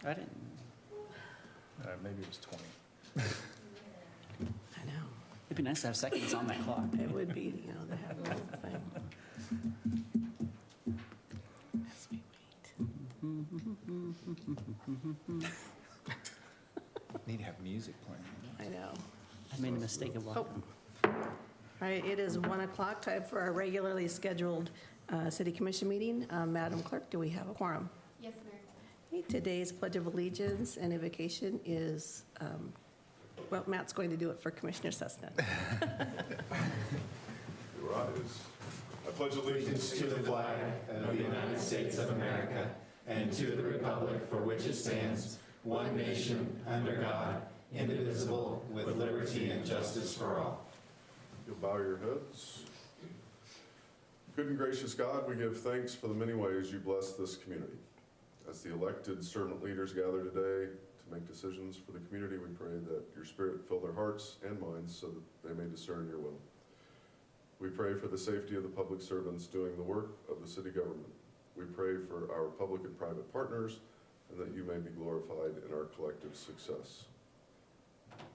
I didn't. Maybe it was 20. I know. It'd be nice to have seconds on that clock. It would be, to have a little thing. As we wait. Need to have music playing. I know. I made a mistake of walking. All right, it is 1 o'clock, time for our regularly scheduled city commission meeting. Madam Clerk, do we have a quorum? Yes, Mayor. Okay, today's Pledge of Allegiance and invocation is, well, Matt's going to do it for Commissioner Cessna. Rise. I pledge allegiance To the flag of the United States of America and to the republic for which it stands, one nation, under God, indivisible, with liberty and justice for all. You'll bow your heads. Good and gracious God, we give thanks for the many ways you bless this community. As the elected servant leaders gather today to make decisions for the community, we pray that your spirit fill their hearts and minds so that they may discern your will. We pray for the safety of the public servants doing the work of the city government. We pray for our public and private partners and that you may be glorified in our collective success.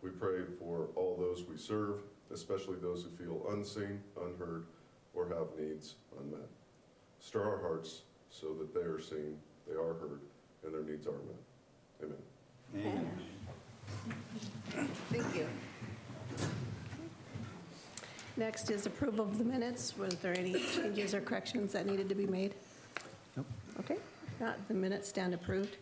We pray for all those we serve, especially those who feel unseen, unheard, or have needs unmet. Stir our hearts so that they are seen, they are heard, and their needs are met. Amen. Amen. Thank you. Next is approval of the minutes. Was there any changes or corrections that needed to be made? Nope. Okay, if not, the minutes stand approved.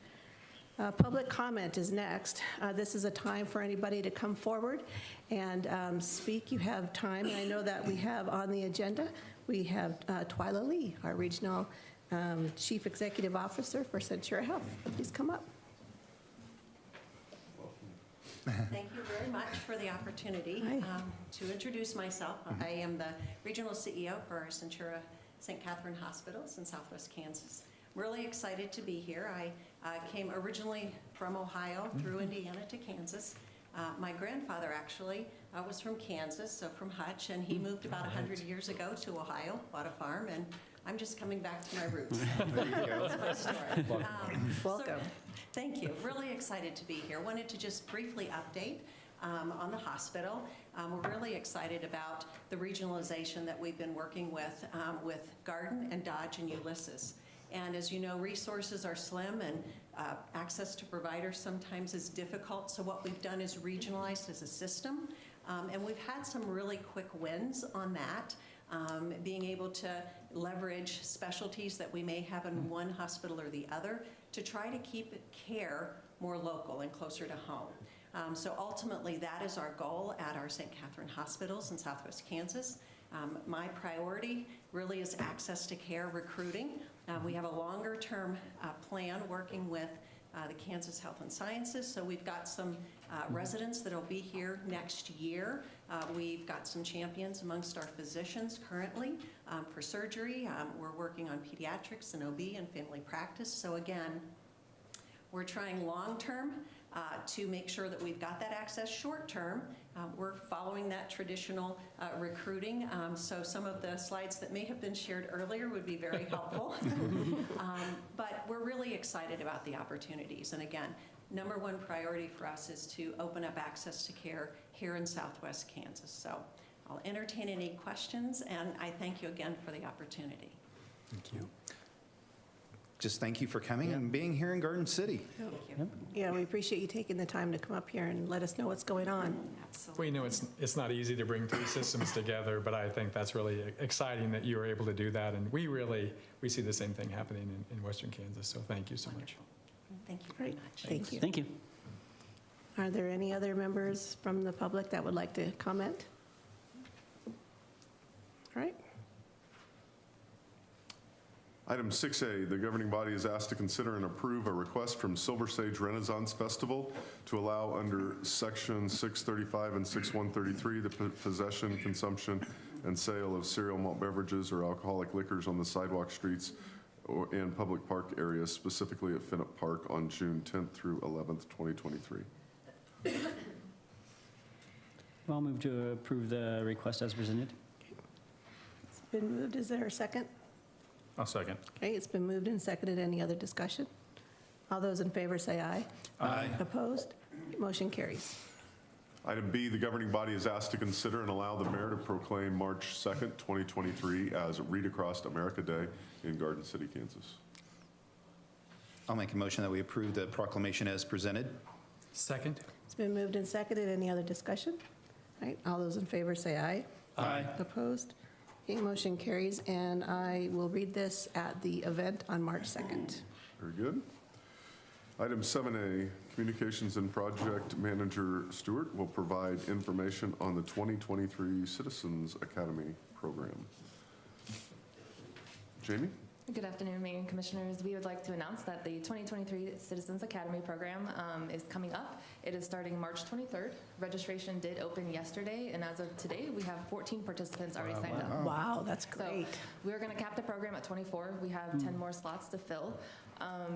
Public comment is next. This is a time for anybody to come forward and speak. You have time, and I know that we have on the agenda, we have Twyla Lee, our Regional Chief Executive Officer for Centura Health. Please come up. Thank you very much for the opportunity Hi. to introduce myself. I am the regional CEO for our Centura St. Catherine Hospitals in Southwest Kansas. Really excited to be here. I came originally from Ohio through Indiana to Kansas. My grandfather actually was from Kansas, so from Hutch, and he moved about 100 years ago to Ohio, bought a farm, and I'm just coming back to my roots. That's my story. Welcome. Thank you. Really excited to be here. Wanted to just briefly update on the hospital. We're really excited about the regionalization that we've been working with Garden and Dodge and Ulysses. And as you know, resources are slim and access to providers sometimes is difficult. So what we've done is regionalized as a system. And we've had some really quick wins on that. Being able to leverage specialties that we may have in one hospital or the other to try to keep care more local and closer to home. So ultimately, that is our goal at our St. Catherine Hospitals in Southwest Kansas. My priority really is access to care recruiting. We have a longer-term plan working with the Kansas Health and Sciences, so we've got some residents that will be here next year. We've got some champions amongst our physicians currently for surgery. We're working on pediatrics and OB and family practice. So again, we're trying long-term to make sure that we've got that access. Short-term, we're following that traditional recruiting. So some of the slides that may have been shared earlier would be very helpful. But we're really excited about the opportunities. And again, number one priority for us is to open up access to care here in Southwest Kansas. So I'll entertain any questions, and I thank you again for the opportunity. Thank you. Just thank you for coming and being here in Garden City. Thank you. Yeah, we appreciate you taking the time to come up here and let us know what's going on. Absolutely. We know it's not easy to bring three systems together, but I think that's really exciting that you were able to do that. And we see the same thing happening in Western Kansas. So thank you so much. Thank you very Great, much. thank you. Thank you. Are there any other members from the public that would like to comment? All right. Item 6A, the governing body is asked to consider and approve a request from Silver Sage Renaissance Festival to allow under Section 635 and 6133 the possession, consumption, and sale of cereal malt beverages or alcoholic liquors on the sidewalk streets or in public park areas, specifically at Finnett Park on June 10th through 11th, 2023. Well, I'll move to approve the request as presented. It's been moved. Is there a second? I'll second. Okay, it's been moved and seconded. Any other discussion? All those in favor say aye. Aye. Opposed? Motion carries. Item B, the governing body is asked to consider and allow the mayor to proclaim March 2nd, 2023 as Read Across America Day in Garden City, Kansas. I'll make a motion that we approve the proclamation as presented. Second? It's been moved and seconded. Any other discussion? All right, all those in favor say aye. Aye. Opposed? Okay, motion carries, and I will read this at the event on March 2nd. Very good. Item 7A, Communications and Project Manager Stewart will provide information on the 2023 Citizens Academy program. Jamie? Good afternoon, Mayor and Commissioners. We would like to announce that the 2023 Citizens Academy program is coming up. It is starting March 23rd. Registration did open yesterday, and as of today, we have 14 participants already signed up. Wow, that's So great. we're going to cap the program at 24. We have 10 more slots to fill.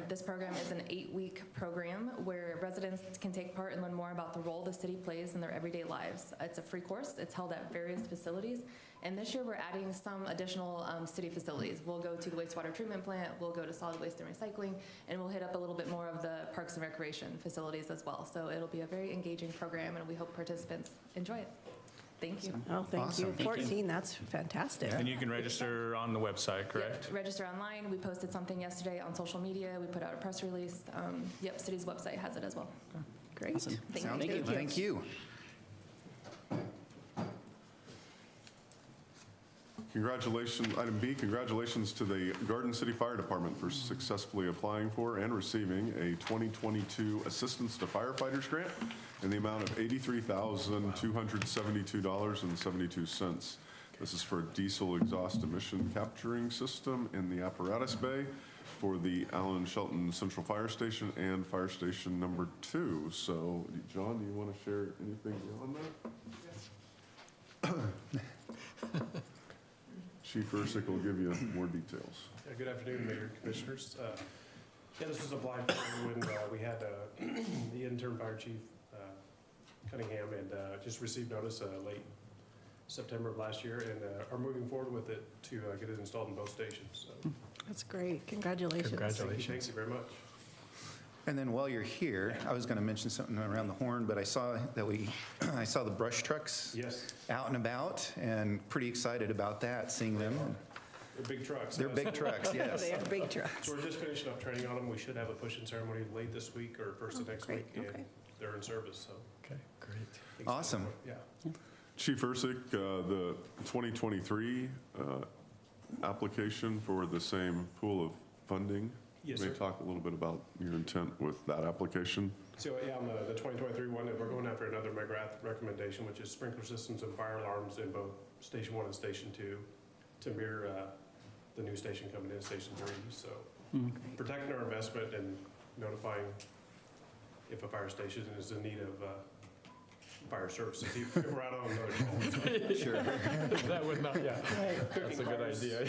This program is an 8-week program where residents can take part and learn more about the role the city plays in their everyday lives. It's a free course. It's held at various facilities. And this year, we're adding some additional city facilities. We'll go to the wastewater treatment plant, we'll go to solid waste and recycling, and we'll hit up a little bit more of the parks and recreation facilities as well. So it'll be a very engaging program, and we hope participants enjoy it. Thank you. Oh, thank Awesome. you. Thank you. 14, that's fantastic. And you can register on the website, correct? Yep, register online. We posted something yesterday on social media. We put out a press release. Yep, city's website has it as well. Great. Awesome. Sounds good. Thank you. Congratulations, item B, congratulations to the Garden City Fire Department for successfully applying for and receiving a 2022 Assistance to Firefighters Grant in the amount of $83,272.72. This is for a diesel exhaust emission capturing system in the apparatus bay for the Allen Shelton Central Fire Station and Fire Station number 2. So, John, do you want to share anything beyond that? Chief Ursick will give you more details. Yeah, good afternoon, Mayor and Commissioners. Yeah, this was applied for when we had the interim fire chief, Cunningham, and just received notice late September of last year, and are moving forward with it to get it installed in both stations. So, That's great. Congratulations. Congratulations. thank you very much. And then while you're here, I was going to mention something around the horn, but I saw that I saw the brush trucks Yes, out and about, and pretty excited about that, seeing them. they're big trucks. They're big trucks, yes. They are big trucks. So we're just finishing up training on them. We should have a push-in ceremony late this week or first of next great. week, Okay. and they're in service, so. Okay, great. thanks. Awesome. Yeah. Chief Ursick, the 2023 application for the same pool of funding. Yes, May sir. talk a little bit about your intent with that application. So, yeah, on the 2023 one, we're going after another McGrath recommendation, which is sprinkler systems and fire alarms in both Station 1 and Station 2 to mirror the new station coming in, Station 3. So protecting our investment and notifying if a fire station is in need of fire services, if we're out on another call. So Sure. That would not, yeah, cooking that's a good fires- idea.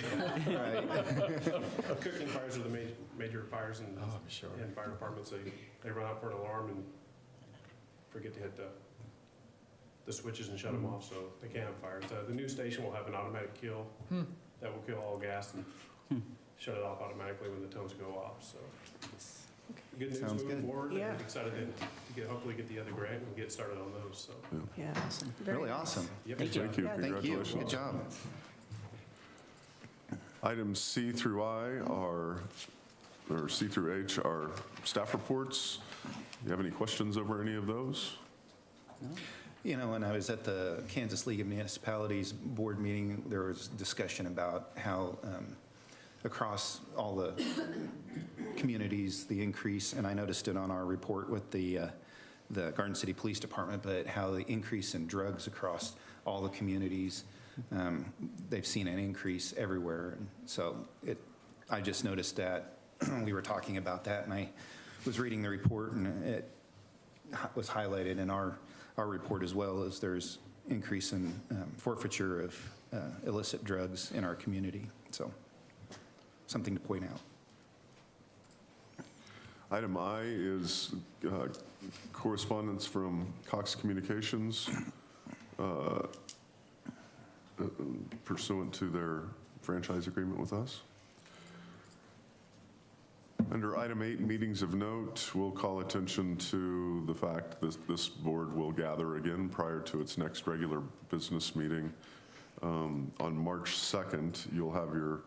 Right. Cooking fires are the major fires in Oh, I'm sure. fire departments. They run out for an alarm and forget to hit the switches and shut them off, so they can't have fires. The new station will have an automatic kill that will kill all gas and shut it off automatically when the tones go off, so. Good news Sounds moving good. forward. Yeah. I'm excited to hopefully get the other grant and get started on those, so. Yeah. Really awesome. Yep. Thank you. Thank you. Yeah, Thank you. Congratulations. Good job. Items C through I are, or C through H are staff reports. Do you have any questions over any of those? You know, when I was at the Kansas League of Municipalities board meeting, there was discussion about how across all the communities, the increase, and I noticed it on our report with the Garden City Police Department, but how the increase in drugs across all the communities, they've seen an increase everywhere. And so I just noticed that we were talking about that, and I was reading the report, and it was highlighted in our report as well, as there's increase in forfeiture of illicit drugs in our community. So something to point out. Item I is correspondence from Cox Communications pursuant to their franchise agreement with us. Under item 8, meetings of note, we'll call attention to the fact that this board will gather again prior to its next regular business meeting. On March 2nd, you'll have your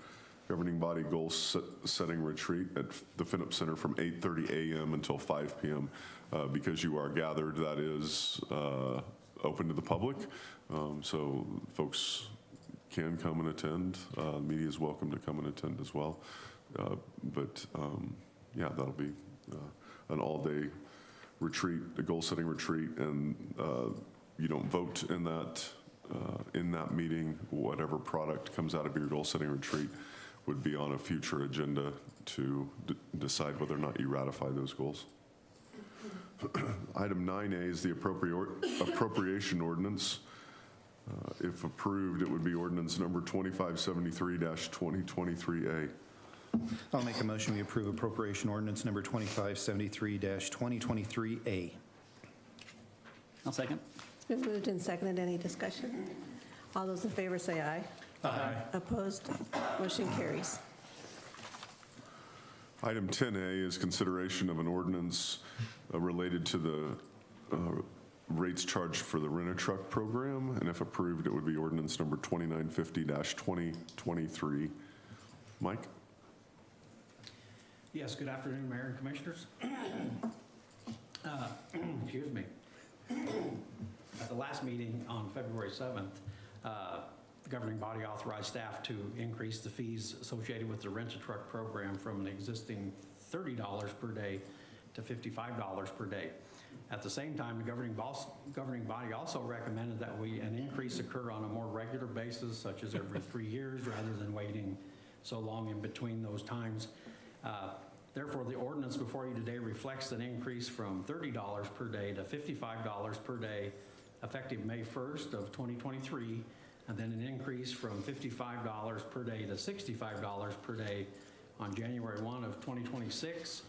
governing body goal setting retreat at the Finnop Center from 8:30 a.m. until 5 p.m. Because you are gathered, that is open to the public. So folks can come and attend. Media is welcome to come and attend as well. Yeah, that'll be an all-day retreat, a goal-setting retreat, and you don't vote in that meeting. Whatever product comes out of your goal-setting retreat would be on a future agenda to decide whether or not you ratify those goals. Item 9A is the appropriation ordinance. If approved, it would be ordinance number 2573-2023A. I'll make a motion we approve appropriation ordinance number 2573-2023A. I'll second. It's been moved and seconded. Any discussion? All those in favor say aye. Aye. Opposed? Motion carries. Item 10A is consideration of an ordinance related to the rates charged for the Rent-A-Truck program, and if approved, it would be ordinance number 2950-2023. Mike? Yes, good afternoon, Mayor and Commissioners. Excuse me. At the last meeting on February 7th, the governing body authorized staff to increase the fees associated with the Rent-A-Truck program from an existing $30 per day to $55 per day. At the same time, the governing body also recommended that an increase occur on a more regular basis, such as every 3 years, rather than waiting so long in between those times. Therefore, the ordinance before you today reflects an increase from $30 per day to $55 per day effective May 1st of 2023, and then an increase from $55 per day to $65 per day on January 1 of 2026,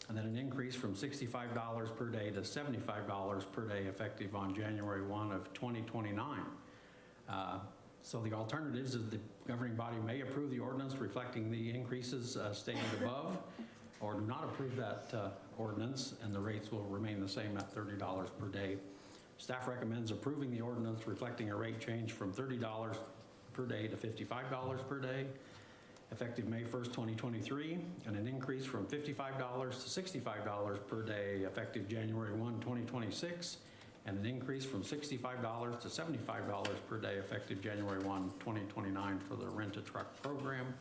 and then an increase from $65 per day to $75 per day effective on January 1 of 2029. So the alternatives is the governing body may approve the ordinance reflecting the increases stated above, or do not approve that ordinance, and the rates will remain the same at $30 per day. Staff recommends approving the ordinance reflecting a rate change from $30 per day to $55 per day, effective May 1st, 2023, and an increase from $55 to $65 per day, effective January 1, 2026, and an increase from $65 to $75 per day, effective January 1, 2029 for the Rent-A-Truck program.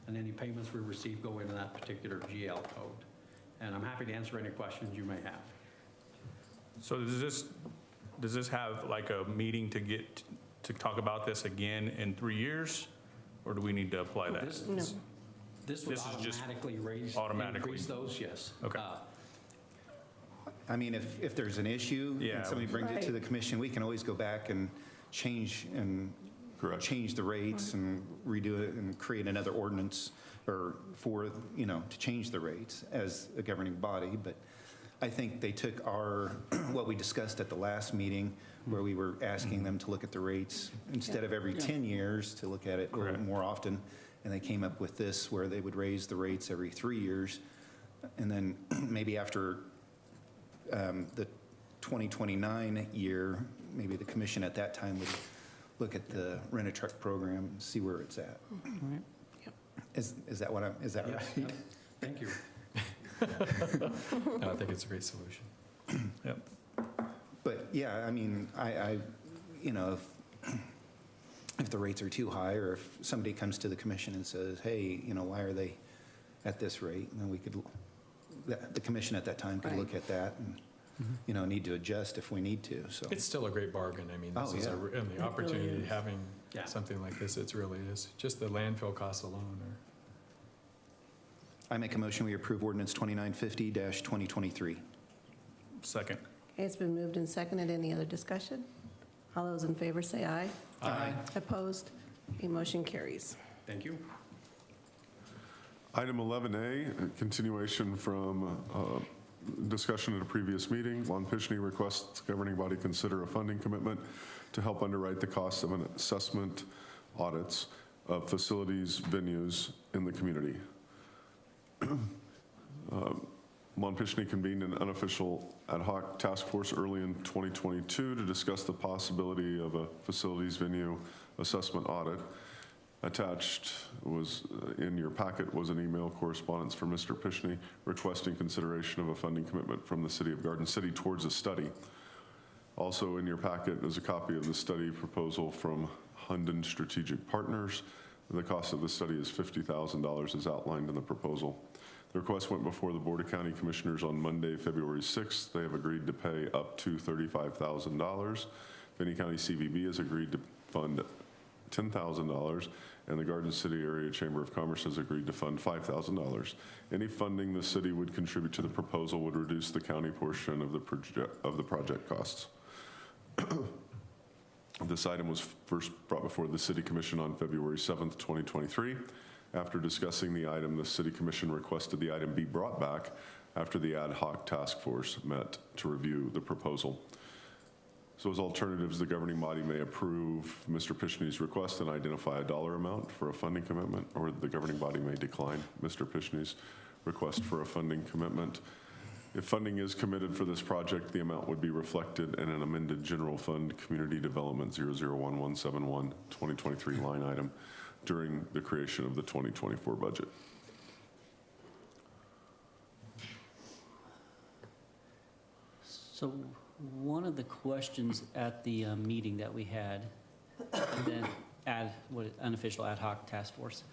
And any payments we receive go into that particular GL code. And I'm happy to answer any questions you may have. So does this have like a meeting to talk about this again in 3 years? Or do we need to apply that? This would This is just automatically increase those, yes. Okay. I mean, if there's an issue Yeah. and somebody brings it to the commission, we can always go back and change the rates and redo it and create another ordinance to change the rates as a governing body. But I think they took what we discussed at the last meeting, where we were asking them to look at the rates instead of every 10 years, to look at it a little more often. And they came up with this, where they would raise the rates every 3 years. And then maybe after the 2029 year, maybe the commission at that time would look at the Rent-A-Truck program and see where it's at. Right. Is that what is that Yes, right? thank you. No, I think it's a great solution. Yep. But yeah, I mean, if the rates are too high, or if somebody comes to the commission and says, hey, why are they at this rate? And then the commission at that time could look at that and, need to adjust if we need to, so. It's still a great bargain. I mean, this is and the opportunity having something like this, it really is. Just the landfill costs alone are. I make a motion, we approve ordinance 2950-2023. Second. Okay, it's been moved and seconded. Any other discussion? All those in favor say aye. Aye. Opposed? Okay, motion carries. Thank you. Item 11A, a continuation from discussion at a previous meeting. Lon Pishney requests governing body consider a funding commitment to help underwrite the cost of an assessment audits of facilities, venues in the community. Montpishny convened an unofficial ad hoc task force early in 2022 to discuss the possibility of a facilities venue assessment audit. Attached was, in your packet, was an email correspondence from Mr. Pishney requesting consideration of a funding commitment from the City of Garden City towards a study. Also in your packet is a copy of the study proposal from Hunden Strategic Partners. The cost of the study is $50,000 as outlined in the proposal. The request went before the Board of County Commissioners on Monday, February 6th. They have agreed to pay up to $35,000. Finney County CVB has agreed to fund $10,000, and the Garden City Area Chamber of Commerce has agreed to fund $5,000. Any funding the city would contribute to the proposal would reduce the county portion of the project costs. This item was first brought before the City Commission on February 7th, 2023. After discussing the item, the City Commission requested the item be brought back after the ad hoc task force met to review the proposal. So as alternatives, the governing body may approve Mr. Pishney's request and identify a dollar amount for a funding commitment, or the governing body may decline Mr. Pishney's request for a funding commitment. If funding is committed for this project, the amount would be reflected in an amended general fund community development 001171 2023 line item during the creation of the 2024 budget. So one of the questions at the meeting that we had, unofficial ad hoc task force,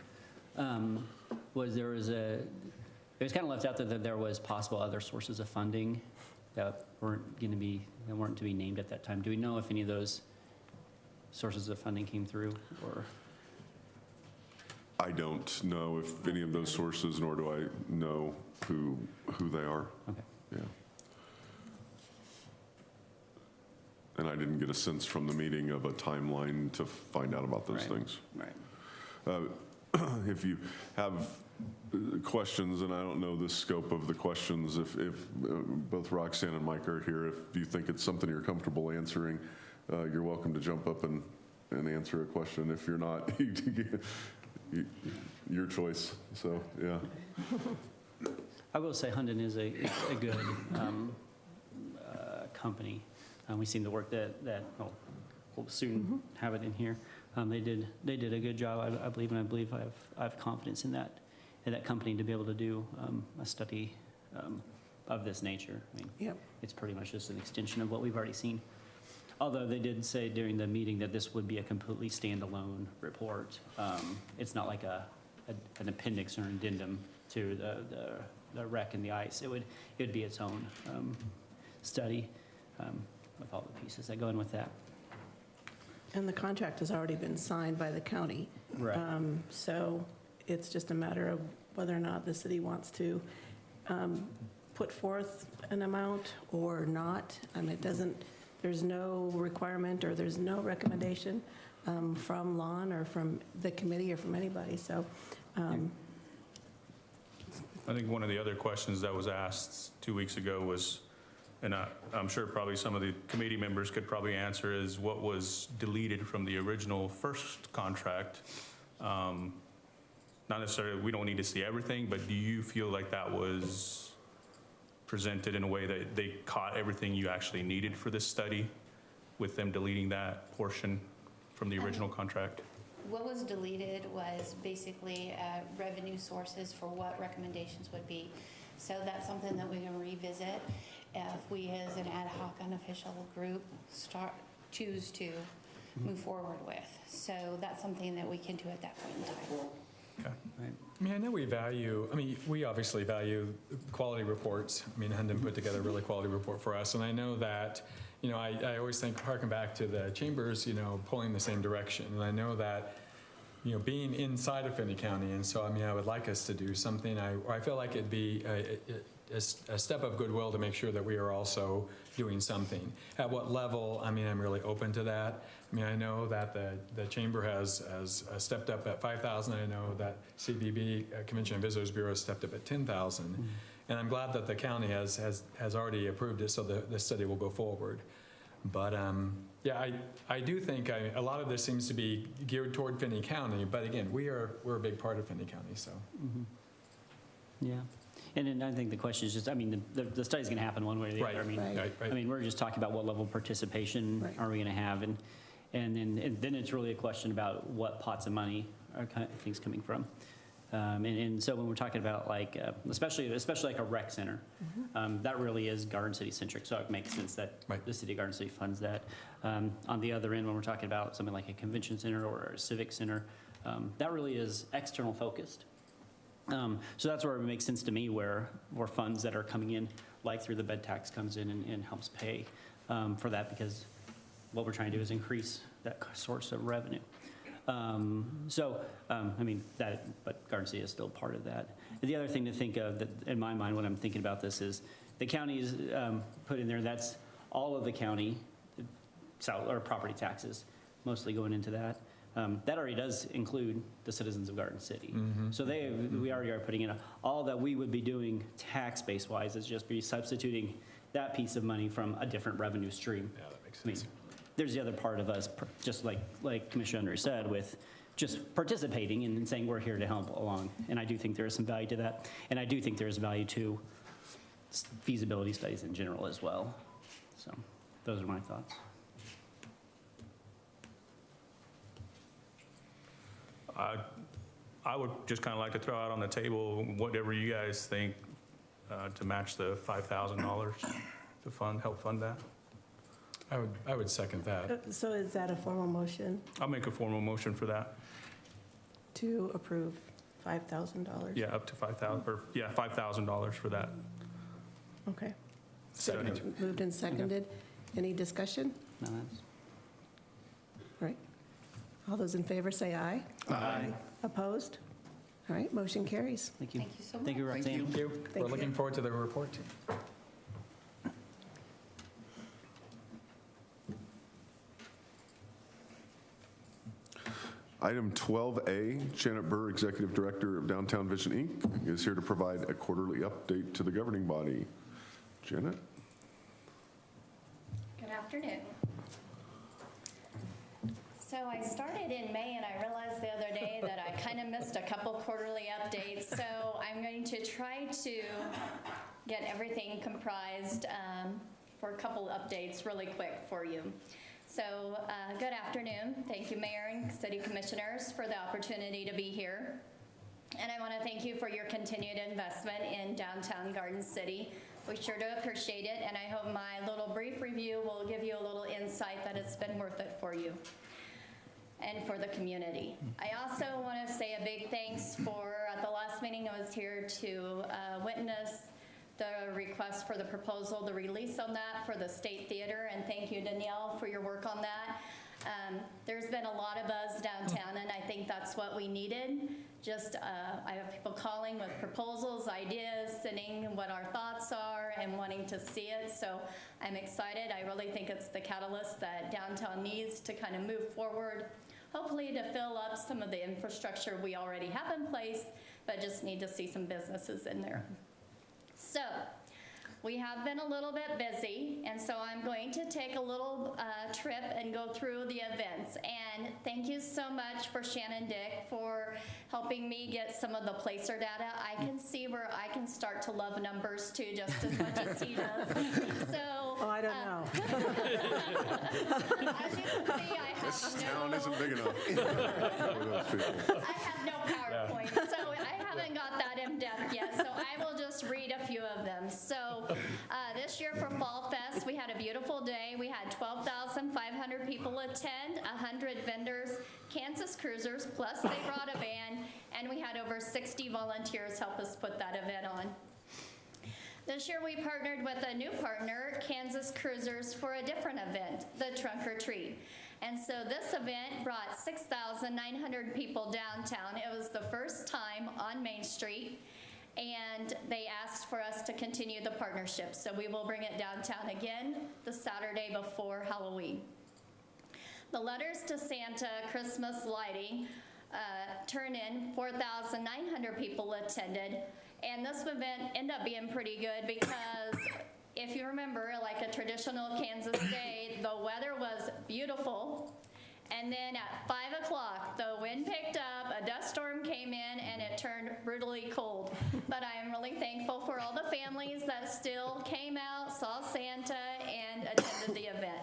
was it was kind of left out there that there was possible other sources of funding that weren't to be named at that time. Do we know if any of those sources of funding came through, or? I don't know if any of those sources, nor do I know who they are. Okay. Yeah. And I didn't get a sense from the meeting of a timeline to find out about those things. Right. If you have questions, and I don't know the scope of the questions, if both Roxanne and Mike are here, if you think it's something you're comfortable answering, you're welcome to jump up and answer a question. If you're not, your choice. So, yeah. I will say Hunden is a good company. We seen the work that we'll soon have it in here. They did a good job, I believe, and I believe I have confidence in that company to be able to do a study of this nature. I mean, Yep. it's pretty much just an extension of what we've already seen. Although they did say during the meeting that this would be a completely standalone report. It's not like an appendix or an addendum to the wreck and the ice. It would be its own study with all the pieces that go in with that. And the contract has already been signed by the county. Right. So it's just a matter of whether or not the city wants to put forth an amount or not. There's no requirement or there's no recommendation from Lon or from the committee or from anybody. So I think one of the other questions that was asked 2 weeks ago was, and I'm sure probably some of the committee members could probably answer, is what was deleted from the original first contract. Not necessarily, we don't need to see everything, but do you feel like that was presented in a way that they caught everything you actually needed for this study with them deleting that portion from the original contract? What was deleted was basically revenue sources for what recommendations would be. So that's something that we can revisit if we as an ad hoc unofficial group choose to move forward with. So that's something that we can do at that point in time. Okay. Right. I mean, I know we obviously value quality reports. I mean, Hunden put together a really quality report for us, and I know that, I always harken back to the chambers, pulling the same direction, and I know that, being inside of Finney County, and so, I would like us to do something. I feel like it'd be a step of goodwill to make sure that we are also doing something. At what level, I'm really open to that. I know that the chamber has stepped up at $5,000. I know that CVB, Convention and Visitors Bureau, has stepped up at $10,000. And I'm glad that the county has already approved it, so the study will go forward. But yeah, I do think a lot of this seems to be geared toward Finney County. But again, we're a big part of Finney County, so. Yeah. And then I think the question is just, I mean, the study's going to happen one way or the other. I mean, Right. I mean, we're just talking about what level of participation Right. are we going to have, and then it's really a question about what pots of money are kind of things coming from. And so when we're talking about like, especially like a rec center, that really is Garden City centric, so it makes sense that Right. the city of Garden City funds that. On the other end, when we're talking about something like a convention center or a civic center, that really is external focused. So that's where it makes sense to me, where funds that are coming in, like through the bed tax, comes in and helps pay for that, because what we're trying to do is increase that source of revenue. I mean, but Garden City is still part of that. The other thing to think of, that in my mind, when I'm thinking about this, is the county's put in there, that's all of the county or property taxes, mostly going into that. That already does include the citizens of Garden City. So we already are putting in, all that we would be doing tax base wise is just be substituting that piece of money from a different revenue stream. Yeah, that makes I mean, sense. there's the other part of us, just like Commissioner Unruh said, with just participating and saying we're here to help along. And I do think there is some value to that. And I do think there is value to feasibility studies in general as well. So those are my thoughts. I would just kind of like to throw out on the table whatever you guys think to match the $5,000 to help fund that. I would second that. So is that a formal motion I'll make a formal motion for that. to approve $5,000? Yeah, up to $5,000 for that. Okay. Second. Moved and seconded. Any discussion? No, that's- Right. All those in favor say aye. Aye. Opposed? All right, motion carries. Thank you. Thank you so much. Thank you, Roxanne. Thank you. Thank We're you. looking forward to the report. Item 12A, Janet Burr, Executive Director of Downtown Vision, Inc., is here to provide a quarterly update to the governing body. Janet? Good afternoon. So I started in May, and I realized the other day that I kind of missed a couple quarterly updates. So I'm going to try to get everything comprised for a couple updates really quick for you. So good afternoon. Thank you, Mayor and City Commissioners, for the opportunity to be here. And I want to thank you for your continued investment in downtown Garden City. We sure do appreciate it, and I hope my little brief review will give you a little insight that it's been worth it for you and for the community. I also want to say a big thanks for, at the last meeting I was here to witness the request for the proposal, the release on that for the State Theater, and thank you, Danielle, for your work on that. There's been a lot of buzz downtown, and I think that's what we needed. Just, I have people calling with proposals, ideas, sending what our thoughts are, and wanting to see it. So I'm excited. I really think it's the catalyst that downtown needs to kind of move forward, hopefully to fill up some of the infrastructure we already have in place, but just need to see some businesses in there. So we have been a little bit busy, and so I'm going to take a little trip and go through the events. And thank you so much for Shannon Dick for helping me get some of the placer data. I can see where I can start to love numbers too, just as much as he does. So, Oh, I don't know. as you can see, I have Town no... isn't big enough for those people. I have no PowerPoint, so I haven't got that in depth yet, so I will just read a few of them. So this year for Fall Fest, we had a beautiful day. We had 12,500 people attend, 100 vendors, Kansas Cruisers, plus they brought a band, and we had over 60 volunteers help us put that event on. This year we partnered with a new partner, Kansas Cruisers, for a different event, the Trunk or Treat. And so this event brought 6,900 people downtown. It was the first time on Main Street, and they asked for us to continue the partnership. So we will bring it downtown again the Saturday before Halloween. The Letters to Santa Christmas lighting turn in, 4,900 people attended. And this event ended up being pretty good because if you remember, like a traditional Kansas day, the weather was beautiful And then at 5 o'clock, the wind picked up, a dust storm came in, and it turned brutally cold. But I am really thankful for all the families that still came out, saw Santa, and attended the event.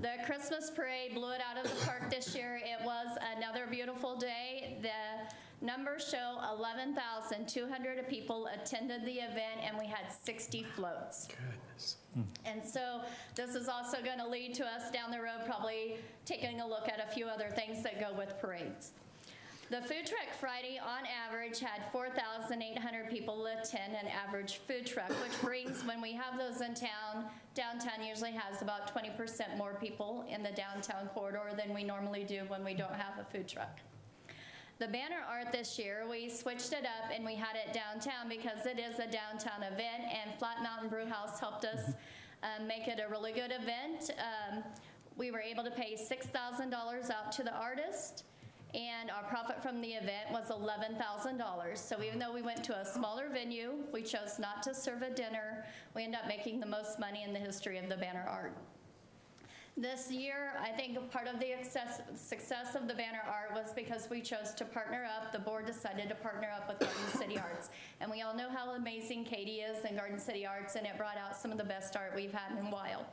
The Christmas parade blew it out of the park this year. It was another beautiful day. The numbers show 11,200 people attended the event, and we had 60 floats. Goodness. And so this is also going to lead to us down the road probably taking a look at a few other things that go with parades. The Food Truck Friday, on average, had 4,800 people attend an average food truck, which brings, when we have those in town, downtown usually has about 20% more people in the downtown corridor than we normally do when we don't have a food truck. The banner art this year, we switched it up and we had it downtown because it is a downtown event, and Flat Mountain Brew House helped us make it a really good event. We were able to pay $6,000 out to the artist, and our profit from the event was $11,000. So even though we went to a smaller venue, we chose not to serve a dinner. We ended up making the most money in the history of the banner art. This year, I think part of the success of the banner art was because we chose to partner up. The board decided to partner up with Garden City Arts. And we all know how amazing Katie is in Garden City Arts, and it brought out some of the best art we've had in a while.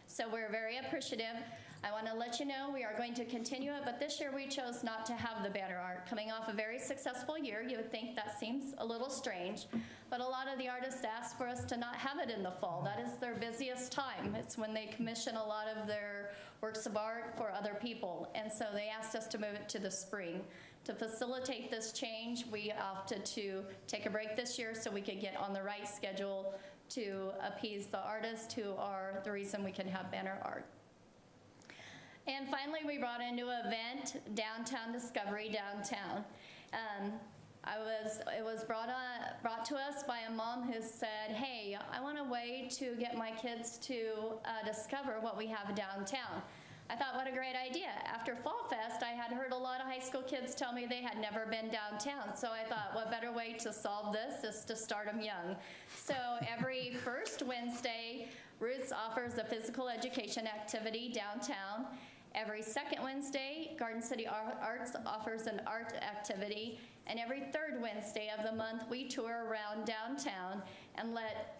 So we're very appreciative. I want to let you know we are going to continue it, but this year we chose not to have the banner art. Coming off a very successful year, you would think that seems a little strange, but a lot of the artists asked for us to not have it in the fall. That is their busiest time. It's when they commission a lot of their works of art for other people, and so they asked us to move it to the spring. To facilitate this change, we opted to take a break this year so we could get on the right schedule to appease the artists who are the reason we can have banner art. And finally, we brought a new event, Downtown Discovery Downtown. It was brought to us by a mom who said, hey, I want a way to get my kids to discover what we have downtown. I thought, what a great idea. After Fall Fest, I had heard a lot of high school kids tell me they had never been downtown. So I thought, what better way to solve this is to start them young. So every first Wednesday, Roots offers a physical education activity downtown. Every second Wednesday, Garden City Arts offers an art activity. And every third Wednesday of the month, we tour around downtown and let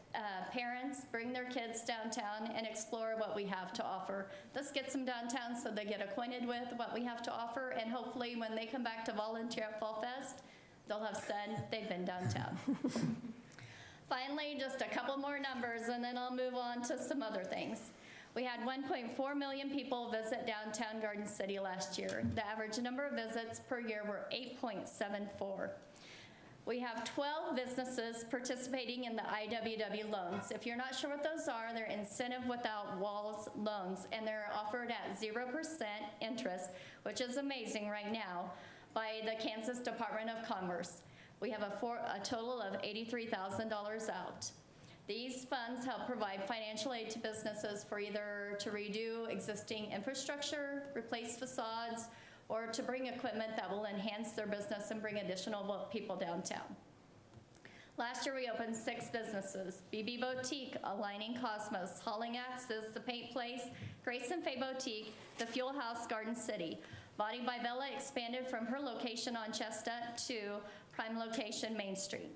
parents bring their kids downtown and explore what we have to offer. This gets them downtown so they get acquainted with what we have to offer, and hopefully when they come back to volunteer at Fall Fest, they'll have said they've been downtown. Finally, just a couple more numbers, and then I'll move on to some other things. We had 1.4 million people visit downtown Garden City last year. The average number of visits per year were 8.74. We have 12 businesses participating in the IWW loans. If you're not sure what those are, they're incentive without walls loans, and they're offered at 0% interest, which is amazing right now, by the Kansas Department of Commerce. We have a total of $83,000 out. These funds help provide financial aid to businesses for either to redo existing infrastructure, replace facades, or to bring equipment that will enhance their business and bring additional people downtown. Last year, we opened 6 businesses: BB Boutique, Aligning Cosmos, Hauling Axes, The Paint Place, Grace and Faye Boutique, The Fuel House, Garden City. Body by Bella expanded from her location on Chestnut to prime location Main Street.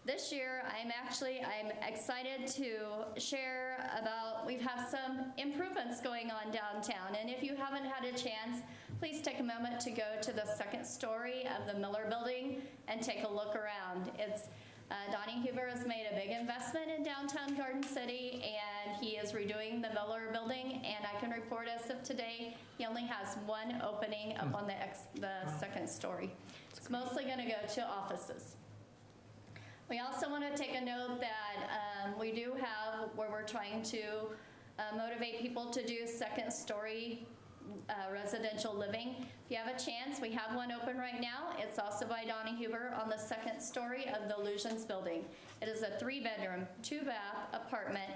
This year, I'm excited to share about, we've had some improvements going on downtown, and if you haven't had a chance, please take a moment to go to the second story of the Miller Building and take a look around. Donnie Huber has made a big investment in downtown Garden City, and he is redoing the Miller Building, and I can report as of today, he only has one opening up on the second story. It's mostly gonna go to offices. We also want to take a note that we do have where we're trying to motivate people to do second story residential living. If you have a chance, we have one open right now. It's also by Donnie Huber on the second story of the Illusions Building. It is a 3-bedroom, 2-bath apartment,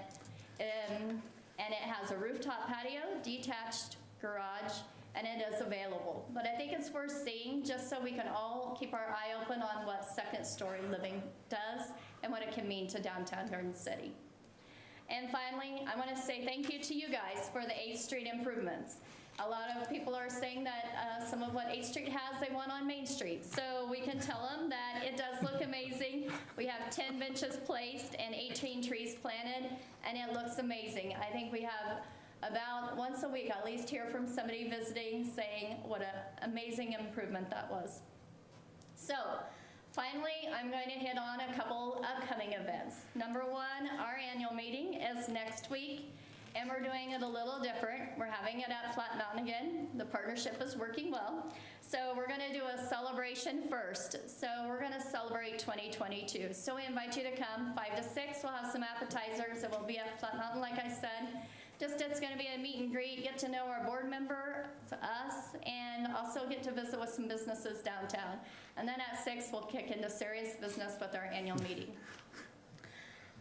and it has a rooftop patio, detached garage, and it is available. But I think it's worth seeing just so we can all keep our eye open on what second story living does and what it can mean to downtown Garden City. And finally, I want to say thank you to you guys for the 8th Street improvements. A lot of people are saying that some of what 8th Street has, they want on Main Street. So we can tell them that it does look amazing. We have 10 benches placed and 18 trees planted, and it looks amazing. I think we have about once a week, at least hear from somebody visiting saying what an amazing improvement that was. So finally, I'm going to hit on a couple upcoming events. Number one, our annual meeting is next week. And we're doing it a little different. We're having it at Flat Mountain again. The partnership is working well. So we're gonna do a celebration first. So we're gonna celebrate 2022. So we invite you to come 5 to 6. We'll have some appetizers. It will be at Flat Mountain, like I said. It's gonna be a meet and greet, get to know our board member, us, and also get to visit with some businesses downtown. And then at 6, we'll kick into serious business with our annual meeting.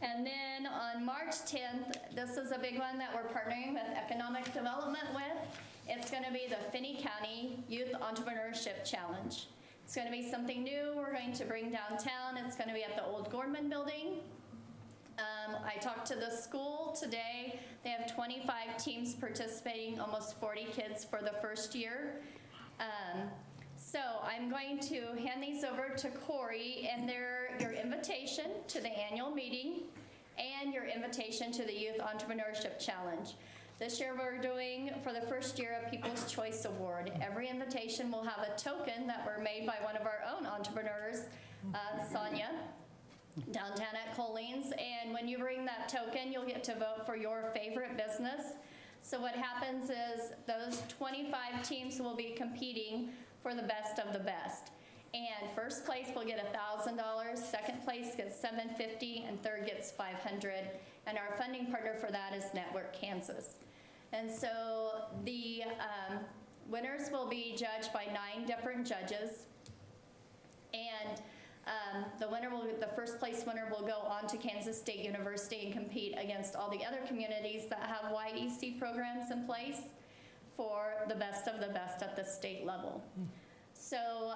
And then on March 10th, this is a big one that we're partnering with Economic Development with. It's going to be the Finney County Youth Entrepreneurship Challenge. It's going to be something new we're going to bring downtown. It's going to be at the old Gorman Building. I talked to the school today. They have 25 teams participating, almost 40 kids for the first year. So I'm going to hand these over to Corey, and they're your invitation to the annual meeting and your invitation to the Youth Entrepreneurship Challenge. This year we're doing, for the first year, a People's Choice Award. Every invitation will have a token that were made by one of our own entrepreneurs, Sonia, downtown at Colleen's. And when you bring that token, you'll get to vote for your favorite business. So what happens is those 25 teams will be competing for the best of the best. And first place will get $1,000, second place gets $750, and third gets $500. And our funding partner for that is Network Kansas. And so the winners will be judged by 9 different judges. And the first place winner will go on to Kansas State University and compete against all the other communities that have YEC programs in place for the best of the best at the state level. So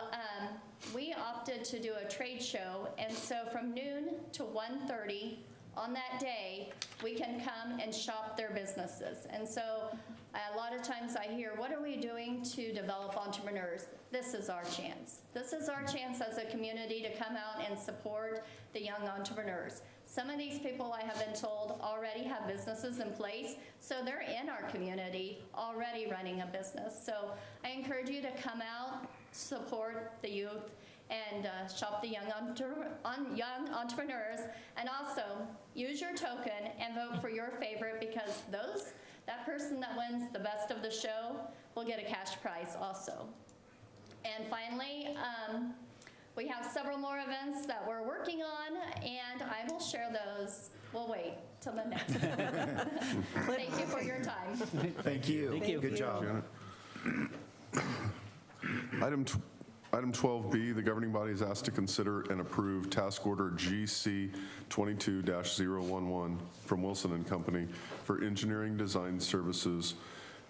we opted to do a trade show, and so from noon to 1:30 on that day, we can come and shop their businesses. And so a lot of times I hear, what are we doing to develop entrepreneurs? This is our chance. This is our chance as a community to come out and support the young entrepreneurs. Some of these people, I have been told, already have businesses in place, so they're in our community already running a business. So I encourage you to come out, support the youth, and shop the young entrepreneurs, and also use your token and vote for your favorite, because that person that wins the best of the show will get a cash prize also. And finally, we have several more events that we're working on, and I will share those. We'll wait till the next one. Thank you for your time. Thank you. Thank you. Good job. Item 12B, the governing body is asked to consider and approve task order GC 22-011 from Wilson and Company for engineering design services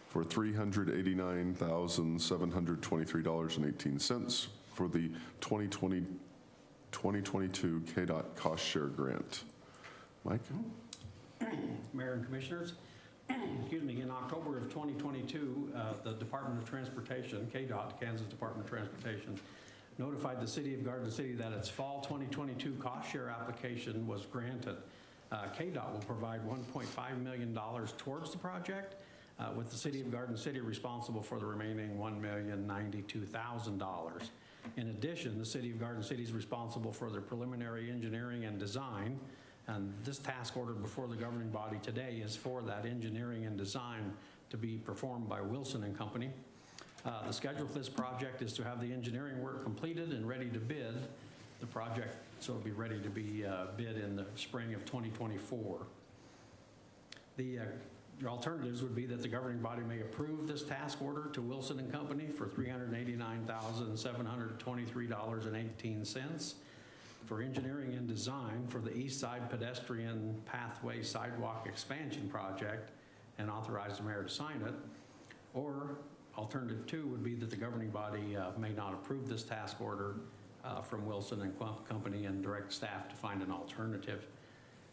for $389,723.18 for the 2022 KDOT cost share grant. Mike? Mayor and Commissioners, excuse me, in October of 2022, the Department of Transportation, KDOT, Kansas Department of Transportation, notified the city of Garden City that its fall 2022 cost share application was granted. KDOT will provide $1.5 million towards the project, with the city of Garden City responsible for the remaining $1,092,000. In addition, the city of Garden City is responsible for the preliminary engineering and design. And this task order before the governing body today is for that engineering and design to be performed by Wilson and Company. The schedule for this project is to have the engineering work completed and ready to bid. The project, so it'll be ready to be bid in the spring of 2024. Your alternatives would be that the governing body may approve this task order to Wilson and Company for $389,723.18 for engineering and design for the East Side Pedestrian Pathway Sidewalk Expansion Project, and authorize the mayor to sign it. Or alternative 2 would be that the governing body may not approve this task order from Wilson and Company and direct staff to find an alternative.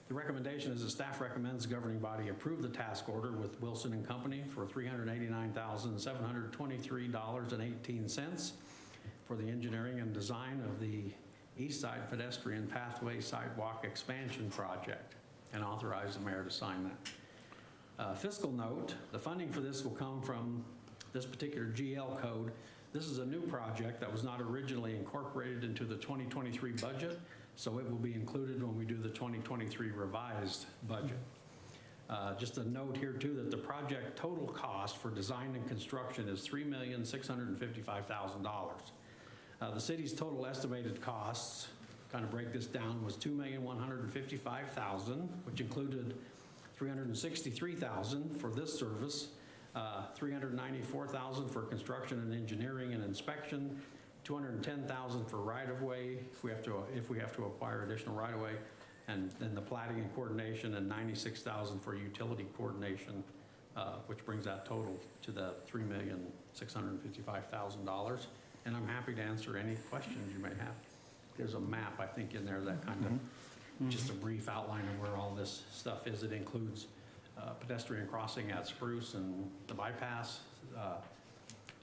The recommendation is the staff recommends the governing body approve the task order with Wilson and Company for $389,723.18 for the engineering and design of the East Side Pedestrian Pathway Sidewalk Expansion Project, and authorize the mayor to sign that. Fiscal note, the funding for this will come from this particular GL code. This is a new project that was not originally incorporated into the 2023 budget, so it will be included when we do the 2023 revised budget. Just a note here too that the project total cost for design and construction is $3,655,000. The city's total estimated costs, kind of break this down, was $2,155,000, which included $363,000 for this service, $394,000 for construction and engineering and inspection, $210,000 for right-of-way if we have to acquire additional right-of-way, and then the plating and coordination, and $96,000 for utility coordination, which brings that total to the $3,655,000. And I'm happy to answer any questions you may have. There's a map, I think, in there that kind of, just a brief outline of where all this stuff is. It includes pedestrian crossing at Spruce and the bypass,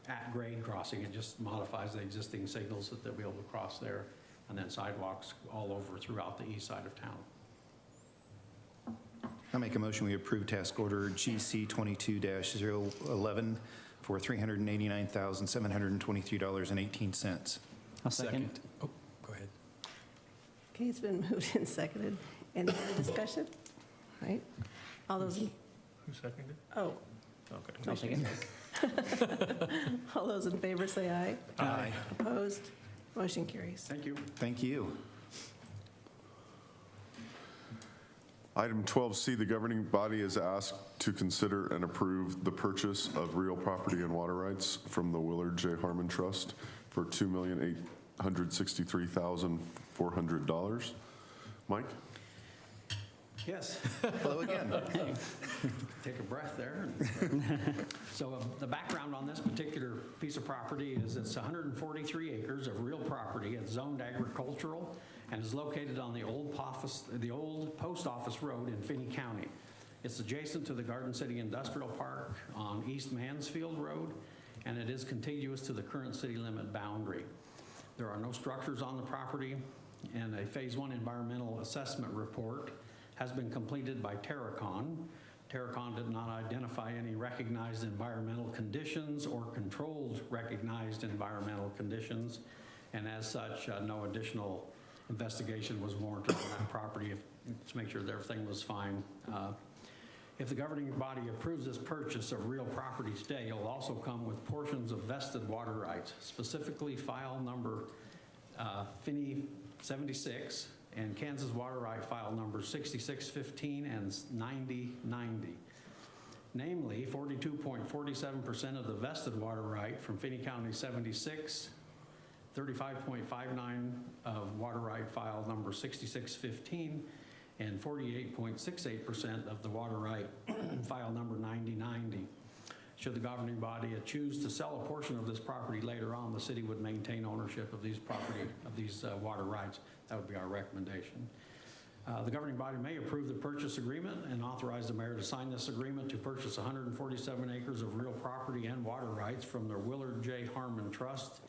at grade crossing. It just modifies the existing signals that they'll be able to cross there, and then sidewalks all over throughout the east side of town. I make a motion we approve task order GC 22-011 for $389,723.18. I'll second. Oh, go ahead. Okay, it's been moved and seconded. Any other discussion? All right. All those, Who seconded? oh, Okay. I'll second. all those in favor say aye. Aye. Opposed? Motion carries. Thank you. Thank you. Item 12C, the governing body is asked to consider and approve the purchase of real property and water rights from the Willard J. Harmon Trust for $2,863,400. Mike? Yes. Hello again. Take a breath there. So the background on this particular piece of property is it's 143 acres of real property. It's zoned agricultural and is located on the old post office road in Finney County. It's adjacent to the Garden City Industrial Park on East Mansfield Road, and it is contiguous to the current city limit boundary. There are no structures on the property, and a Phase 1 environmental assessment report has been completed by Terracon. Terracon did not identify any recognized environmental conditions or controlled recognized environmental conditions, and as such, no additional investigation was warranted on that property to make sure that everything was fine. If the governing body approves this purchase of real property today, it will also come with portions of vested water rights, specifically file number Finney 76 and Kansas water right file numbers 6615 and 9090. Namely, 42.47% of the vested water right from Finney County 76, 35.59 of water right file number 6615, and 48.68% of the water right file number 9090. Should the governing body choose to sell a portion of this property later on, the city would maintain ownership of these water rights. That would be our recommendation. The governing body may approve the purchase agreement and authorize the mayor to sign this agreement to purchase 147 acres of real property and water rights from the Willard J. Harmon Trust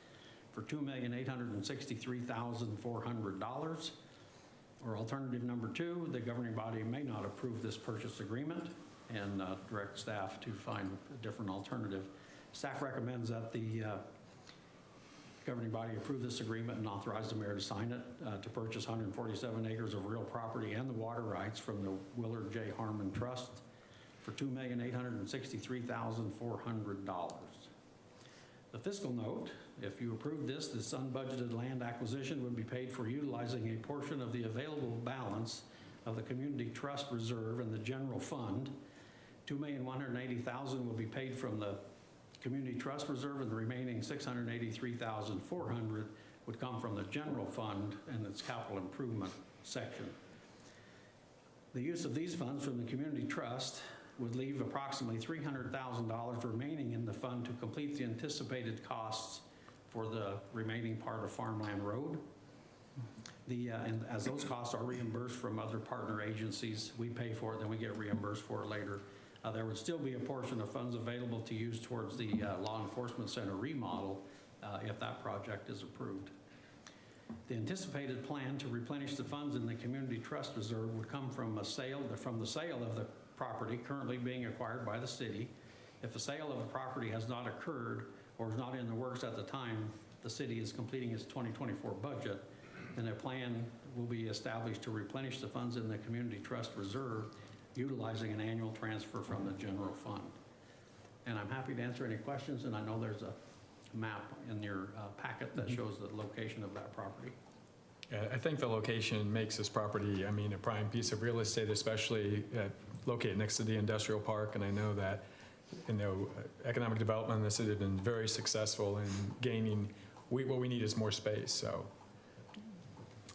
for $2,863,400. Or alternative number 2, the governing body may not approve this purchase agreement and direct staff to find a different alternative. Staff recommends that the governing body approve this agreement and authorize the mayor to sign it to purchase 147 acres of real property and the water rights from the Willard J. Harmon Trust for $2,863,400. The fiscal note, if you approve this unbudgeted land acquisition would be paid for utilizing a portion of the available balance of the Community Trust Reserve and the General Fund. $2,180,000 will be paid from the Community Trust Reserve, and the remaining $683,400 would come from the General Fund and its capital improvement section. The use of these funds from the Community Trust would leave approximately $300,000 remaining in the fund to complete the anticipated costs for the remaining part of Farmland Road. And as those costs are reimbursed from other partner agencies, we pay for it, then we get reimbursed for it later. There would still be a portion of funds available to use towards the law enforcement center remodel if that project is approved. The anticipated plan to replenish the funds in the community trust reserve would come from the sale of the property currently being acquired by the city. If the sale of the property has not occurred or is not in the works at the time the city is completing its 2024 budget, then a plan will be established to replenish the funds in the community trust reserve utilizing an annual transfer from the general fund. And I'm happy to answer any questions, and I know there's a map in your packet that shows the location of that property. I think the location makes this property, I mean, a prime piece of real estate, especially located next to the industrial park. And I know that, economic development in the city has been very successful in gaining, what we need is more space,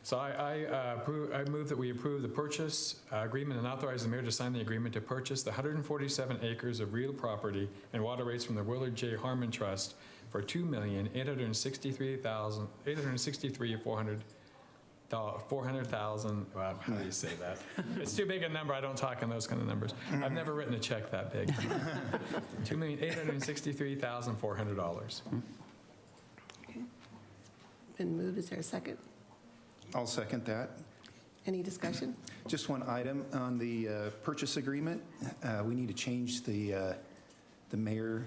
So I move that we approve the purchase agreement and authorize the mayor to sign the agreement to purchase the 147 acres of real property and water rights from the Willard J. Harmon Trust for $2,863,400. Wow, how do you say that? It's too big a number. I don't talk in those kind of numbers. I've never written a check that big. $2,863,400. Been moved. Is there a second? I'll second that. Any discussion? Just one item on the purchase agreement. We need to change the mayor.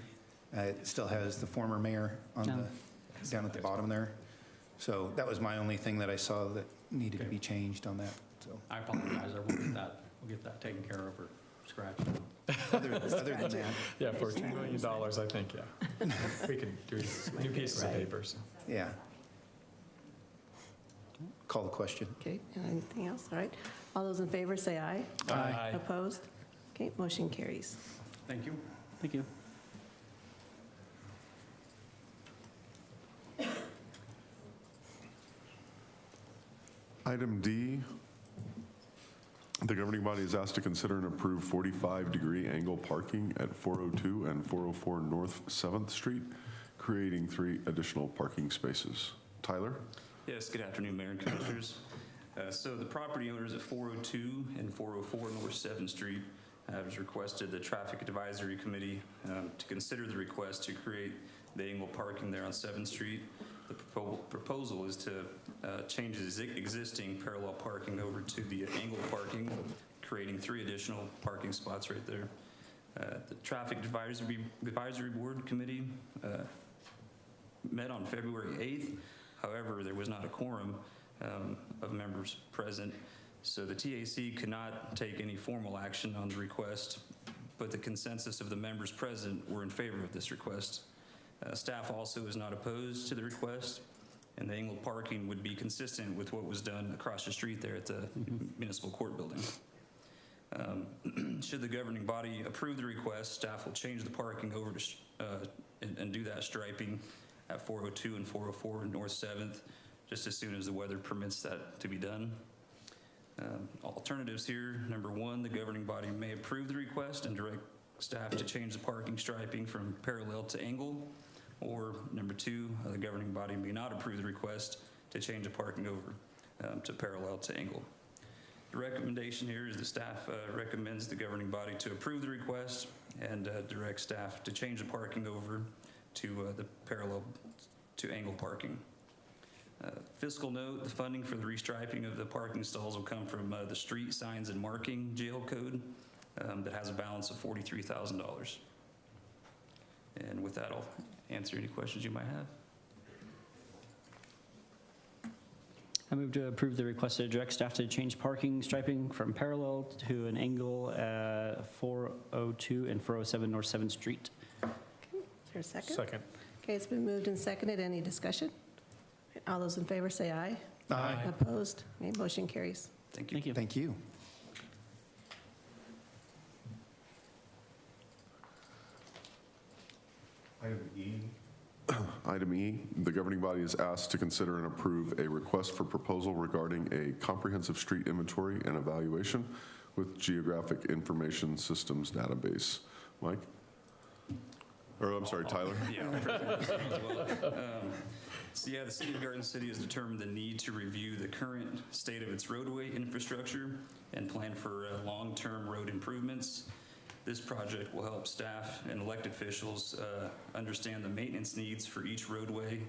It still has the former mayor on down at the bottom there. So that was my only thing that I saw that needed to be changed on that. So I apologize, we'll get that taken care of or scratched. other than that, Yeah, for $2 million, I think, yeah. We could do new pieces of paper. So. yeah. Call the question. Okay, anything else? All right. All those in favor say aye. Aye. Opposed? Okay, motion carries. Thank you. Thank you. Item D, the governing body is asked to consider and approve 45-degree angle parking at 402 and 404 North 7th Street, creating 3 additional parking spaces. Tyler? Yes, good afternoon, Mayor and Commissioners. So the property owners at 402 and 404 North 7th Street has requested the Traffic Advisory Committee to consider the request to create the angle parking there on 7th Street. The proposal is to change the existing parallel parking over to the angle parking, creating 3 additional parking spots right there. The Traffic Advisory Board Committee met on February 8th. However, there was not a quorum of members present, so the TAC could not take any formal action on the request, but the consensus of the members present were in favor of this request. Staff also is not opposed to the request, and the angle parking would be consistent with what was done across the street there at the municipal court building. Should the governing body approve the request, staff will change the parking over to and do that striping at 402 and 404 North 7th, just as soon as the weather permits that to be done. Alternatives here, number 1, the governing body may approve the request and direct staff to change the parking striping from parallel to angle, or number 2, the governing body may not approve the request to change the parking over to parallel to angle. The recommendation here is the staff recommends the governing body to approve the request and direct staff to change the parking over to the parallel to angle parking. Fiscal note, the funding for the restriping of the parking stalls will come from the street signs and marking jail code that has a balance of $43,000. And with that, I'll answer any questions you might have. I move to approve the request to direct staff to change parking striping from parallel to an angle at 402 and 407 North 7th Street. Okay, is there a second? Second. Okay, it's been moved and seconded. Any discussion? All those in favor say aye. Aye. Opposed? Okay, motion carries. Thank you. Thank you. Thank you. Item E, the governing body is asked to consider and approve a request for proposal regarding a comprehensive street inventory and evaluation with Geographic Information Systems database. Mike? Or, I'm sorry, Tyler? Yeah. As well. So yeah, the City of Garden City has determined the need to review the current state of its roadway infrastructure and plan for long-term road improvements. This project will help staff and elected officials understand the maintenance needs for each roadway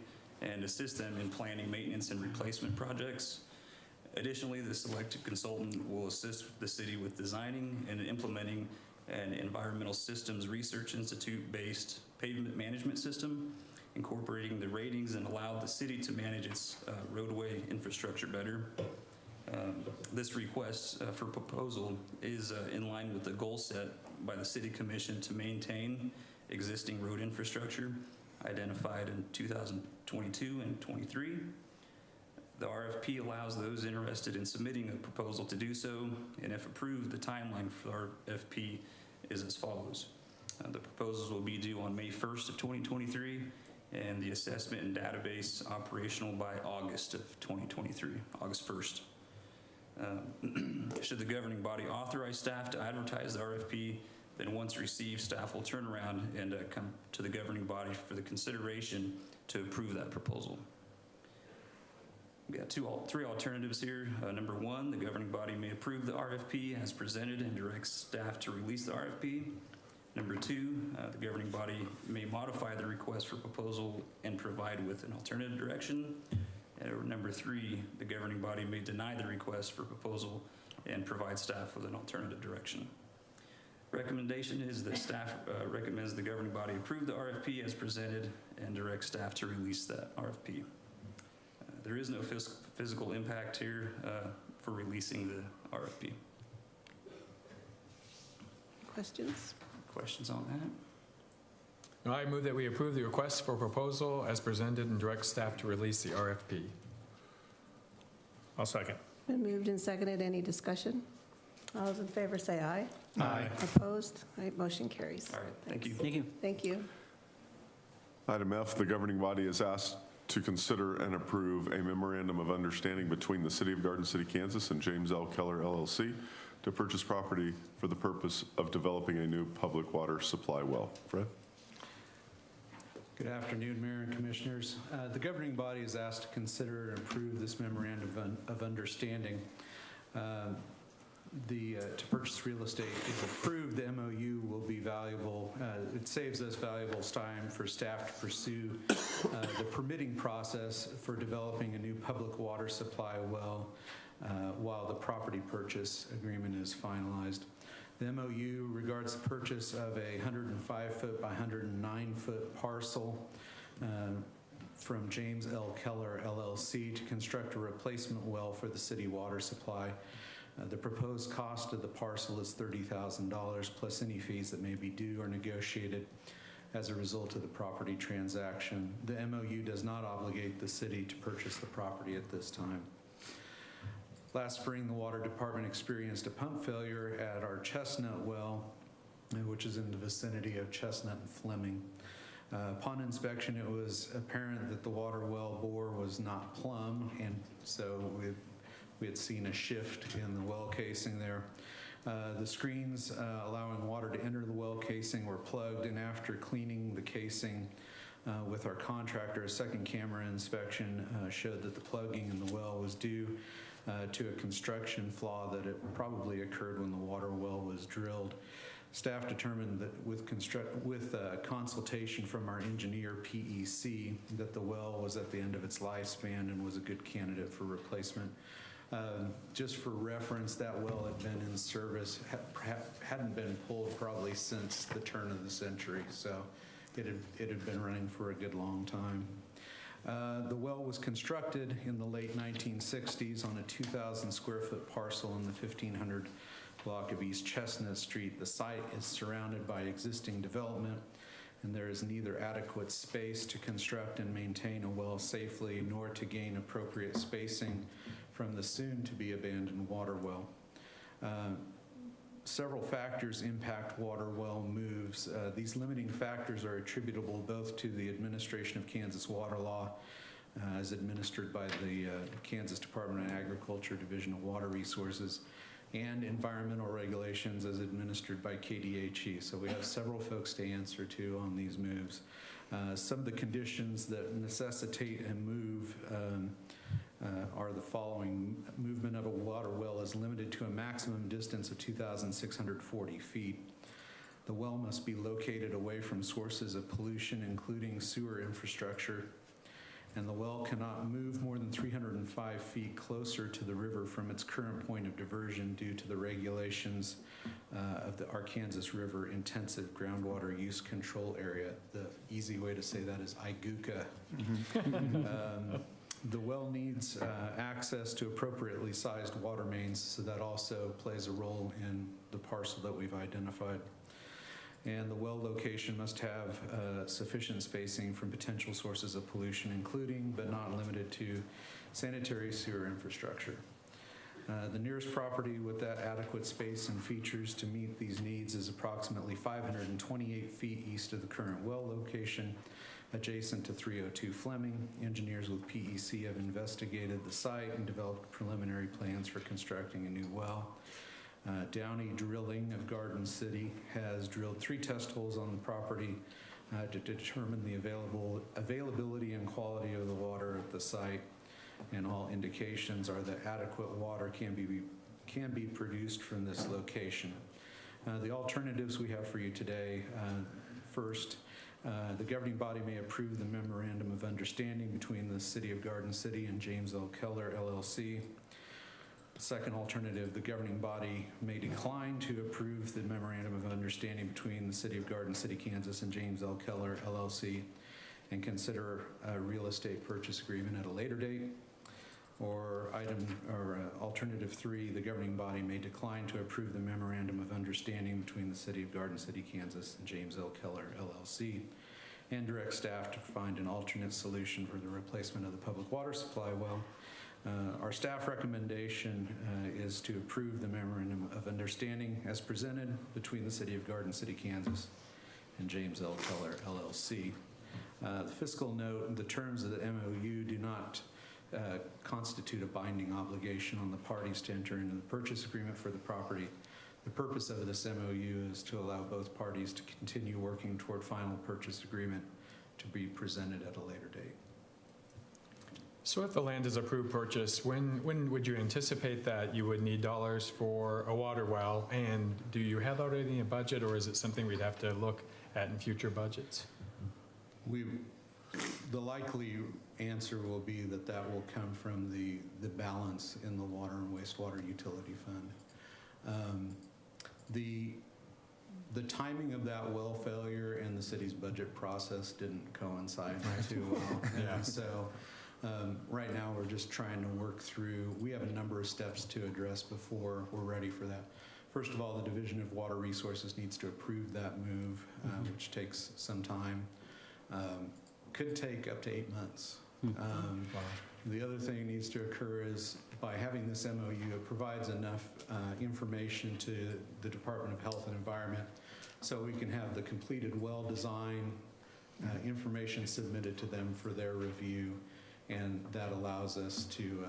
and assist them in planning maintenance and replacement projects. Additionally, the selected consultant will assist the city with designing and implementing an Environmental Systems Research Institute-based pavement management system, incorporating the ratings and allow the city to manage its roadway infrastructure better. This request for proposal is in line with the goal set by the City Commission to maintain existing road infrastructure identified in 2022 and 23. The RFP allows those interested in submitting a proposal to do so, and if approved, the timeline for RFP is as follows. The proposals will be due on May 1st of 2023, and the assessment and database operational by August of 2023, August 1st. Should the governing body authorize staff to advertise the RFP, then once received, staff will turn around and come to the governing body for the consideration to approve that proposal. We got three alternatives here. Number one, the governing body may approve the RFP as presented and direct staff to release the RFP. Number two, the governing body may modify the request for proposal and provide with an alternative direction. Or number three, the governing body may deny the request for proposal and provide staff with an alternative direction. Recommendation is that staff recommends the governing body approve the RFP as presented and direct staff to release that RFP. There is no physical impact here for releasing the RFP. Questions? Questions on that? No, I move that we approve the request for proposal as presented and direct staff to release the RFP. I'll second. Been moved and seconded. Any discussion? All those in favor say aye. Aye. Opposed? All right, motion carries. All right, thank you. Thank you. Thank you. Item F, the governing body is asked to consider and approve a memorandum of understanding between the City of Garden City, Kansas and James L. Keller LLC to purchase property for the purpose of developing a new public water supply well. Fred? Good afternoon, Mayor and Commissioners. The governing body is asked to consider and approve this memorandum of understanding. To purchase real estate, if approved, the MOU will be valuable. It saves us valuable time for staff to pursue the permitting process for developing a new public water supply well while the property purchase agreement is finalized. The MOU regards the purchase of a 105-foot by 109-foot parcel from James L. Keller LLC to construct a replacement well for the city water supply. The proposed cost of the parcel is $30,000 plus any fees that may be due or negotiated as a result of the property transaction. The MOU does not obligate the city to purchase the property at this time. Last spring, the Water Department experienced a pump failure at our Chestnut well, which is in the vicinity of Chestnut and Fleming. Upon inspection, it was apparent that the water well bore was not plumb, and so we had seen a shift in the well casing there. The screens allowing water to enter the well casing were plugged, and after cleaning the casing with our contractor, a second camera inspection showed that the plugging in the well was due to a construction flaw that it probably occurred when the water well was drilled. Staff determined that with consultation from our engineer, PEC, that the well was at the end of its lifespan and was a good candidate for replacement. Just for reference, that well had been in service, hadn't been pulled probably since the turn of the century, so it had been running for a good long time. The well was constructed in the late 1960s on a 2,000 square foot parcel in the 1500 block of East Chestnut Street. The site is surrounded by existing development, and there is neither adequate space to construct and maintain a well safely nor to gain appropriate spacing from the soon-to-be abandoned water well. Several factors impact water well moves. These limiting factors are attributable both to the administration of Kansas water law as administered by the Kansas Department of Agriculture Division of Water Resources and environmental regulations as administered by KDHE. So we have several folks to answer to on these moves. Some of the conditions that necessitate a move are the following. Movement of a water well is limited to a maximum distance of 2,640 feet. The well must be located away from sources of pollution, including sewer infrastructure, and the well cannot move more than 305 feet closer to the river from its current point of diversion due to the regulations of the Arkansas River Intensive Groundwater Use Control Area. The easy way to say that is IGUCA. The well needs access to appropriately sized water mains, so that also plays a role in the parcel that we've identified. And the well location must have sufficient spacing from potential sources of pollution, including but not limited to sanitary sewer infrastructure. The nearest property with that adequate space and features to meet these needs is approximately 528 feet east of the current well location, adjacent to 302 Fleming. Engineers with PEC have investigated the site and developed preliminary plans for constructing a new well. Downey Drilling of Garden City has drilled 3 test holes on the property to determine the availability and quality of the water at the site, and all indications are that adequate water can be produced from this location. The alternatives we have for you today: first, the governing body may approve the memorandum of understanding between the City of Garden City and James L. Keller LLC. Second alternative, the governing body may decline to approve the memorandum of understanding between the City of Garden City, Kansas and James L. Keller LLC and consider a real estate purchase agreement at a later date. Or alternative 3, the governing body may decline to approve the memorandum of understanding between the City of Garden City, Kansas and James L. Keller LLC and direct staff to find an alternate solution for the replacement of the public water supply well. Our staff recommendation is to approve the memorandum of understanding as presented between the City of Garden City, Kansas and James L. Keller LLC. The fiscal note, the terms of the MOU do not constitute a binding obligation on the parties to enter into the purchase agreement for the property. The purpose of this MOU is to allow both parties to continue working toward final purchase agreement to be presented at a later date. So if the land is approved purchase, when would you anticipate that you would need dollars for a water well? And do you have already a budget, or is it something we'd have to look at in future budgets? The likely answer will be that will come from the balance in the water and wastewater utility fund. The timing of that well failure and the city's budget process didn't coincide too well. Yeah. So right now we're just trying to work through, we have a number of steps to address before we're ready for that. First of all, the Division of Water Resources needs to approve that move, which takes some time. Could take up to 8 months. The other thing that needs to occur is by having this MOU, it provides enough information to the Department of Health and Environment so we can have the completed well design information submitted to them for their review, and that allows us to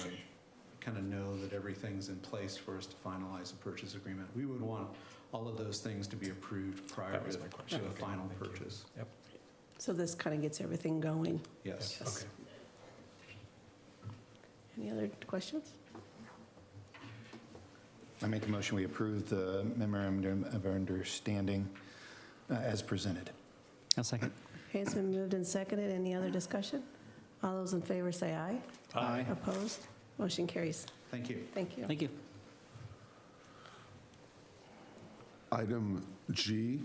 kind of know that everything's in place for us to finalize a purchase agreement. We would want all of those things to be approved prior to a final purchase. Yep. So this kind of gets everything going. Yes. Okay. Any other questions? I make a motion we approve the memorandum of understanding as presented. I'll second. Okay, it's been moved and seconded. Any other discussion? All those in favor say aye. Aye. Opposed? Motion carries. Thank you. Thank you. Thank you. Item G,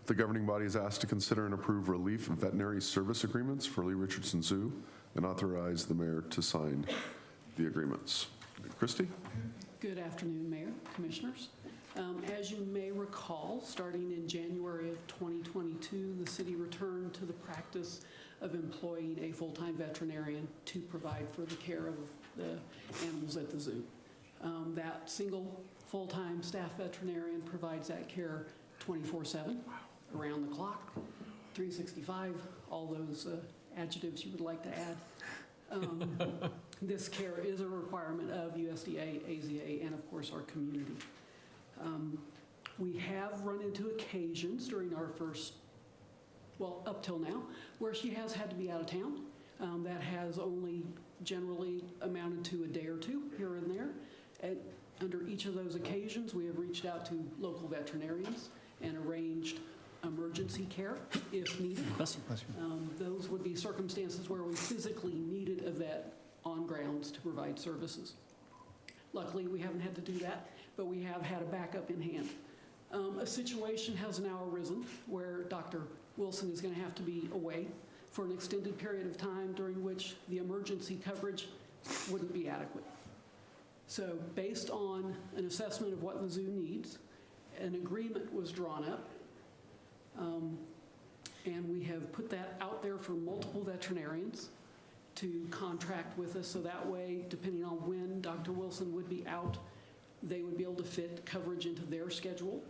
the governing body is asked to consider and approve relief veterinary service agreements for Lee Richardson Zoo and authorize the mayor to sign the agreements. Christie? Good afternoon, Mayor, Commissioners. As you may recall, starting in January of 2022, the city returned to the practice of employing a full-time veterinarian to provide for the care of the animals at the zoo. That single full-time staff veterinarian provides that care 24/7, around the clock, 365, all those adjectives you would like to add. This care is a requirement of USDA, AZA, and of course our community. We have run into occasions during our first well, up till now, where she has had to be out of town. That has only generally amounted to a day or two here and there. And under each of those occasions, we have reached out to local veterinarians and arranged emergency care if needed. Those would be circumstances where we physically needed a vet on grounds to provide services. Luckily, we haven't had to do that, but we have had a backup in hand. A situation has now arisen where Dr. Wilson is going to have to be away for an extended period of time during which the emergency coverage wouldn't be adequate. So based on an assessment of what the zoo needs, an agreement was drawn up, and we have put that out there for multiple veterinarians to contract with us, so that way, depending on when Dr. Wilson would be out, they would be able to fit coverage into their schedule.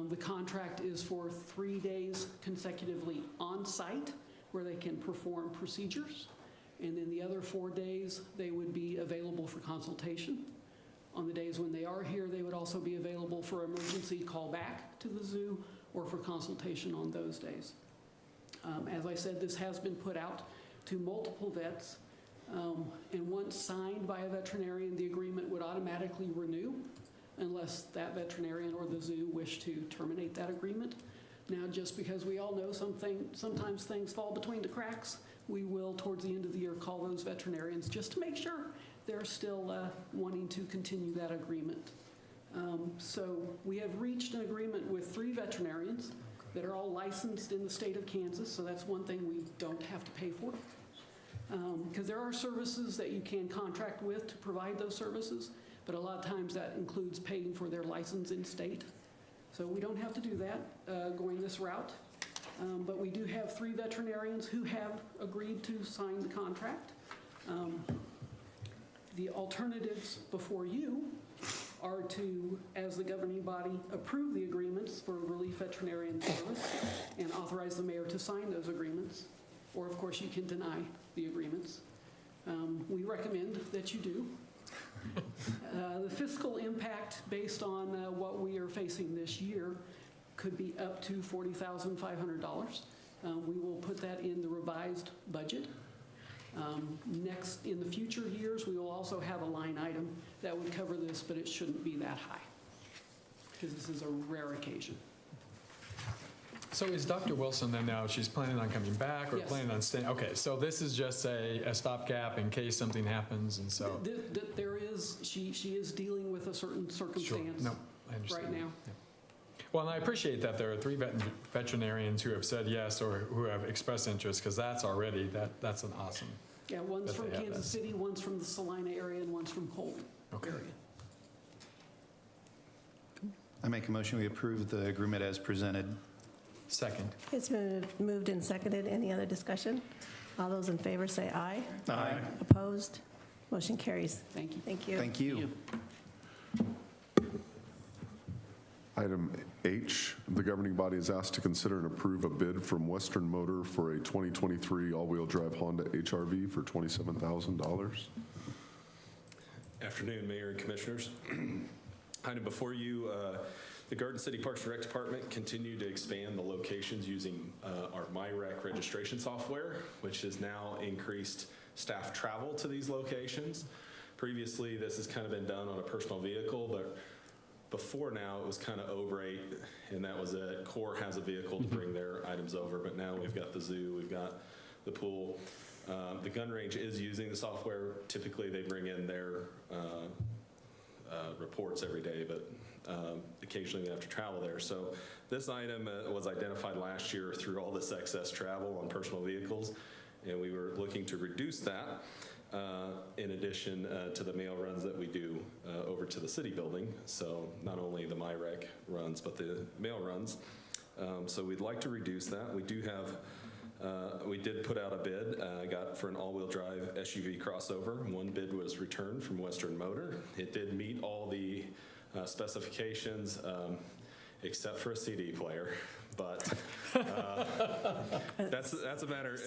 The contract is for 3 days consecutively on site where they can perform procedures, and then the other 4 days they would be available for consultation. On the days when they are here, they would also be available for emergency call back to the zoo or for consultation on those days. As I said, this has been put out to multiple vets, and once signed by a veterinarian, the agreement would automatically renew unless that veterinarian or the zoo wish to terminate that agreement. Now, just because we all know sometimes things fall between the cracks, we will, towards the end of the year, call those veterinarians just to make sure they're still wanting to continue that agreement. So we have reached an agreement with 3 veterinarians that are all licensed in the state of Kansas, so that's one thing we don't have to pay for. Because there are services that you can contract with to provide those services, but a lot of times that includes paying for their license in state. So we don't have to do that going this route. But we do have 3 veterinarians who have agreed to sign the contract. The alternatives before you are to, as the governing body, approve the agreements for relief veterinarian service and authorize the mayor to sign those agreements. Or, of course, you can deny the agreements. We recommend that you do. The fiscal impact based on what we are facing this year could be up to $40,500. We will put that in the revised budget. Next, in the future years, we will also have a line item that would cover this, but it shouldn't be that high because this is a rare occasion. So is Dr. Wilson then now, she's planning on coming back or Yes. planning on staying? Okay, so this is just a stopgap in case something happens, and so. There is, she is dealing with a certain Sure, circumstance no, I understand. right now. Yeah. Well, and I appreciate that there are 3 veterinarians who have said yes or who have expressed interest, because that's already, that's an awesome. Yeah, one's that from they have Kansas that. City, one's from the Salina area, and one's from Colton Okay. area. I make a motion, we approve the agreement as presented. Second. It's been moved and seconded. Any other discussion? All those in favor say aye. Aye. Opposed? Motion carries. Thank you. Thank you. Thank you. Item H, the governing body is asked to consider and approve a bid from Western Motor for a 2023 all-wheel drive Honda HR-V for $27,000. Afternoon, Mayor and Commissioners. Item before you, the Garden City Parks and Rec Department continued to expand the locations using our MyRec registration software, which has now increased staff travel to these locations. Previously, this has kind of been done on a personal vehicle, but before now, it was kind of O-Rate, and that was it. Core has a vehicle to bring their items over, but now we've got the zoo, we've got the pool. The gun range is using the software. Typically, they bring in their reports every day, but occasionally we have to travel there. So this item was identified last year through all this excess travel on personal vehicles, and we were looking to reduce that in addition to the mail runs that we do over to the city building. So not only the MyRec runs, but the mail runs. So we'd like to reduce that. We do have we did put out a bid, got for an all-wheel drive SUV crossover. One bid was returned from Western Motor. It did meet all the specifications except for a CD player. but that's a matter,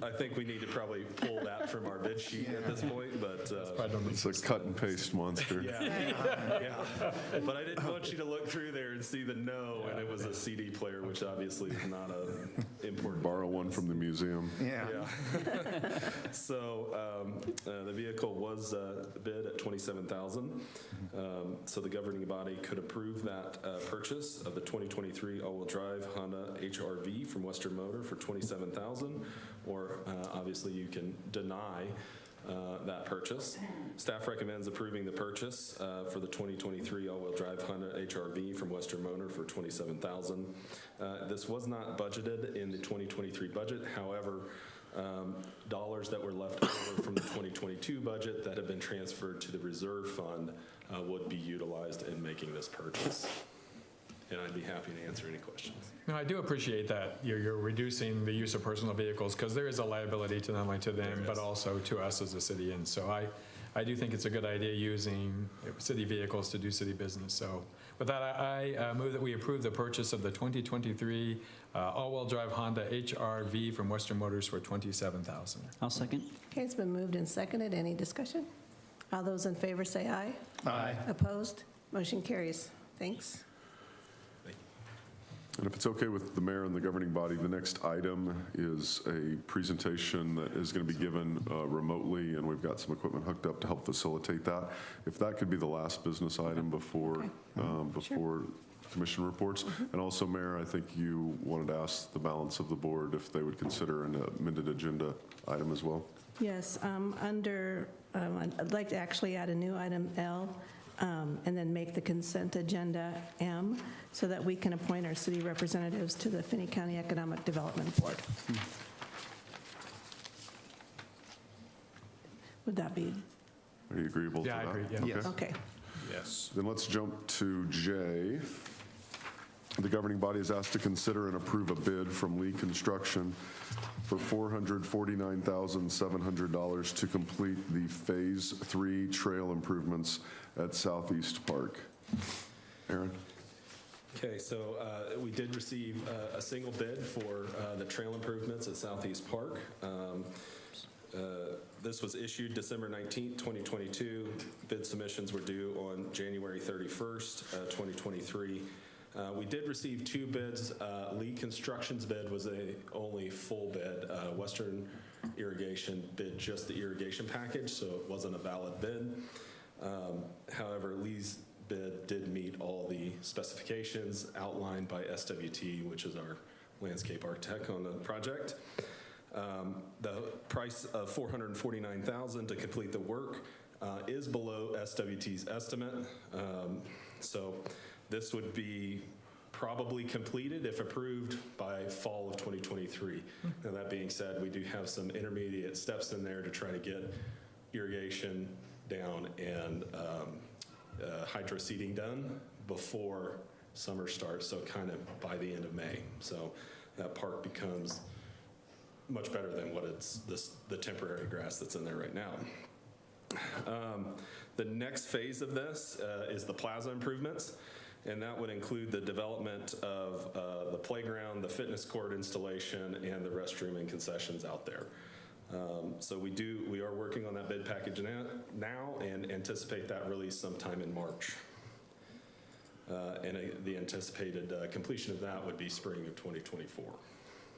I think we need to probably pull that from our bid sheet at this point, but. It's a cut and paste monster. Yeah. But I didn't want you to look through there and see the no, and it was a CD player, which obviously is not a important. Borrow one from the museum. Yeah. So the vehicle was bid at $27,000. So the governing body could approve that purchase of the 2023 all-wheel drive Honda HR-V from Western Motor for $27,000, or obviously you can deny that purchase. Staff recommends approving the purchase for the 2023 all-wheel drive Honda HR-V from Western Motor for $27,000. This was not budgeted in the 2023 budget. However, dollars that were left over from the 2022 budget that have been transferred to the reserve fund would be utilized in making this purchase. And I'd be happy to answer any questions. No, I do appreciate that you're reducing the use of personal vehicles, because there is a liability to not only to them, but also to us as a city. And so I do think it's a good idea using city vehicles to do city business. So with that, I move that we approve the purchase of the 2023 all-wheel drive Honda HR-V from Western Motors for $27,000. I'll second. Okay, it's been moved and seconded. Any discussion? All those in favor say aye. Aye. Opposed? Motion carries. Thanks. And if it's okay with the mayor and the governing body, the next item is a presentation that is going to be given remotely, and we've got some equipment hooked up to help facilitate that. If that could be the last business item before, before commission reports. And also, Mayor, I think you wanted to ask the balance of the board if they would consider an amended agenda item as well. Yes, I'd like to actually add a new item L, and then make the consent agenda M, so that we can appoint our city representatives to the Finney County Economic Development Board. Would that be? Are you agreeable to that? Yeah, I agree, yeah. Okay. Okay. Yes. Then let's jump to J. The governing body is asked to consider and approve a bid from Lee Construction for $449,700 to complete the Phase 3 trail improvements at Southeast Park. Aaron? Okay, so we did receive a single bid for the trail improvements at Southeast Park. This was issued December 19th, 2022. Bid submissions were due on January 31st, 2023. We did receive two bids. Lee Construction's bid was a only full bid. Western Irrigation bid just the irrigation package, so it wasn't a valid bid. However, Lee's bid did meet all the specifications outlined by SWT, which is our landscape architect on the project. The price of $449,000 to complete the work is below SWT's estimate. So this would be probably completed if approved by fall of 2023. Now, that being said, we do have some intermediate steps in there to try to get irrigation down and hydro seeding done before summer starts, so kind of by the end of May. So that park becomes much better than what it's the temporary grass that's in there right now. The next phase of this is the plaza improvements, and that would include the development of the playground, the fitness court installation, and the restroom and concessions out there. So we are working on that bid package now and anticipate that release sometime in March. And the anticipated completion of that would be spring of 2024.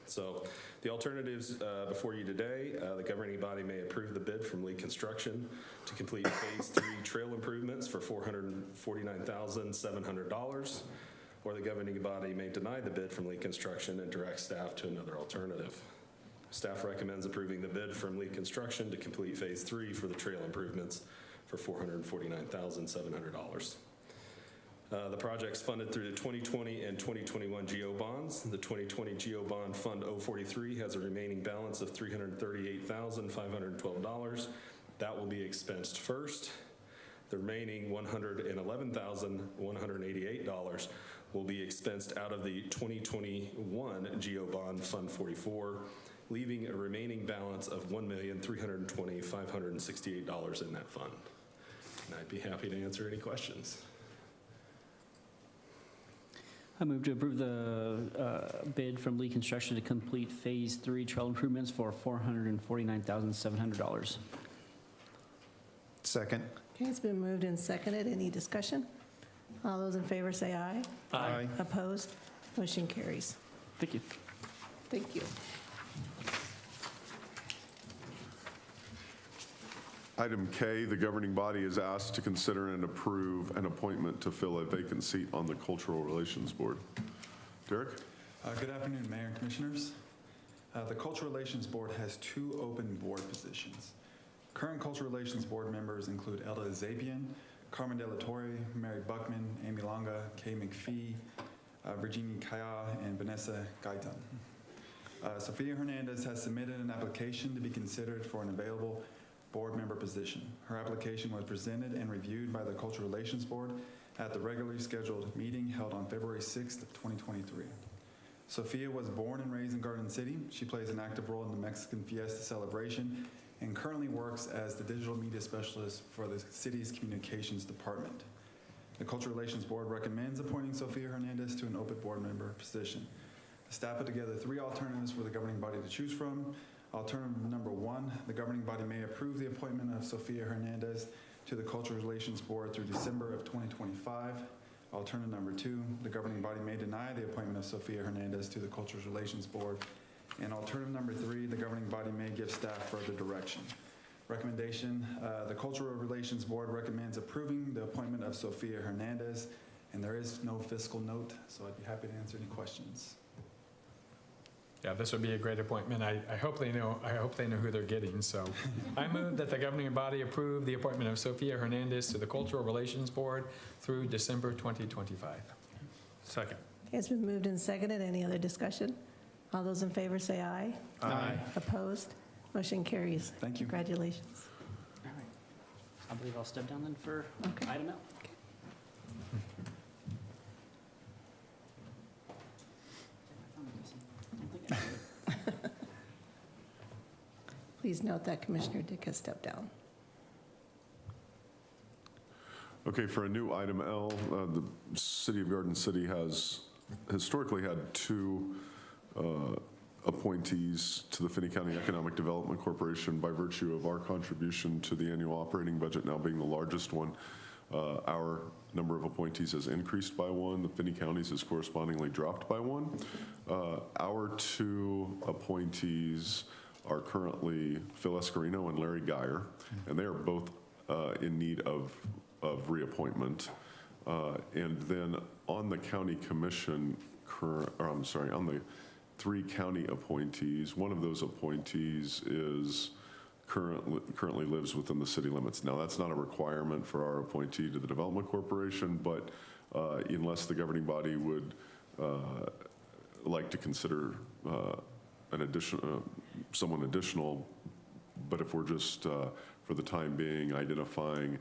So the alternatives before you today, the governing body may approve the bid from Lee Construction to complete Phase 3 trail improvements for $449,700, or the governing body may deny the bid from Lee Construction and direct staff to another alternative. Staff recommends approving the bid from Lee Construction to complete Phase 3 for the trail improvements for $449,700. The project's funded through the 2020 and 2021 GO bonds. The 2020 GO bond Fund 043 has a remaining balance of $338,512. That will be expensed first. The remaining $111,188 will be expensed out of the 2021 GO bond Fund 44, leaving a remaining balance of $1,320,568 in that fund. And I'd be happy to answer any questions. I move to approve the bid from Lee Construction to complete Phase 3 trail improvements for $449,700. Second. Okay, it's been moved and seconded. Any discussion? All those in favor say aye. Aye. Opposed? Motion carries. Thank you. Thank you. Item K, the governing body is asked to consider and approve an appointment to fill a vacant seat on the Cultural Relations Board. Derek? Good afternoon, Mayor and Commissioners. The Cultural Relations Board has 2 open board positions. Current Cultural Relations Board members include Ella Zapian, Carmen De La Torre, Mary Buckman, Amy Longa, Kay McPhee, Virginia Kaya, and Vanessa Gaitan. Sophia Hernandez has submitted an application to be considered for an available board member position. Her application was presented and reviewed by the Cultural Relations Board at the regularly scheduled meeting held on February 6th of 2023. Sophia was born and raised in Garden City. She plays an active role in the Mexican Fiesta celebration and currently works as the digital media specialist for the city's communications department. The Cultural Relations Board recommends appointing Sophia Hernandez to an open board member position. The staff put together 3 alternatives for the governing body to choose from. Alternative number 1, the governing body may approve the appointment of Sophia Hernandez to the Cultural Relations Board through December of 2025. Alternative number 2, the governing body may deny the appointment of Sophia Hernandez to the Cultural Relations Board. And alternative number 3, the governing body may give staff further direction. Recommendation, the Cultural Relations Board recommends approving the appointment of Sophia Hernandez, and there is no fiscal note, so I'd be happy to answer any questions. Yeah, this would be a great appointment. I hope they know who they're getting. So I move that the governing body approve the appointment of Sophia Hernandez to the Cultural Relations Board through December 2025. Second. Okay, it's been moved and seconded. Any other discussion? All those in favor say aye. Aye. Opposed? Motion carries. Thank you. Congratulations. All right. I believe I'll step down then for item L. Please note that Commissioner Dick has stepped down. Okay, for a new item L, the City of Garden City has historically had 2 appointees to the Finney County Economic Development Corporation by virtue of our contribution to the annual operating budget now being the largest one. Our number of appointees has increased by 1. The Finney County's has correspondingly dropped by 1. Our 2 appointees are currently Phil Escarino and Larry Geyer, and they are both in need of reappointment. And then on the county commission, on the 3 county appointees, one of those appointees is currently lives within the city limits. Now, that's not a requirement for our appointee to the Development Corporation, but unless the governing body would like to consider someone additional, but if we're just, for the time being, identifying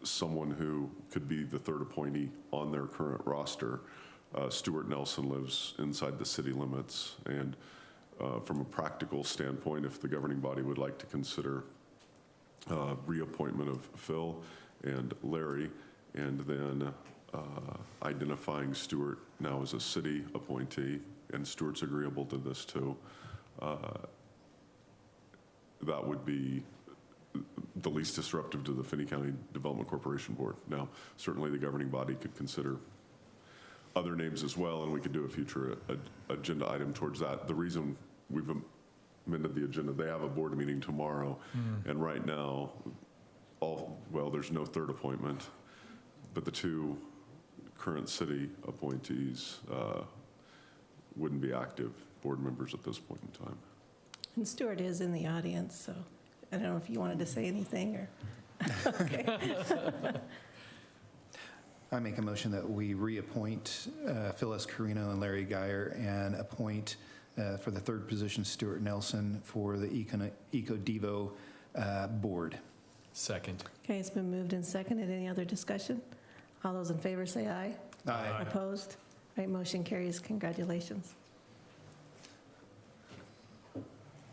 someone who could be the 3rd appointee on their current roster, Stuart Nelson lives inside the city limits, and from a practical standpoint, if the governing body would like to consider reappointment of Phil and Larry, and then identifying Stuart now as a city appointee, and Stuart's agreeable to this too, that would be the least disruptive to the Finney County Development Corporation Board. Now, certainly the governing body could consider other names as well, and we could do a future agenda item towards that. The reason we've amended the agenda, they have a board meeting tomorrow, and right now, there's no 3rd appointment, but the 2 current city appointees wouldn't be active board members at this point in time. And Stuart is in the audience, so I don't know if you wanted to say anything or. Okay. I make a motion that we reappoint Phil Escarino and Larry Geyer and appoint for the 3rd position Stuart Nelson for the EcoDevo board. Second. Okay, it's been moved and seconded. Any other discussion? All those in favor say aye. Aye. Opposed? All right, motion carries. Congratulations.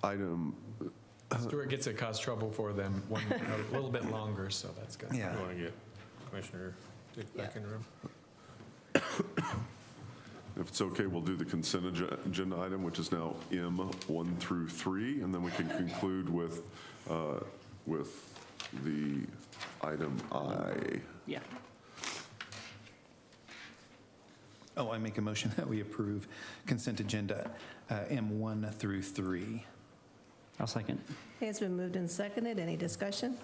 Item. Stuart gets to cause trouble for them a little bit longer, so that's good. Yeah. You want to get Commissioner Dick back in the room? If it's okay, we'll do the consent agenda item, which is now M 1 through 3, and then we can conclude with the item I. Yeah. Oh, I make a motion that we approve consent agenda M1 through 3. I'll second. Okay, it's been moved and seconded. Any discussion?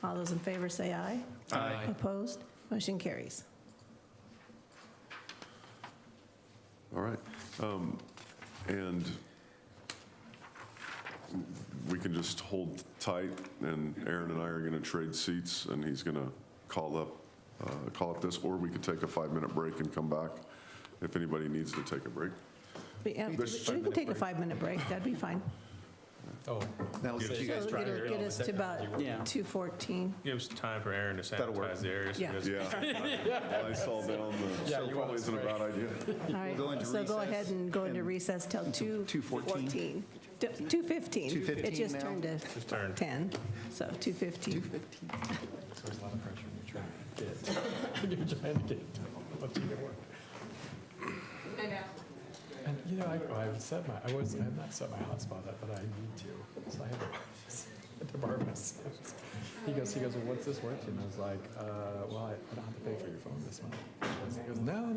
All those in favor say aye. Aye. Opposed? Motion carries. All right. And we can just hold tight, and Aaron and I are going to trade seats, and he's going to call up this, or we could take a 5-minute break and come back if anybody needs to take a break. We can take a 5-minute break. That'd be fine. Oh, That'll get you guys So it'll get us to about Yeah. 2:14. Gives time for Aaron to That'll work. sanitize the area. Yeah. Yeah. I saw down the, so probably isn't a bad idea. All right, go into so go recess ahead and go into recess till 2:14. 2:15. 2:15 It just now? turned to turned. 10, so 2:15. there's a lot of pressure when you're trying to get what you get work. And I've set I have not set my hotspot up, but I need to. So I had to borrow my son's. He goes, well, what's this worth? And I was like, well, I don't have to pay for your phone this month. He goes, no.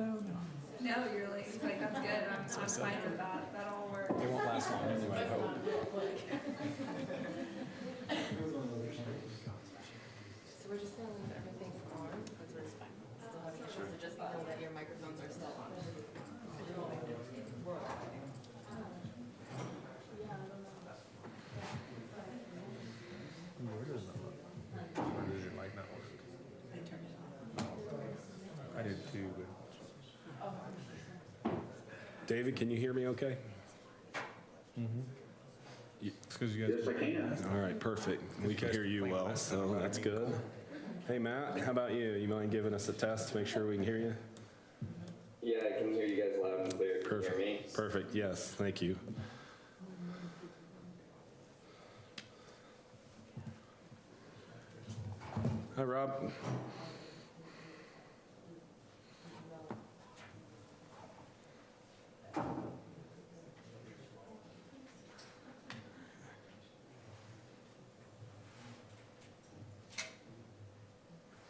No, you're like, he's like, that's good. I'm fine with that. That'll work. It won't last long anyway, I hope. So we're just gonna leave everything on because we're still having issues. So just know that your microphones are still on. I did too, but. David, can you hear me okay? It's because you guys. Yes, I can. All right, perfect. We can hear you well, so that's good. Hey, Matt, how about you? You mind giving us a test to make sure we can hear you? Yeah, I can hear you guys loud and clear. Can you hear me? Perfect, yes, thank you. Hi, Rob.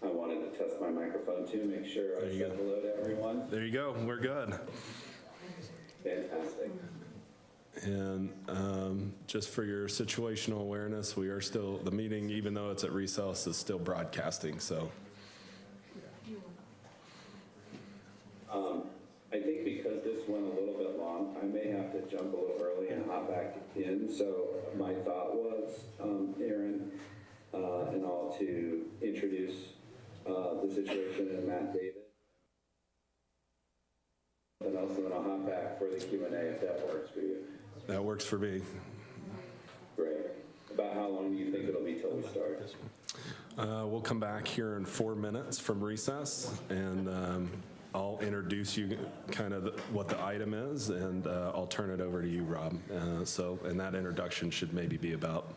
I wanted to test my microphone too, make sure I said hello to everyone. There you go, we're good. Fantastic. And just for your situational awareness, we are still, the meeting, even though it's at recess, is still broadcasting, so. I think because this went a little bit long, I may have to jump a little early and hop back in. So my thought was, Aaron and all, to introduce the situation and Matt David. And also then I'll hop back for the Q&A if that works for you. That works for me. Great. About how long do you think it'll be till we start? We'll come back here in 4 minutes from recess, and I'll introduce you kind of what the item is, and I'll turn it over to you, Rob. And that introduction should maybe be about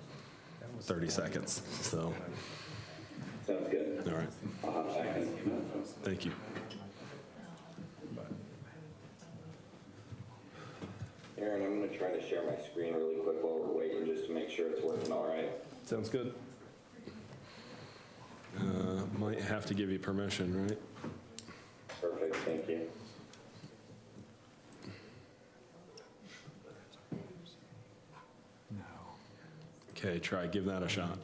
30 seconds, so. Sounds good. All right. I'll hop back in a few minutes. Thank you. Aaron, I'm going to try to share my screen really quick while we're waiting, just to make sure it's working all right. Sounds good. Might have to give you permission, right? Perfect, thank you. Okay, give that a shot.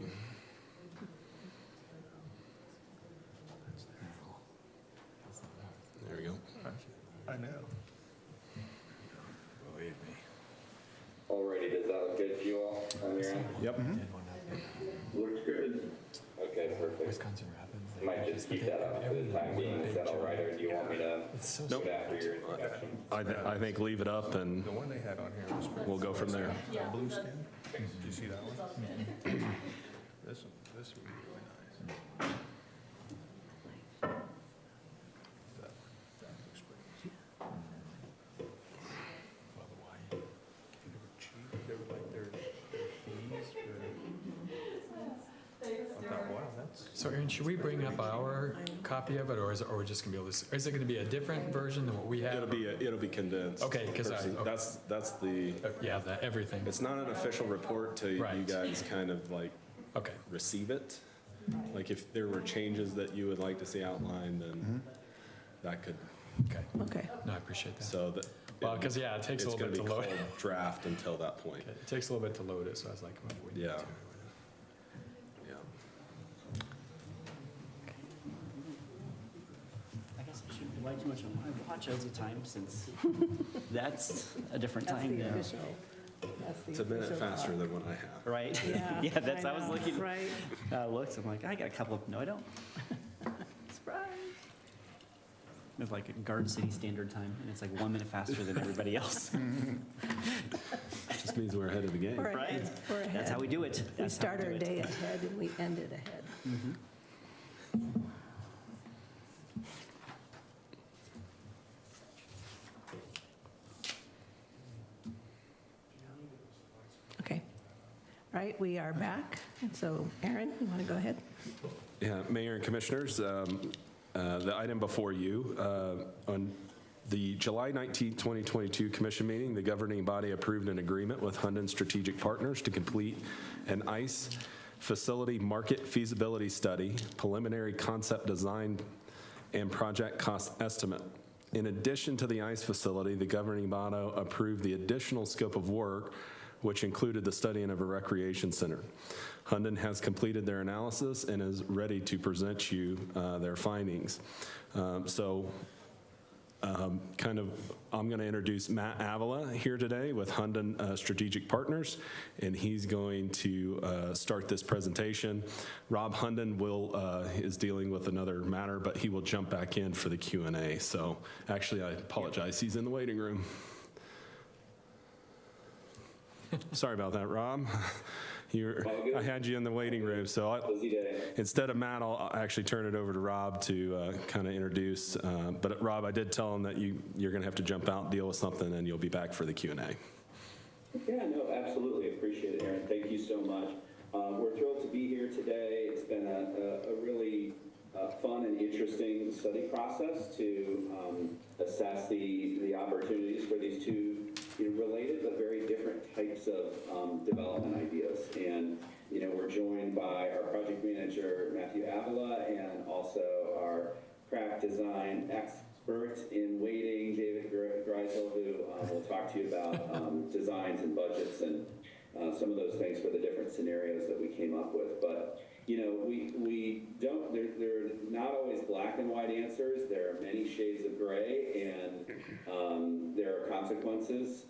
There we go. I know. Believe me. Alrighty, does that look good to you all on your end? Yep. Looks good. Okay, perfect. Might just keep that up for the time being. Is that all right, or do you want me to do it after your introduction? I think leave it up, and The one they had on here was. we'll go from there. Blue skin. Did you see that one? This would be really nice. That looks great. They were like their fees for. I thought, wow, that's. So Aaron, should we bring up our copy of it, or is it, or we're just gonna be able to, is it gonna be a different version than what we have? It'll be condensed. Okay, 'cause That's the. Yeah, everything. It's not an official report till you Right. guys kind of like Okay. receive it. Like if there were changes that you would like to see outlined, then that could. Okay. Okay. No, I appreciate that. So that. Well, 'cause, yeah, it takes a little bit to load. It's going to be called draft until that point. It takes a little bit to load it, so I was like, maybe we need Yeah. to. Yeah. I guess I shouldn't rely too much on my watch all the time, since that's a different That's time the now. official. That's the It's a minute official faster clock. than what I have. Right? Yeah, Yeah, that's, I I was know, looking, right. looked, I'm like, I got a couple of, no, I don't. Surprise. It's like a Garden City Standard Time, and it's like 1 minute faster than everybody else. Just means we're ahead of the game. We're Right? ahead. We're ahead. That's how we do it. We That's how start do our it. day ahead and we end it ahead. Okay. All right, we are back. So Aaron, you want to go ahead? Yeah, Mayor and Commissioners, the item before you, on the July 19, 2022 Commission meeting, the governing body approved an agreement with Hunden Strategic Partners to complete an ICE facility market feasibility study, preliminary concept design, and project cost estimate. In addition to the ICE facility, the governing body approved the additional scope of work, which included the studying of a recreation center. Hunden has completed their analysis and is ready to present you their findings. I'm going to introduce Matt Avila here today with Hunden Strategic Partners, and he's going to start this presentation. Rob Hunden is dealing with another matter, but he will jump back in for the Q&A. So actually, I apologize. He's in the waiting room. Sorry about that, Rob. I had you in the waiting room, so instead of Matt, I'll actually turn it over to Rob to kind of introduce. But Rob, I did tell him that you're going to have to jump out and deal with something, and you'll be back for the Q&A. Yeah, no, absolutely. Appreciate it, Aaron. Thank you so much. We're thrilled to be here today. It's been a really fun and interesting study process to assess the opportunities for these two related but very different types of development ideas. And we're joined by our project manager, Matthew Avila, and also our craft design expert in waiting, David Greisel, who will talk to you about designs and budgets and some of those things for the different scenarios that we came up with. But we don't, they're not always black and white answers. There are many shades of gray, and there are consequences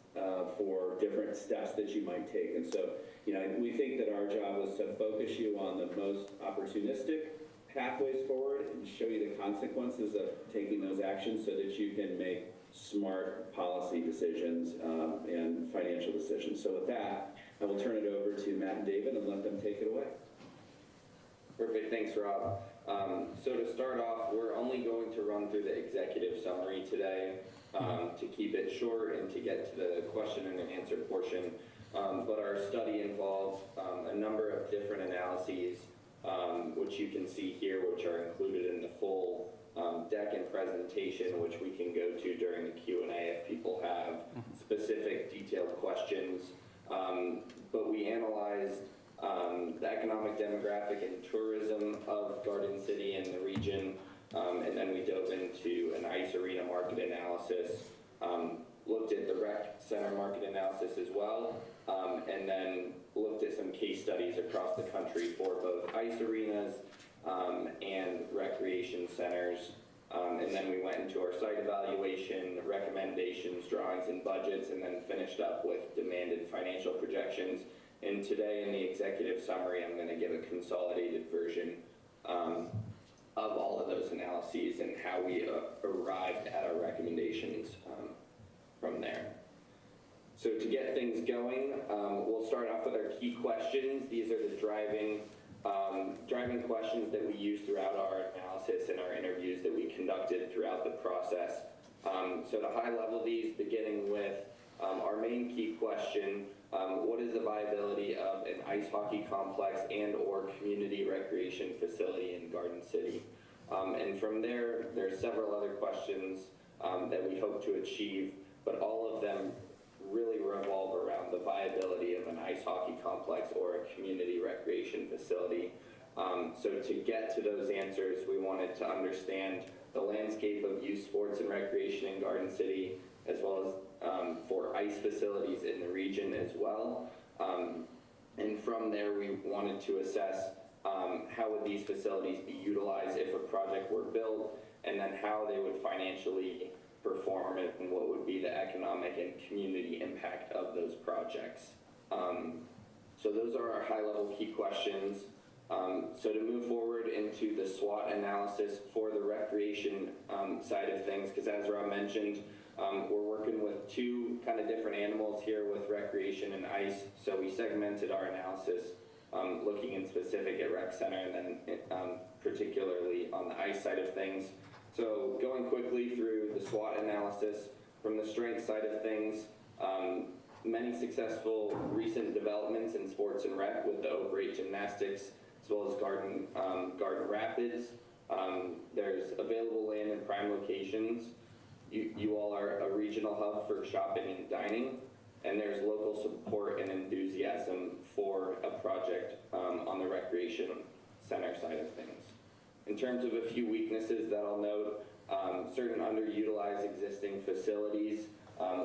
for different steps that you might take. And so, we think that our job was to focus you on the most opportunistic pathways forward and show you the consequences of taking those actions so that you can make smart policy decisions and financial decisions. So with that, I will turn it over to Matt and David and let them take it away. Perfect, thanks, Rob. So to start off, we're only going to run through the executive summary today to keep it short and to get to the question and answer portion. But our study involved a number of different analyses, which you can see here, which are included in the full deck and presentation, which we can go to during the Q&A if people have specific detailed questions. But we analyzed the economic, demographic, and tourism of Garden City and the region, and then we dove into an ICE arena market analysis, looked at the rec center market analysis as well, and then looked at some case studies across the country for both ICE arenas and recreation centers. And then we went into our site evaluation, recommendations, drawings, and budgets, and then finished up with demand and financial projections. And today in the executive summary, I'm going to give a consolidated version of all of those analyses and how we arrived at our recommendations from there. So to get things going, we'll start off with our key questions. These are the driving questions that we used throughout our analysis and our interviews that we conducted throughout the process. So to high level these, beginning with our main key question, What is the viability of an ice hockey complex and/or community recreation facility in Garden City? And from there are several other questions that we hope to achieve, but all of them really revolve around the viability of an ice hockey complex or a community recreation facility. So to get to those answers, we wanted to understand the landscape of youth sports and recreation in Garden City, as well as for ice facilities in the region as well. And from there, we wanted to assess how would these facilities be utilized if a project were built, and then how they would financially perform and what would be the economic and community impact of those projects. So those are our high-level key questions. So to move forward into the SWOT analysis for the recreation side of things, because as Rob mentioned, we're working with two kind of different animals here with recreation and ice. So we segmented our analysis looking in specific at rec center and then particularly on the ice side of things. So going quickly through the SWOT analysis, from the strength side of things, many successful recent developments in sports and rec with the Oak Rate Gymnastics, as well as Garden Rapids. There's available land in prime locations. You all are a regional hub for shopping and dining, and there's local support and enthusiasm for a project on the recreation center side of things. In terms of a few weaknesses that I'll note, certain underutilized existing facilities,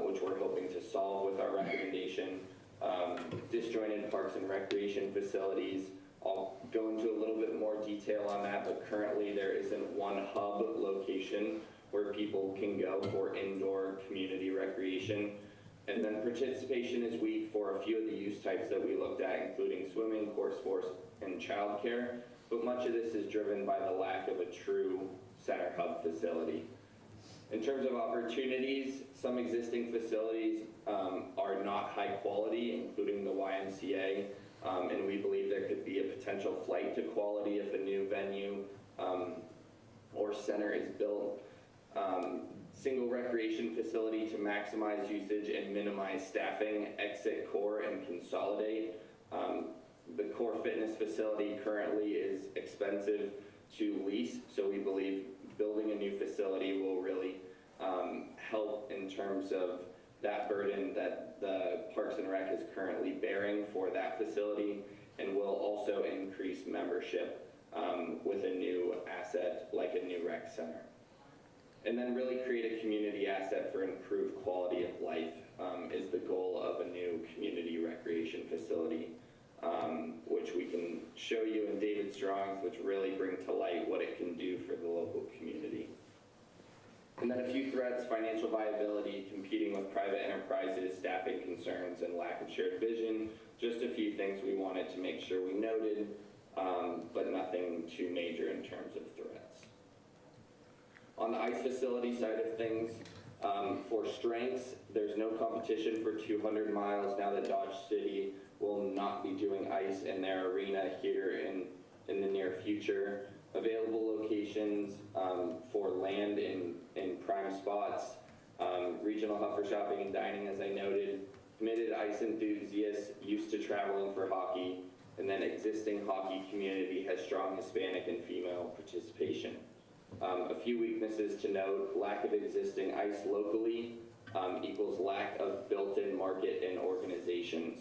which we're hoping to solve with our recommendation, disjointed parks and recreation facilities. I'll go into a little bit more detail on that, but currently there isn't one hub location where people can go for indoor community recreation. And then participation is weak for a few of the use types that we looked at, including swimming, court sports, and childcare. But much of this is driven by the lack of a true center hub facility. In terms of opportunities, some existing facilities are not high quality, including the YMCA, and we believe there could be a potential flight to quality if a new venue or center is built. Single recreation facility to maximize usage and minimize staffing, exit core and consolidate. The core fitness facility currently is expensive to lease, so we believe building a new facility will really help in terms of that burden that the Parks and Rec is currently bearing for that facility, and will also increase membership with a new asset like a new rec center. And then really create a community asset for improved quality of life is the goal of a new community recreation facility, which we can show you in David's drawings, which really bring to light what it can do for the local community. And then a few threats: financial viability, competing with private enterprises, staffing concerns, and lack of shared vision. Just a few things we wanted to make sure we noted, but nothing too major in terms of threats. On the ice facility side of things, for strengths, there's no competition for 200 miles now that Dodge City will not be doing ice in their arena here in the near future. Available locations for land in prime spots, regional hub for shopping and dining, as I noted, committed ice enthusiasts used to traveling for hockey, and then existing hockey community has strong Hispanic and female participation. A few weaknesses to note: lack of existing ice locally equals lack of built-in market and organizations.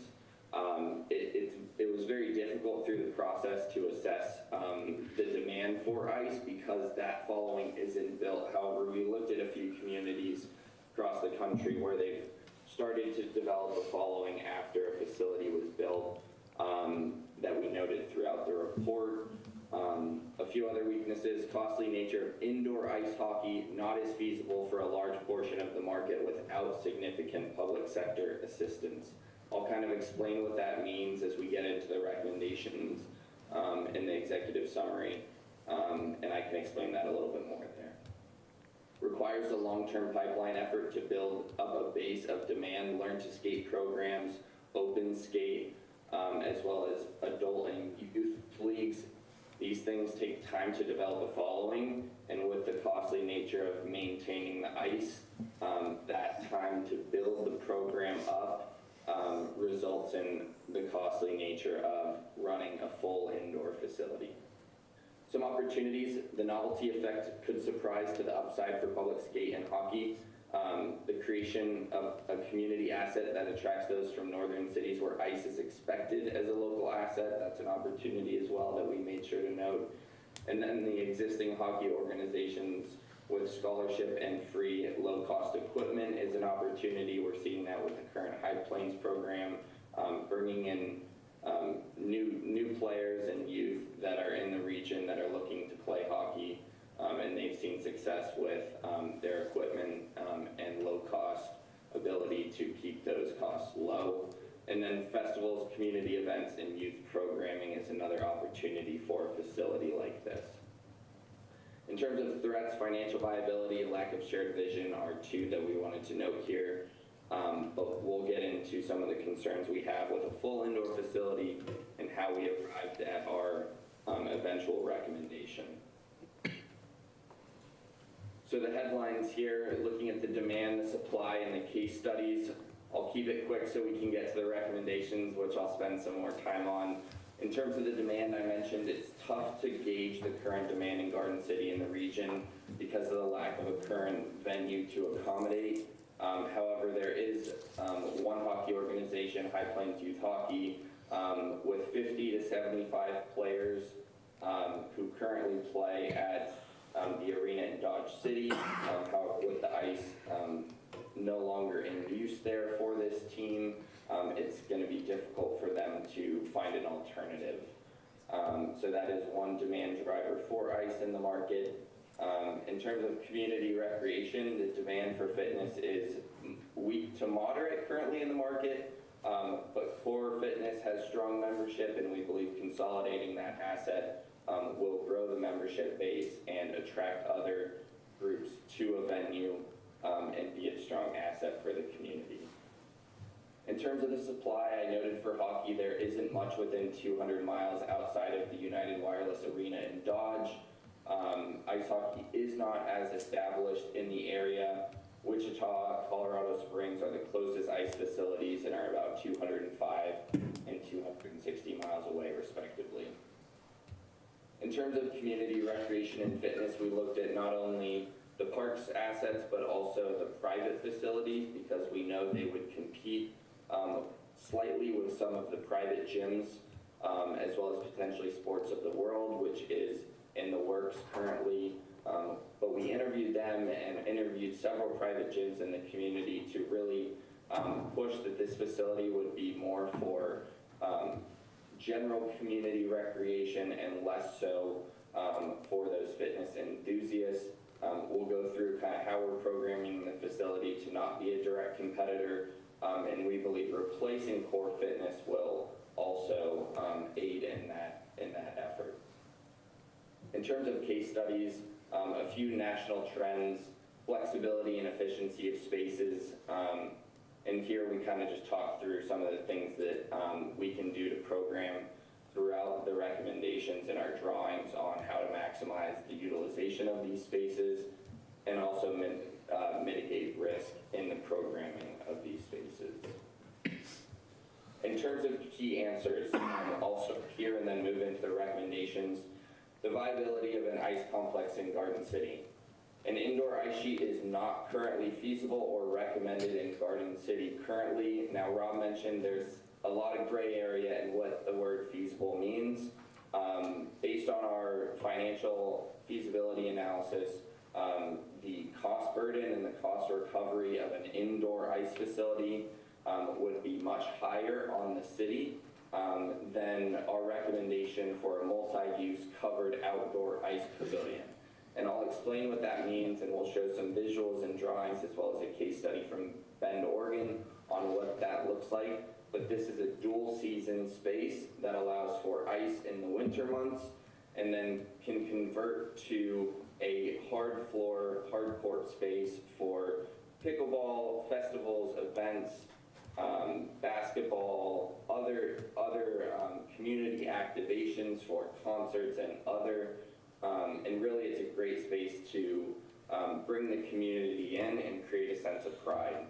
It was very difficult through the process to assess the demand for ice because that following isn't built. However, we looked at a few communities across the country where they've started to develop a following after a facility was built that we noted throughout the report. A few other weaknesses: costly nature of indoor ice hockey, not as feasible for a large portion of the market without significant public sector assistance. I'll kind of explain what that means as we get into the recommendations in the executive summary, and I can explain that a little bit more there. Requires a long-term pipeline effort to build up a base of demand, learn to skate programs, open skate, as well as adult and youth leagues. These things take time to develop a following, and with the costly nature of maintaining the ice, that time to build the program up results in the costly nature of running a full indoor facility. Some opportunities: the novelty effect could surprise to the upside for public skate and hockey. The creation of a community asset that attracts those from northern cities where ice is expected as a local asset. That's an opportunity as well that we made sure to note. And then the existing hockey organizations with scholarship and free low-cost equipment is an opportunity. We're seeing that with the current High Plains program, bringing in new players and youth that are in the region that are looking to play hockey, and they've seen success with their equipment and low-cost ability to keep those costs low. And then festivals, community events, and youth programming is another opportunity for a facility like this. In terms of threats, financial viability and lack of shared vision are two that we wanted to note here. But we'll get into some of the concerns we have with a full indoor facility and how we arrived at our eventual recommendation. So the headlines here, looking at the demand, the supply, and the case studies. I'll keep it quick so we can get to the recommendations, which I'll spend some more time on. In terms of the demand I mentioned, it's tough to gauge the current demand in Garden City and the region because of the lack of a current venue to accommodate. However, there is one hockey organization, High Plains Youth Hockey, with 50 to 75 players who currently play at the arena in Dodge City. However, with the ice no longer in use there for this team, it's going to be difficult for them to find an alternative. So that is one demand driver for ice in the market. In terms of community recreation, the demand for fitness is weak to moderate currently in the market, but Core Fitness has strong membership, and we believe consolidating that asset will grow the membership base and attract other groups to a venue and be a strong asset for the community. In terms of the supply, I noted for hockey, there isn't much within 200 miles outside of the United Wireless Arena in Dodge. Ice hockey is not as established in the area. Wichita, Colorado Springs are the closest ice facilities and are about 205 and 260 miles away, respectively. In terms of community recreation and fitness, we looked at not only the park's assets, but also the private facilities, because we know they would compete slightly with some of the private gyms, as well as potentially Sports of the World, which is in the works currently. But we interviewed them and interviewed several private gyms in the community to really push that this facility would be more for general community recreation and less so for those fitness enthusiasts. We'll go through kind of how we're programming the facility to not be a direct competitor, and we believe replacing Core Fitness will also aid in that effort. In terms of case studies, a few national trends: flexibility and efficiency of spaces. And here we kind of just talked through some of the things that we can do to program throughout the recommendations in our drawings on how to maximize the utilization of these spaces and also mitigate risk in the programming of these spaces. In terms of key answers, also here and then move into the recommendations, the viability of an ice complex in Garden City. An indoor ice sheet is not currently feasible or recommended in Garden City currently. Now, Rob mentioned there's a lot of gray area in what the word feasible means. Based on our financial feasibility analysis, the cost burden and the cost recovery of an indoor ice facility would be much higher on the city than our recommendation for a multi-use covered outdoor ice pavilion. And I'll explain what that means, and we'll show some visuals and drawings as well as a case study from Bend, Oregon on what that looks like. But this is a dual season space that allows for ice in the winter months and then can convert to a hard floor, hard court space for pickleball, festivals, events, basketball, other community activations for concerts and other. And really it's a great space to bring the community in and create a sense of pride.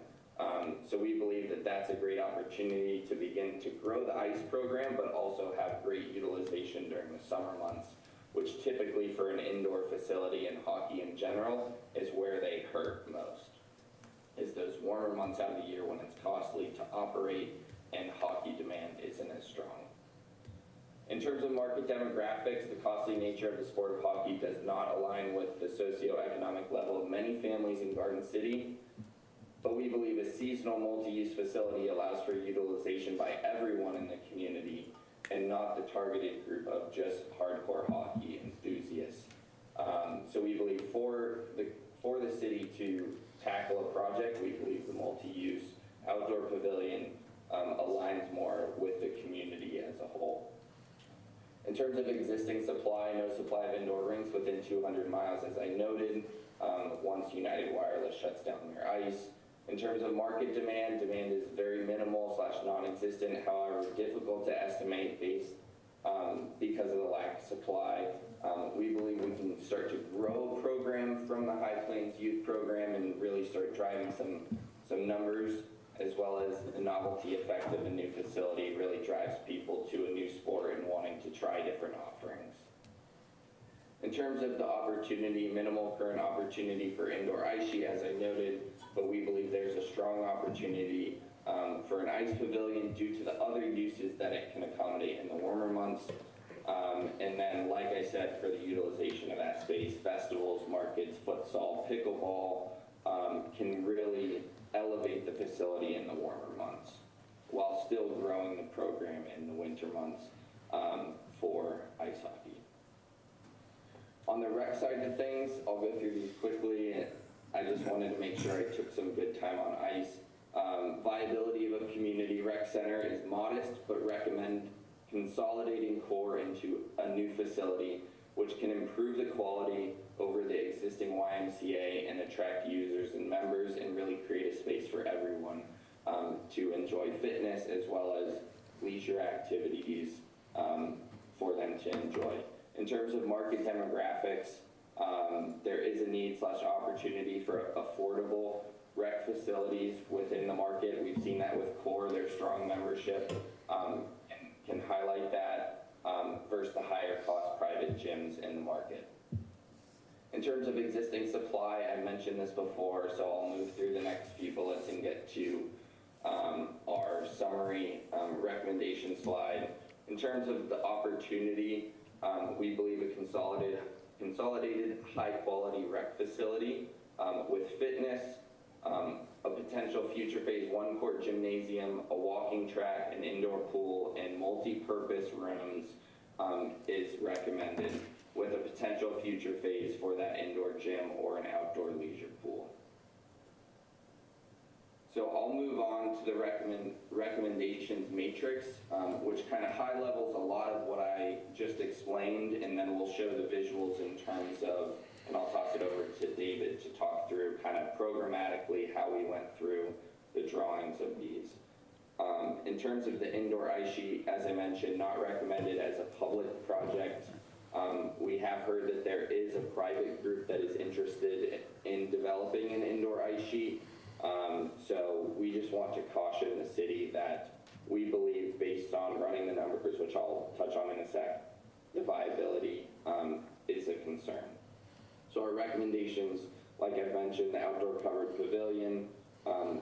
So we believe that that's a great opportunity to begin to grow the ICE program, but also have great utilization during the summer months, which typically for an indoor facility and hockey in general is where they hurt most, is those warmer months out of the year when it's costly to operate and hockey demand isn't as strong. In terms of market demographics, the costly nature of the sport of hockey does not align with the socioeconomic level of many families in Garden City, but we believe a seasonal multi-use facility allows for utilization by everyone in the community and not the targeted group of just hardcore hockey enthusiasts. So we believe for the city to tackle a project, we believe the multi-use outdoor pavilion aligns more with the community as a whole. In terms of existing supply, no supply of indoor rinks within 200 miles, as I noted, once United Wireless shuts down their ice. In terms of market demand, demand is very minimal / non-existent, however, difficult to estimate based because of the lack of supply. We believe we can start to grow a program from the High Plains Youth Program and really start driving some numbers, as well as the novelty effect of a new facility really drives people to a new sport and wanting to try different offerings. In terms of the opportunity, minimal current opportunity for indoor ice sheet, as I noted, but we believe there's a strong opportunity for an ice pavilion due to the other uses that it can accommodate in the warmer months. And then, like I said, for the utilization of that space, festivals, markets, futsal, pickleball can really elevate the facility in the warmer months while still growing the program in the winter months for ice hockey. On the rec side of things, I'll go through these quickly. I just wanted to make sure I took some good time on ice. Viability of a community rec center is modest, but recommend consolidating core into a new facility, which can improve the quality over the existing YMCA and attract users and members and really create a space for everyone to enjoy fitness as well as leisure activities for them to enjoy. In terms of market demographics, there is a need / opportunity for affordable rec facilities within the market. We've seen that with CORE, their strong membership, and can highlight that versus the higher cost private gyms in the market. In terms of existing supply, I mentioned this before, so I'll move through the next few bullets and get to our summary recommendation slide. In terms of the opportunity, we believe a consolidated high-quality rec facility with fitness, a potential future phase 1 court gymnasium, a walking track, an indoor pool, and multi-purpose rooms is recommended, with a potential future phase for that indoor gym or an outdoor leisure pool. So I'll move on to the recommendations matrix, which kind of high levels a lot of what I just explained, and then we'll show the visuals in terms of, and I'll toss it over to David to talk through kind of programmatically how we went through the drawings of these. In terms of the indoor ice sheet, as I mentioned, not recommended as a public project. We have heard that there is a private group that is interested in developing an indoor ice sheet. So we just want to caution the city that we believe, based on running the numbers, which I'll touch on in a sec, the viability is a concern. So our recommendations, like I've mentioned, the outdoor covered pavilion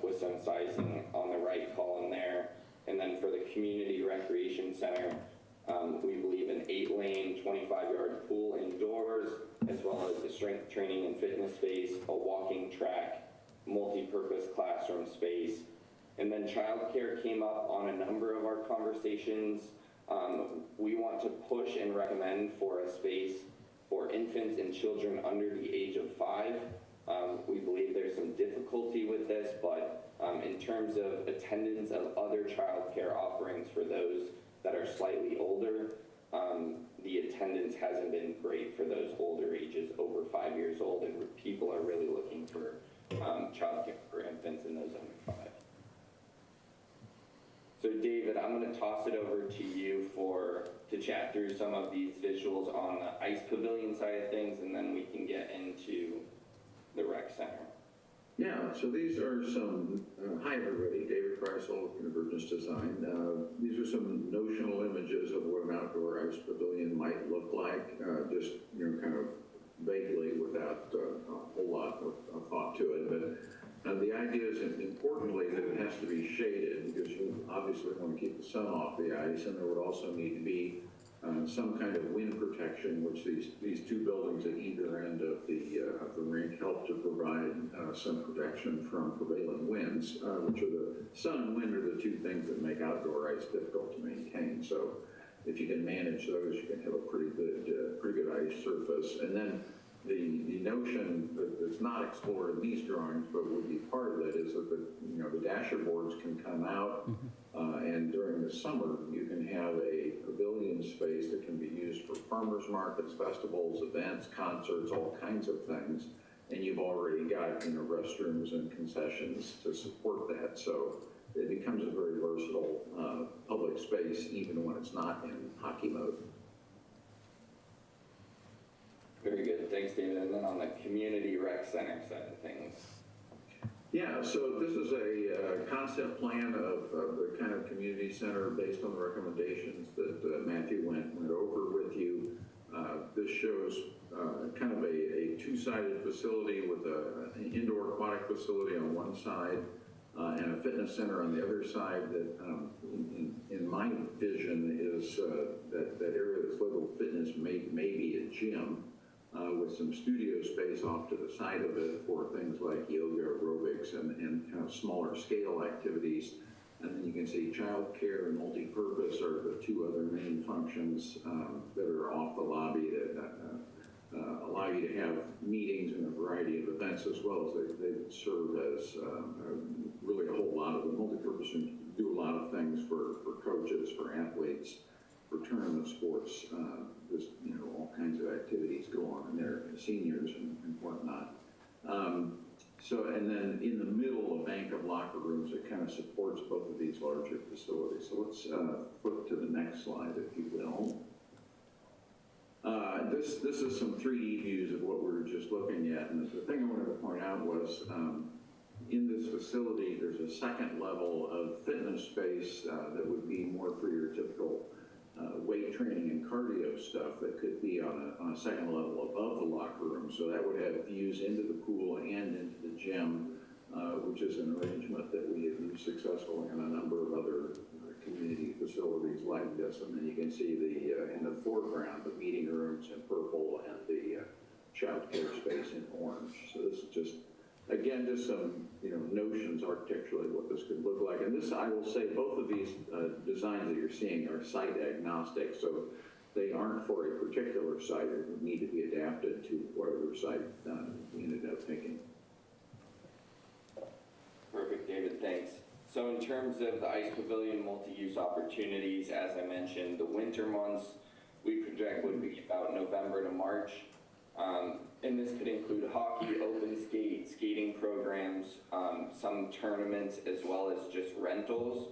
with some sizing on the right column there. And then for the community recreation center, we believe an 8-lane, 25-yard pool indoors, as well as the strength training and fitness space, a walking track, multi-purpose classroom space. And then childcare came up on a number of our conversations. We want to push and recommend for a space for infants and children under the age of 5. We believe there's some difficulty with this, but in terms of attendance of other childcare offerings for those that are slightly older, the attendance hasn't been great for those older ages, over 5 years old, and people are really looking for childcare for infants and those under 5. So David, I'm going to toss it over to you to chat through some of these visuals on the ice pavilion side of things, and then we can get into the rec center. Yeah, so these are some, hi everybody, David Kreisel, Convergence Design. These are some notional images of what an outdoor ice pavilion might look like, just, kind of vaguely without a whole lot of thought to it. But the idea is, importantly, that it has to be shaded because you obviously want to keep the sun off the ice, and there would also need to be some kind of wind protection, which these two buildings at either end of the rink help to provide some protection from prevailing winds, which are the sun and wind are the two things that make outdoor ice difficult to maintain. So if you can manage those, you can have a pretty good ice surface. And then the notion that's not explored in these drawings, but would be part of it, is that the dasher boards can come out, and during the summer you can have a pavilion space that can be used for farmers markets, festivals, events, concerts, all kinds of things. And you've already got restrooms and concessions to support that. So it becomes a very versatile public space, even when it's not in hockey mode. Very good, thanks, David. And then on the community rec center side of things. Yeah, so this is a concept plan of the kind of community center based on the recommendations that Matthew went over with you. This shows kind of a two-sided facility with an indoor aquatic facility on one side and a fitness center on the other side that, in my vision, is that area that's labeled fitness may be a gym. With some studio space off to the side of it for things like yoga, aerobics, and kind of smaller scale activities. And then you can see childcare and multi-purpose are the two other main functions that are off the lobby that allow you to have meetings and a variety of events, as well as they serve as really a whole lot of the multi-purpose and do a lot of things for coaches, for athletes, for tournament sports, just, all kinds of activities go on in there, seniors and whatnot. And then in the middle, a bank of locker rooms that kind of supports both of these larger facilities. So let's flip to the next slide, if you will. This is some 3D views of what we were just looking at. And the thing I wanted to point out was in this facility, there's a second level of fitness space that would be more for your typical weight training and cardio stuff that could be on a second level above the locker room. So that would have views into the pool and into the gym, which is an arrangement that we have used successfully in a number of other community facilities like this. And then you can see in the foreground, the meeting rooms in purple and the child care space in orange. So this is just, again, just some notions architecturally what this could look like. And this, I will say, both of these designs that you're seeing are site agnostic, so they aren't for a particular site. It would need to be adapted to whatever site we ended up picking. Perfect, David, thanks. So in terms of the ice pavilion multi-use opportunities, as I mentioned, the winter months we project would be about November to March. And this could include hockey, open skate, skating programs, some tournaments, as well as just rentals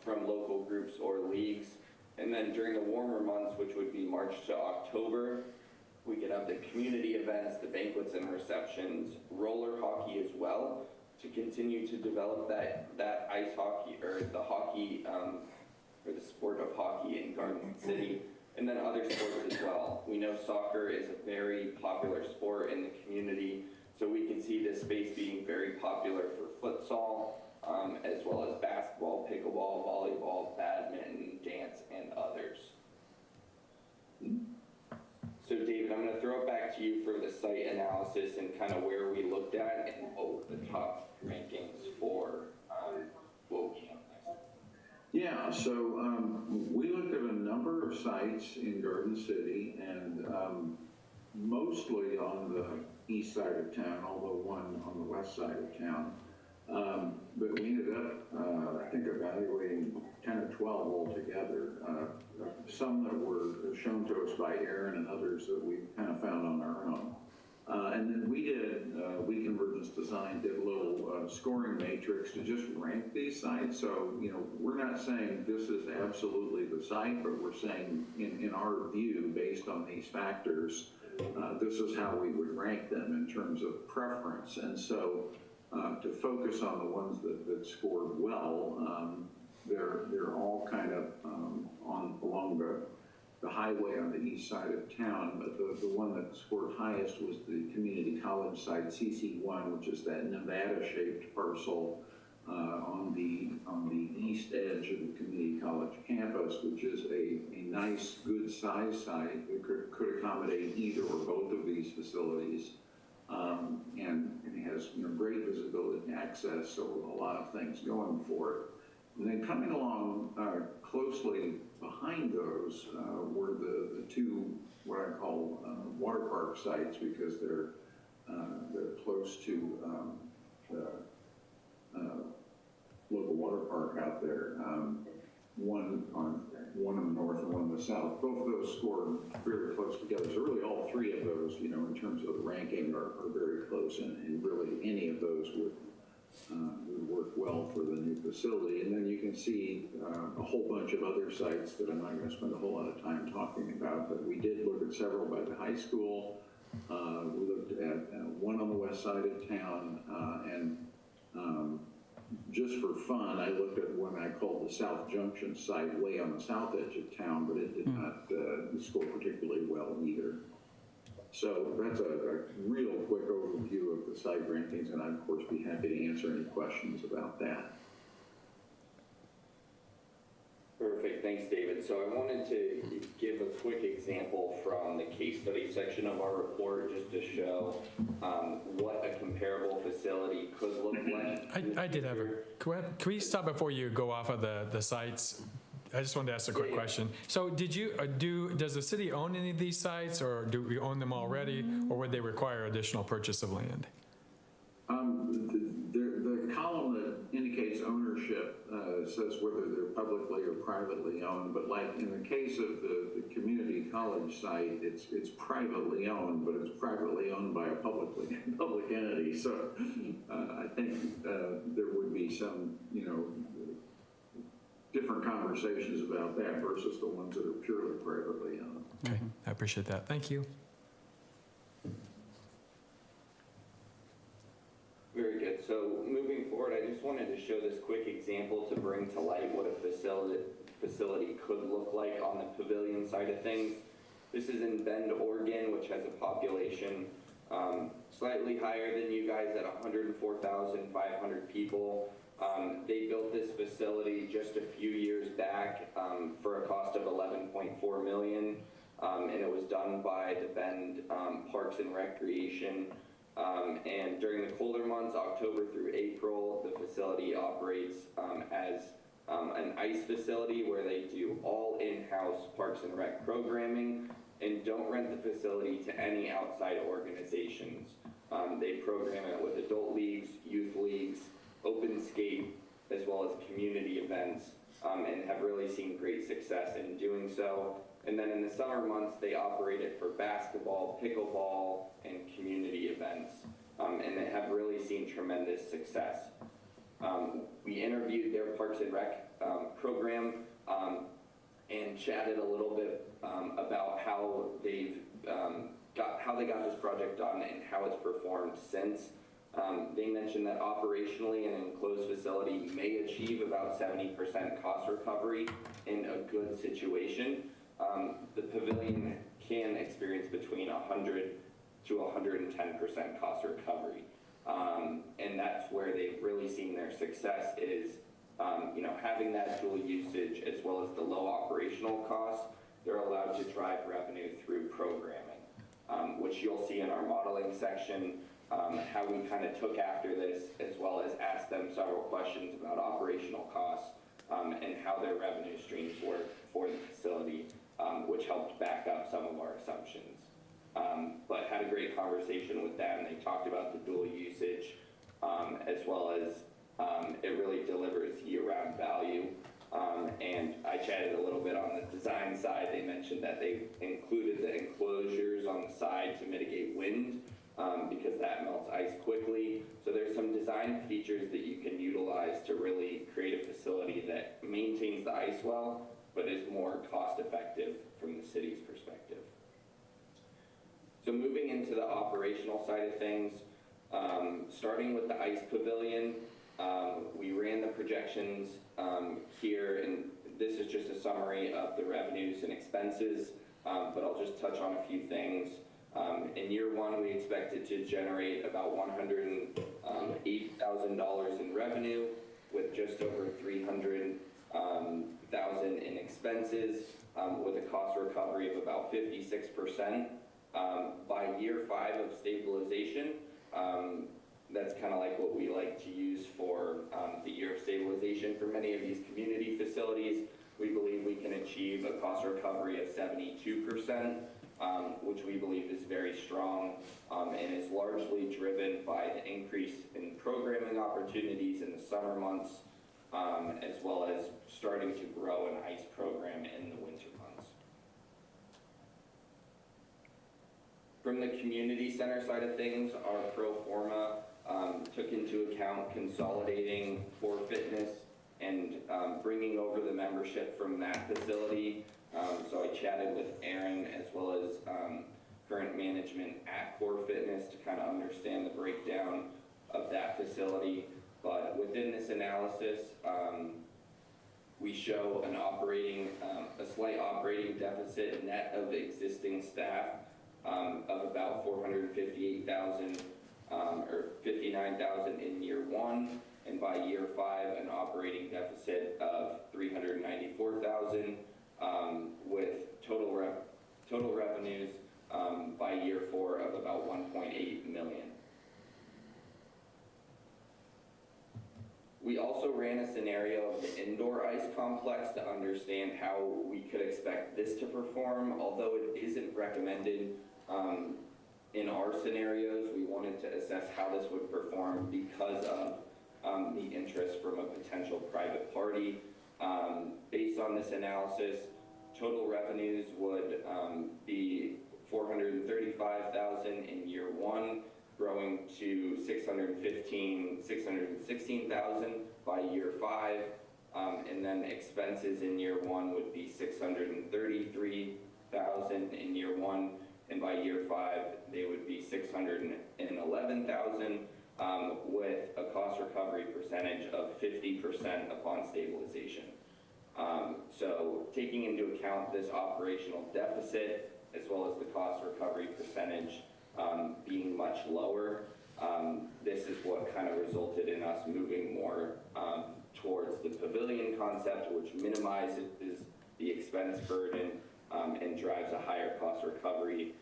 from local groups or leagues. And then during the warmer months, which would be March to October, we could have the community events, the banquets and receptions, roller hockey as well, to continue to develop that ice hockey, or the hockey, or the sport of hockey in Garden City. And then other sports as well. We know soccer is a very popular sport in the community, so we can see this space being very popular for futsal, as well as basketball, pickleball, volleyball, badminton, dance, and others. So David, I'm going to throw it back to you for the site analysis and kind of where we looked at and what were the top rankings for what we have next. Yeah, so we looked at a number of sites in Garden City, and mostly on the east side of town, although one on the west side of town. But we ended up, I think, evaluating 10 or 12 altogether. Some that were shown to us by Aaron and others that we kind of found on our own. And then we Convergence Design did a little scoring matrix to just rank these sites. So, we're not saying this is absolutely the site, but we're saying in our view, based on these factors, this is how we would rank them in terms of preference. And so to focus on the ones that scored well. They're all kind of along the highway on the east side of town, but the one that scored highest was the community college site, CC1, which is that Nevada-shaped parcel on the east edge of the community college campus, which is a nice, good size site that could accommodate either or both of these facilities, and it has great visibility and access, so a lot of things going for it. And then coming along closely behind those were the two, what I call water park sites, because they're close to the local water park out there. One in the north and one in the south. Both of those scored very close together. So really all three of those, in terms of the ranking, are very close, and really any of those would work well for the new facility. And then you can see a whole bunch of other sites that I'm not going to spend a whole lot of time talking about, but we did look at several by the high school. We looked at one on the west side of town, and just for fun, I looked at one I called the South Junction site, way on the south edge of town, but it did not score particularly well either. So that's a real quick overview of the site rankings, and I'd, of course, be happy to answer any questions about that. Perfect, thanks, David. So I wanted to give a quick example from the case study section of our report, just to show what a comparable facility could look like. I did have a, can we stop before you go off of the sites? I just wanted to ask a quick question. So did you does the city own any of these sites, or do we own them already, or would they require additional purchase of land? The column that indicates ownership says whether they're publicly or privately owned, but like in the case of the community college site, it's privately owned, but it's privately owned by a public entity. So I think there would be some, different conversations about that versus the ones that are purely privately owned. Okay, I appreciate that. Thank you. Very good. So moving forward, I just wanted to show this quick example to bring to light what a facility could look like on the pavilion side of things. This is in Bend, Oregon, which has a population slightly higher than you guys at 104,500 people. They built this facility just a few years back for a cost of $11.4 million, and it was done by the Bend Parks and Recreation. And during the colder months, October through April, the facility operates as an ICE facility where they do all in-house Parks and Rec programming and don't rent the facility to any outside organizations. They program it with adult leagues, youth leagues, open skate, as well as community events, and have really seen great success in doing so. And then in the summer months, they operate it for basketball, pickleball, and community events, and they have really seen tremendous success. We interviewed their Parks and Rec program and chatted a little bit about how they got this project done and how it's performed since. They mentioned that operationally an enclosed facility may achieve about 70% cost recovery in a good situation. The pavilion can experience between 100 to 110% cost recovery. And that's where they've really seen their success is, having that dual usage as well as the low operational costs. They're allowed to drive revenue through programming, which you'll see in our modeling section. How we kind of took after this, as well as asked them several questions about operational costs and how their revenue streams work for the facility, which helped back up some of our assumptions. But had a great conversation with them. They talked about the dual usage, as well as it really delivers year-round value. And I chatted a little bit on the design side. They mentioned that they included the enclosures on the side to mitigate wind, because that melts ice quickly. So there's some design features that you can utilize to really create a facility that maintains the ice well, but is more cost effective from the city's perspective. So moving into the operational side of things, Starting with the ice pavilion, we ran the projections here, and this is just a summary of the revenues and expenses, but I'll just touch on a few things. In year one, we expected to generate about $108,000 in revenue, with just over $300,000 in expenses, with a cost recovery of about 56%. By year 5 of stabilization, that's kind of like what we like to use for the year of stabilization for many of these community facilities. We believe we can achieve a cost recovery of 72%, which we believe is very strong, and is largely driven by the increase in programming opportunities in the summer months, as well as starting to grow an ICE program in the winter months. From the community center side of things, our pro forma took into account consolidating Core Fitness and bringing over the membership from that facility. So I chatted with Aaron as well as current management at Core Fitness to kind of understand the breakdown of that facility. But within this analysis, we show an a slight operating deficit net of existing staff of about $458,000 or $59,000 in year 1, and by year 5, an operating deficit of $394,000, with total revenues by year 4 of about $1.8 million. We also ran a scenario of the indoor ice complex to understand how we could expect this to perform. Although it isn't recommended in our scenarios, we wanted to assess how this would perform because of the interest from a potential private party. Based on this analysis, total revenues would be $435,000 in year 1, growing to $616,000 by year 5, and then expenses in year 1 would be $633,000 in year 1, and by year 5 they would be $611,000, with a cost recovery percentage of 50% upon stabilization. So taking into account this operational deficit as well as the cost recovery percentage being much lower, this is what kind of resulted in us moving more towards the pavilion concept, which minimizes the expense burden and drives a higher cost recovery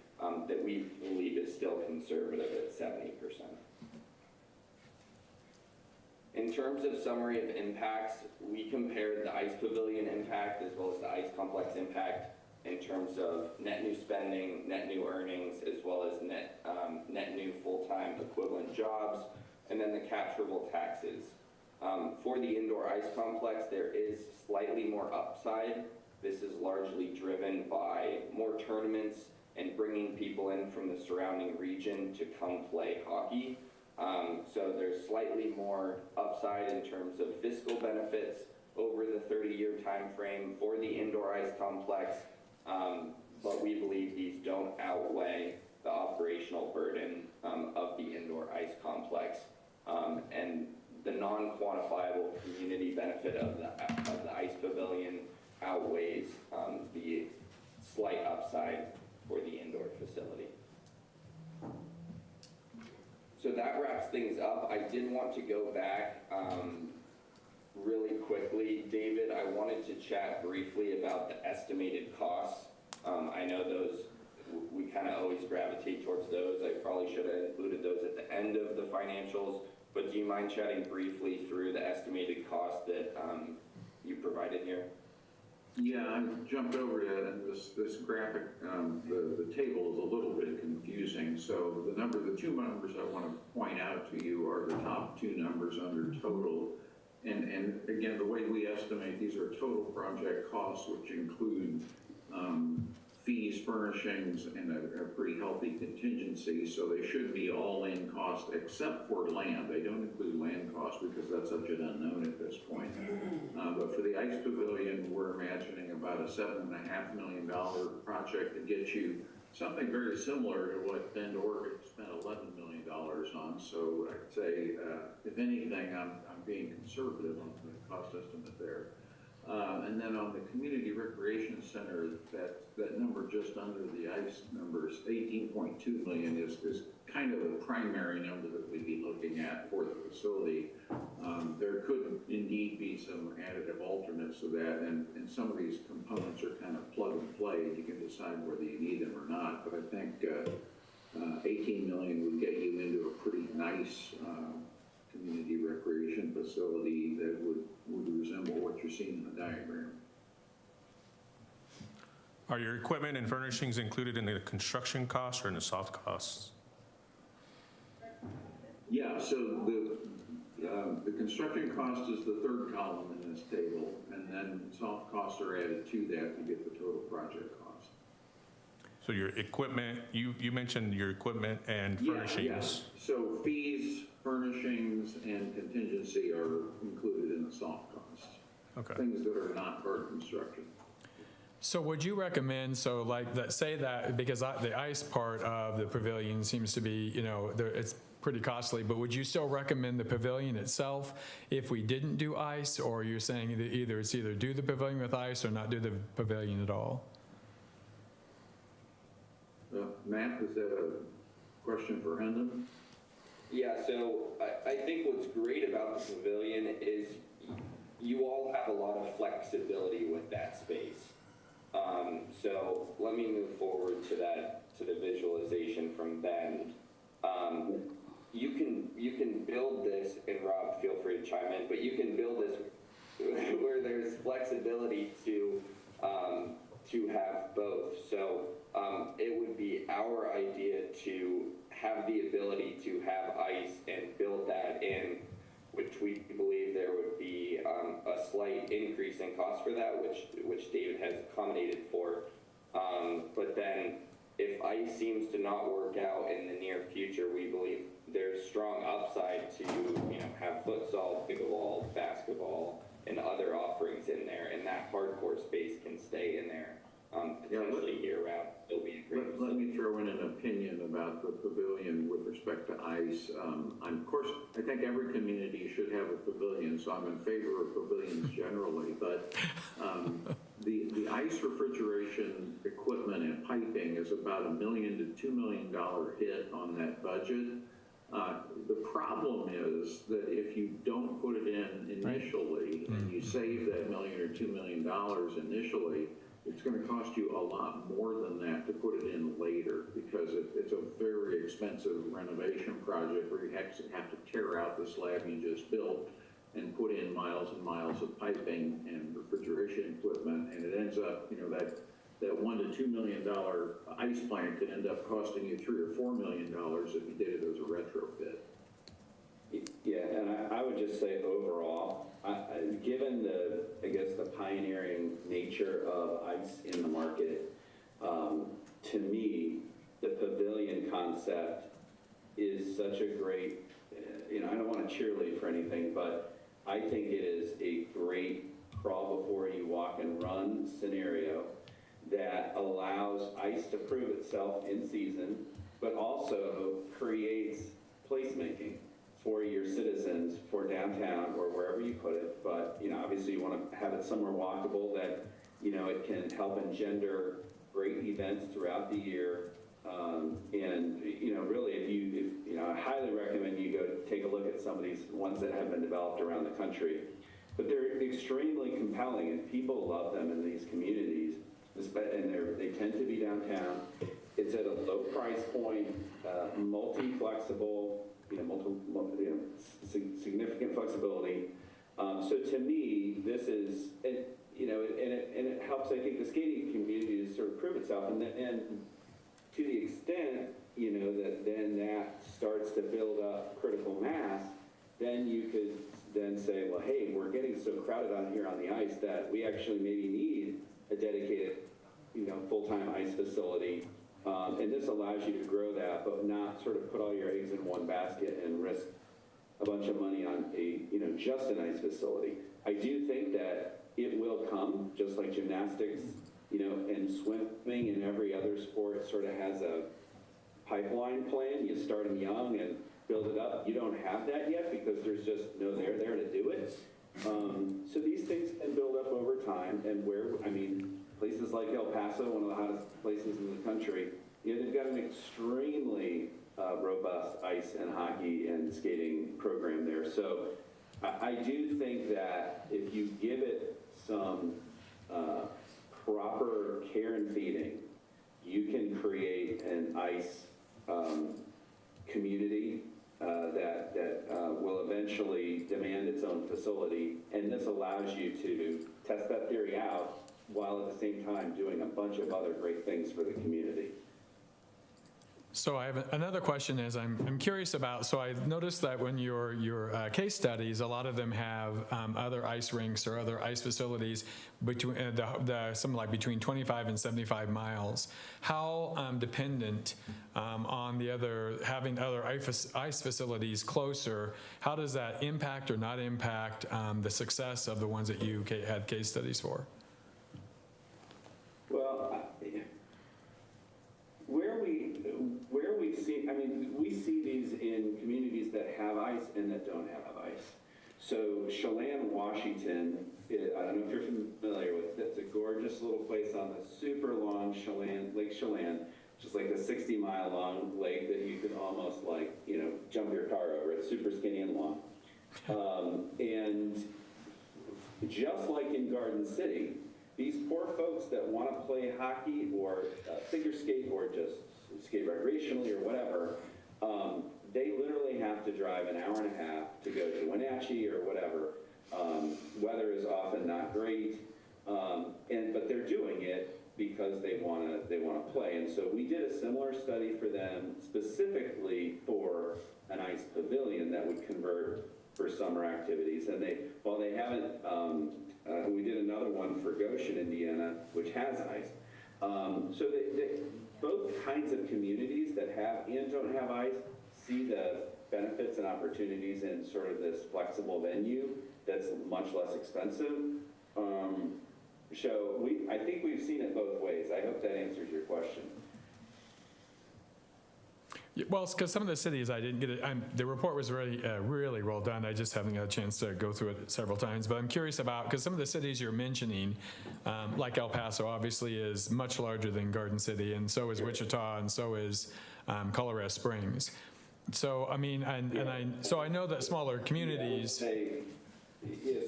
that we believe is still conservative at 70%. In terms of summary of impacts, we compared the ICE pavilion impact as well as the ICE complex impact in terms of net new spending, net new earnings, as well as net new full-time equivalent jobs, and then the capturable taxes. For the indoor ice complex, there is slightly more upside. This is largely driven by more tournaments and bringing people in from the surrounding region to come play hockey. So there's slightly more upside in terms of fiscal benefits over the 30-year time frame for the indoor ice complex, but we believe these don't outweigh the operational burden of the indoor ice complex. And the non-quantifiable community benefit of the ice pavilion outweighs the slight upside for the indoor facility. So that wraps things up. I did want to go back really quickly. David, I wanted to chat briefly about the estimated costs. I know those, we kind of always gravitate towards those. I probably should have included those at the end of the financials, but do you mind chatting briefly through the estimated cost that you provided here? Yeah, I jumped over to it, and this graphic, the table is a little bit confusing. So the two numbers I want to point out to you are the top two numbers under total. And again, the way we estimate, these are total project costs, which include fees, furnishings, and a pretty healthy contingency. So they should be all-in cost except for land. They don't include land costs because that's such an unknown at this point. But for the ice pavilion, we're imagining about a $7.5 million project to get you something very similar to what Bend, Oregon spent $11 million on. So I'd say, if anything, I'm being conservative on the cost estimate there. And then on the community recreation center, that number just under the ICE numbers, 18.2 million is kind of the primary number that we'd be looking at for the facility. There could indeed be some additive alternates to that, and some of these components are kind of plug and play. You can decide whether you need them or not, but I think 18 million would get you into a pretty nice community recreation facility that would resemble what you're seeing in the diagram. Are your equipment and furnishings included in the construction costs or in the soft costs? Yeah, so the construction cost is the third column in this table, and then soft costs are added to that to get the total project cost. So your equipment, you mentioned your equipment and furnishings. Yeah. So fees, furnishings, and contingency are included in the soft costs. Okay. Things that are not part of construction. So would you recommend, so like that, say that, because the ice part of the pavilion seems to be, it's pretty costly, but would you still recommend the pavilion itself if we didn't do ice? Or you're saying that it's either do the pavilion with ice or not do the pavilion at all? Matt, is that a question for Hendon? Yeah, so I think what's great about the pavilion is you all have a lot of flexibility with that space. So let me move forward to the visualization from Bend. You can build this, and Rob, feel free to chime in, but you can build this where there's flexibility to have both. So it would be our idea to have the ability to have ice and build that in, which we believe there would be a slight increase in cost for that, which David has accommodated for. But then if ice seems to not work out in the near future, we believe there's strong upside to have futsal, pickleball, basketball, and other offerings in there, and that hardcore space can stay in there potentially year-round. It'll be a great. Let me throw in an opinion about the pavilion with respect to ice. Of course, I think every community should have a pavilion, so I'm in favor of pavilions generally, but the ice refrigeration equipment and piping is about $1 million to $2 million hit on that budget. The problem is that if you don't put it in initially and you save that $1 million or $2 million initially, it's going to cost you a lot more than that to put it in later, because it's a very expensive renovation project where you actually have to tear out the slab you just built and put in miles and miles of piping and refrigeration equipment, and it ends up, that $1 to $2 million ice plant could end up costing you $3 or $4 million if you did it as a retrofit. Yeah, and I would just say overall, given the pioneering nature of ice in the market, to me, the pavilion concept is such a great, I don't want to cheerlead for anything, but I think it is a great crawl before you walk and run scenario that allows ice to prove itself in season, but also creates placemaking for your citizens for downtown or wherever you put it. But, obviously you want to have it somewhere walkable that, it can help engender great events throughout the year. Really, if I highly recommend you go take a look at some of these ones that have been developed around the country. But they're extremely compelling, and people love them in these communities, and they tend to be downtown. It's at a low price point, multi-flexible, significant flexibility. So to me, this is, and it helps, I think, the skating community to sort of prove itself. And to the extent, that then that starts to build up critical mass, then you could then say, well, hey, we're getting so crowded on here on the ice that we actually maybe need a dedicated, full-time ice facility. And this allows you to grow that, but not sort of put all your eggs in one basket and risk a bunch of money on just an ice facility. I do think that it will come, just like gymnastics, and swimming and every other sport sort of has a pipeline plan. You start them young and build it up. managers just know they're there to do it. So these things can build up over time, and places like El Paso, one of the hottest places in the country, they've got an extremely robust ice and hockey and skating program there. So I do think that if you give it some proper care and feeding, you can create an ice community that will eventually demand its own facility. And this allows you to test that theory out while at the same time doing a bunch of other great things for the community. So I have another question is I'm curious about, so I noticed that when your case studies, a lot of them have other ice rinks or other ice facilities between something like between 25 and 75 miles. How dependent on having other ice facilities closer, how does that impact or not impact the success of the ones that you had case studies for? Well, we see these in communities that have ice and that don't have ice. So Chelan, Washington, I don't know if you're familiar with it, it's a gorgeous little place on the super long Lake Chelan, just like a 60-mile long lake that you could almost jump your car over. It's super skinny and long. And just like in Garden City, these poor folks that want to play hockey or figure skate or just skate recreationally or whatever, they literally have to drive an hour and a half to go to Wenatchee or whatever. Weather is often not great, but they're doing it because they want to play. And so we did a similar study for them specifically for an ice pavilion that would convert for summer activities. And while they haven't, we did another one for Goshen, Indiana, which has ice. So both kinds of communities that have and don't have ice see the benefits and opportunities in sort of this flexible venue that's much less expensive. So I think we've seen it both ways. I hope that answers your question. Yeah, well, because some of the cities I didn't get it. The report was really well done. I just haven't had a chance to go through it several times. But I'm curious about, because some of the cities you're mentioning, like El Paso, obviously is much larger than Garden City, and so is Wichita, and so is Colorado Springs. So I mean, so I know that smaller communities.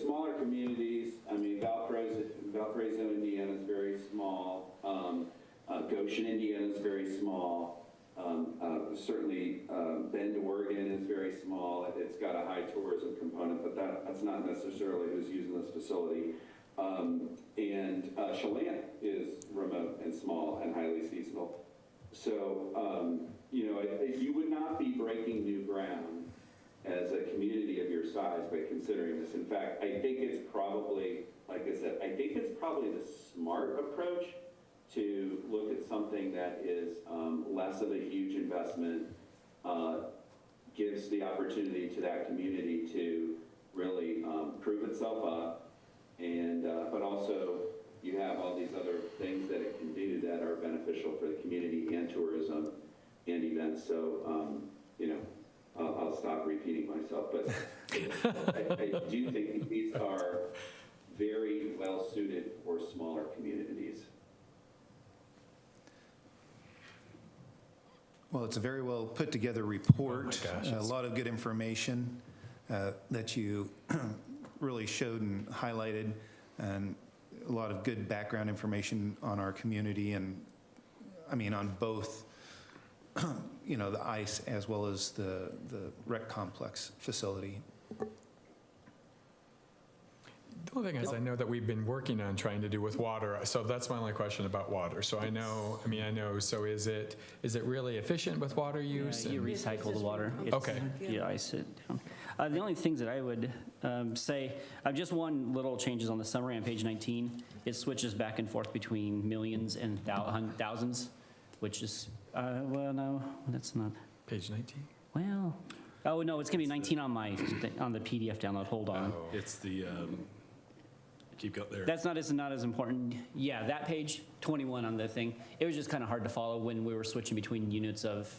Smaller communities. I mean, Valparaiso, Indiana is very small. Goshen, Indiana is very small. Certainly, Bend, Oregon is very small. It's got a high tourism component, but that's not necessarily who's using this facility. And Chelan is remote and small and highly seasonal. So, you would not be breaking new ground as a community of your size by considering this. In fact, I think it's probably, like I said, the smart approach to look at something that is less of a huge investment, gives the opportunity to that community to really prove itself up, and but also you have all these other things that it can do that are beneficial for the community and tourism and events. So, I'll stop repeating myself, but I do think these are very well suited for smaller communities. Well, it's a very well put together report. Oh my gosh, a lot of good information that you really showed and highlighted, and a lot of good background information on our community, and I mean on both the ice as well as the rec complex facility. The only thing is I know that we've been working on trying to do with water, so that's my only question about water. So I know, so is it really efficient with water use? Yeah, you recycle the water. Okay. You ice it down. The only things that I would say, just one little changes on the summary on page 19. It switches back and forth between millions and thousands, which is, well, no, that's not. Page 19? Well, oh, no, it's going to be 19 on the PDF download. Hold on. Oh, it's the, keep going there. That's not as important. Yeah, that page, 21 on the thing. It was just kind of hard to follow when we were switching between units of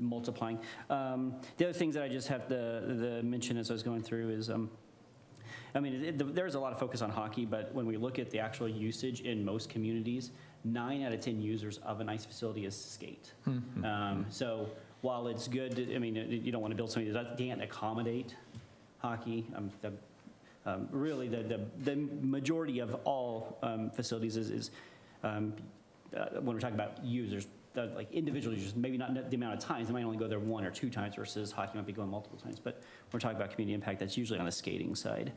multiplying. The other things that I just have to mention as I was going through is, I mean, there's a lot of focus on hockey, but when we look at the actual usage in most communities, 9 out of 10 users of an ice facility is skate. So while it's good, I mean, you don't want to build something that can't accommodate hockey. Really, the majority of all facilities is when we're talking about users, like individual users, maybe not the amount of times, they might only go there 1 or 2 times versus hockey might be going multiple times, but we're talking about community impact, that's usually on the skating side.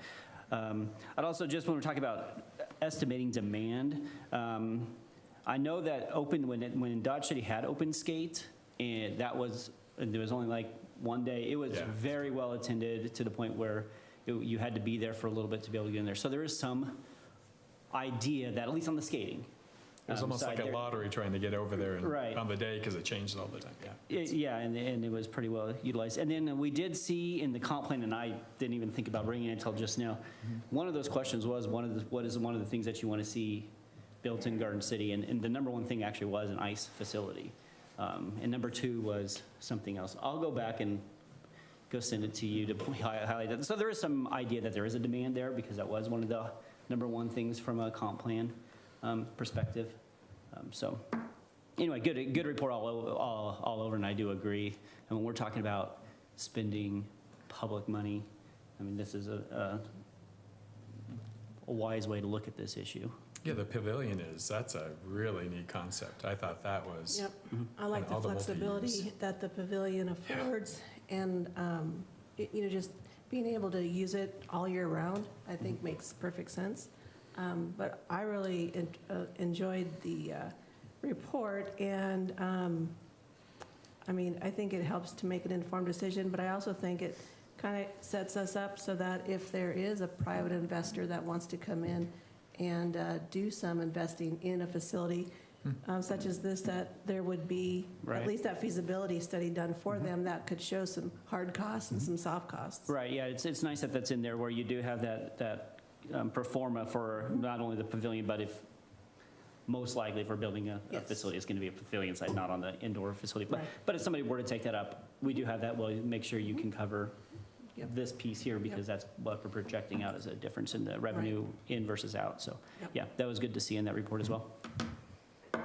I'd also just, when we're talking about estimating demand, I know that when Dodge City had open skate, and there was only like one day, it was very well attended to the point where you had to be there for a little bit to be able to get in there. So there is some idea that, at least on the skating, It was almost like a lottery trying to get over there on the day because it changed all the time. And it was pretty well utilized. And then we did see in the comp plan, and I didn't even think about bringing it until just now, one of those questions was what is one of the things that you want to see built in Garden City? And the number one thing actually was an ice facility. And number 2 was something else. I'll go back and go send it to you to highlight that. So there is some idea that there is a demand there because that was one of the number one things from a comp plan perspective. So anyway, good report all over, and I do agree. And when we're talking about spending public money, I mean, this is a wise way to look at this issue. Yeah, the pavilion that's a really neat concept. I thought that was. Yep. I like the flexibility that the pavilion affords, and just being able to use it all year round, I think makes perfect sense. But I really enjoyed the report, and I mean, I think it helps to make an informed decision, but I also think it kind of sets us up so that if there is a private investor that wants to come in and do some investing in a facility such as this, that there would be at least that feasibility study done for them that could show some hard costs and some soft costs. Right, yeah, it's nice that that's in there where you do have that pro forma for not only the pavilion, but if most likely if we're building a facility, it's going to be a pavilion site, not on the indoor facility. But if somebody were to take that up, we do have that. We'll make sure you can cover this piece here because that's what we're projecting out as a difference in the revenue in versus out. So yeah, that was good to see in that report as well.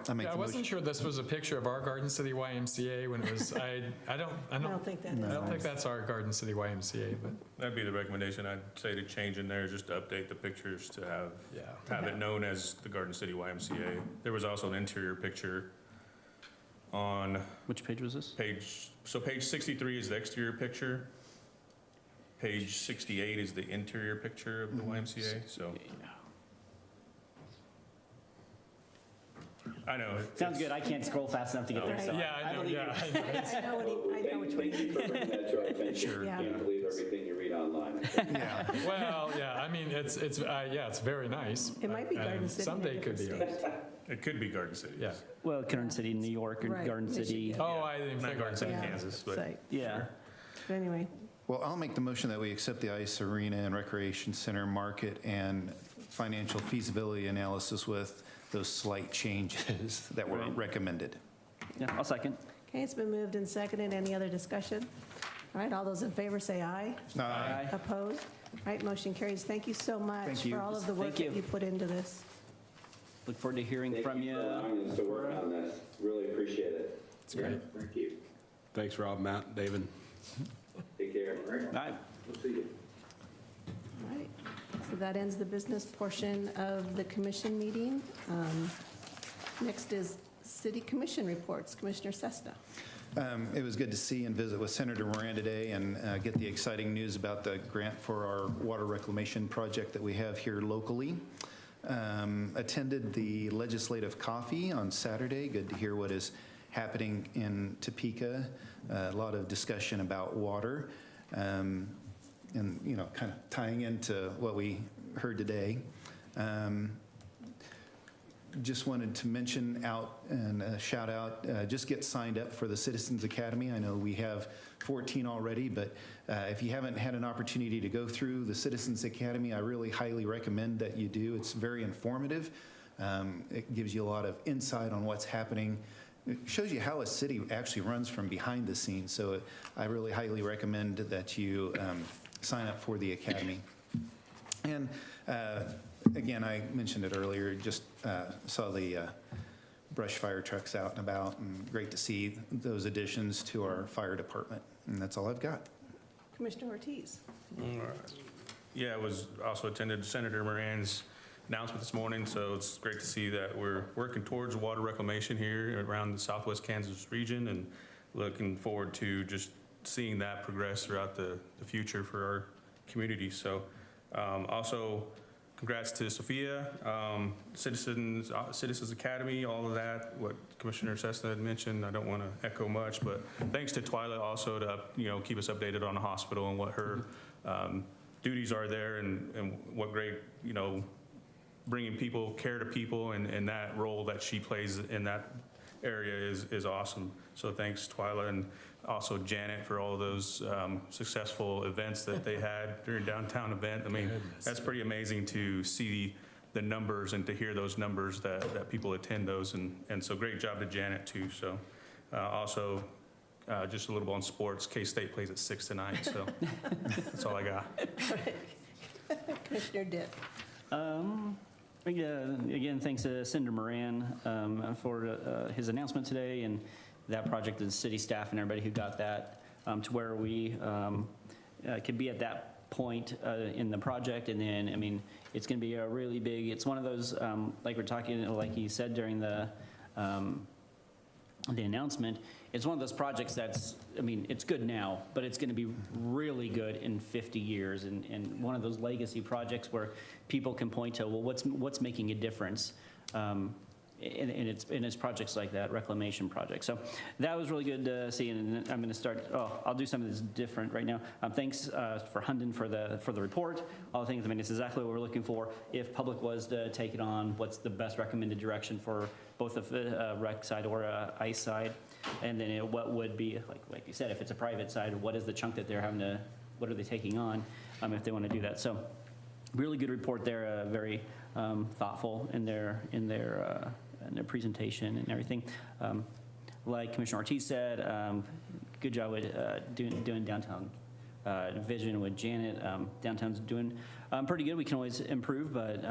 I wasn't sure this was a picture of our Garden City YMCA when it was. I don't think that. I don't think that's our Garden City YMCA, but That'd be the recommendation. I'd say to change in there, just to update the pictures to have it known as the Garden City YMCA. There was also an interior picture on. Which page was this? Page 63 is the exterior picture. Page 68 is the interior picture of the YMCA. So. I know. Sounds good. I can't scroll fast enough to get there. So I know. I know which way. Thank you for bringing that to our attention. Sure. You can't believe everything you read online. Well, I mean, it's very nice. It might be Garden City. Someday it could be ours. It could be Garden City. Yeah. Well, Garden City, New York, or Garden City. Oh, I didn't think Garden City, Kansas, but yeah. But anyway. Well, I'll make the motion that we accept the ice arena and recreation center market and financial feasibility analysis with those slight changes that were recommended. Yeah, I'll second. Okay, it's been moved and seconded. Any other discussion? All right, all those in favor say aye. Aye. Opposed? All right, motion carries. Thank you so much Thank you. for all of the work that you put into this. Look forward to hearing from you. Thank you for allowing us to work on this. Really appreciate it. It's great. Thank you. Thanks, Rob, Matt, David. Take care. Bye. We'll see you. All right, so that ends the business portion of the commission meeting. Next is city commission reports. Commissioner Sesta. It was good to see and visit with Senator Moran today and get the exciting news about the grant for our water reclamation project that we have here locally. Attended the legislative coffee on Saturday. Good to hear what is happening in Topeka. A lot of discussion about water and, kind of tying into what we heard today. Just wanted to mention out and shout out, just get signed up for the Citizens Academy. I know we have 14 already, but if you haven't had an opportunity to go through the Citizens Academy, I really highly recommend that you do. It's very informative. It gives you a lot of insight on what's happening it shows you how a city actually runs from behind the scenes. So I really highly recommend that you sign up for the Academy. And again, I mentioned it earlier, just saw the brush fire trucks out and about, and great to see those additions to our fire department. And that's all I've got. Commissioner Ortiz. Yeah, I was also attended Senator Moran's announcement this morning, so it's great to see that we're working towards water reclamation here around the Southwest Kansas region, and looking forward to just seeing that progress throughout the future for our community. So also congrats to Sophia, Citizens Academy, all of that, what Commissioner Cessna had mentioned. I don't want to echo much, but thanks to Twyla also to keep us updated on the hospital and what her duties are there, and what great bringing care to people, and that role that she plays in that area is awesome. So thanks, Twyla, and also Janet for all those successful events that they had during downtown event. I mean, that's pretty amazing to see the numbers and to hear those numbers that people attend those, and so great job to Janet too. So also just a little bit on sports. K-State plays at 6 tonight, so that's all I got. Commissioner Ditt. Again, thanks to Senator Moran for his announcement today, and that project, the city staff and everybody who got that to where we could be at that point in the project. And then, I mean, it's going to be a really big, it's one of those, like we're talking, like he said during the announcement, it's one of those projects that's, I mean, it's good now, but it's going to be really good in 50 years. And one of those legacy projects where people can point to, well, what's making a difference? And it's projects like that, reclamation project. So that was really good to see, and I'm going to start, I'll do some of this different right now. Thanks for Hunden for the report. All the things, I mean, it's exactly what we're looking for. If public was to take it on, what's the best recommended direction for both the rec side or ICE side? And then what would be, like you said, if it's a private side, what is the chunk that they're having to, what are they taking on if they want to do that? So really good report there, very thoughtful in their presentation and everything. Like Commissioner Ortiz said, good job with doing downtown vision with Janet. Downtown's doing pretty good. We can always improve, but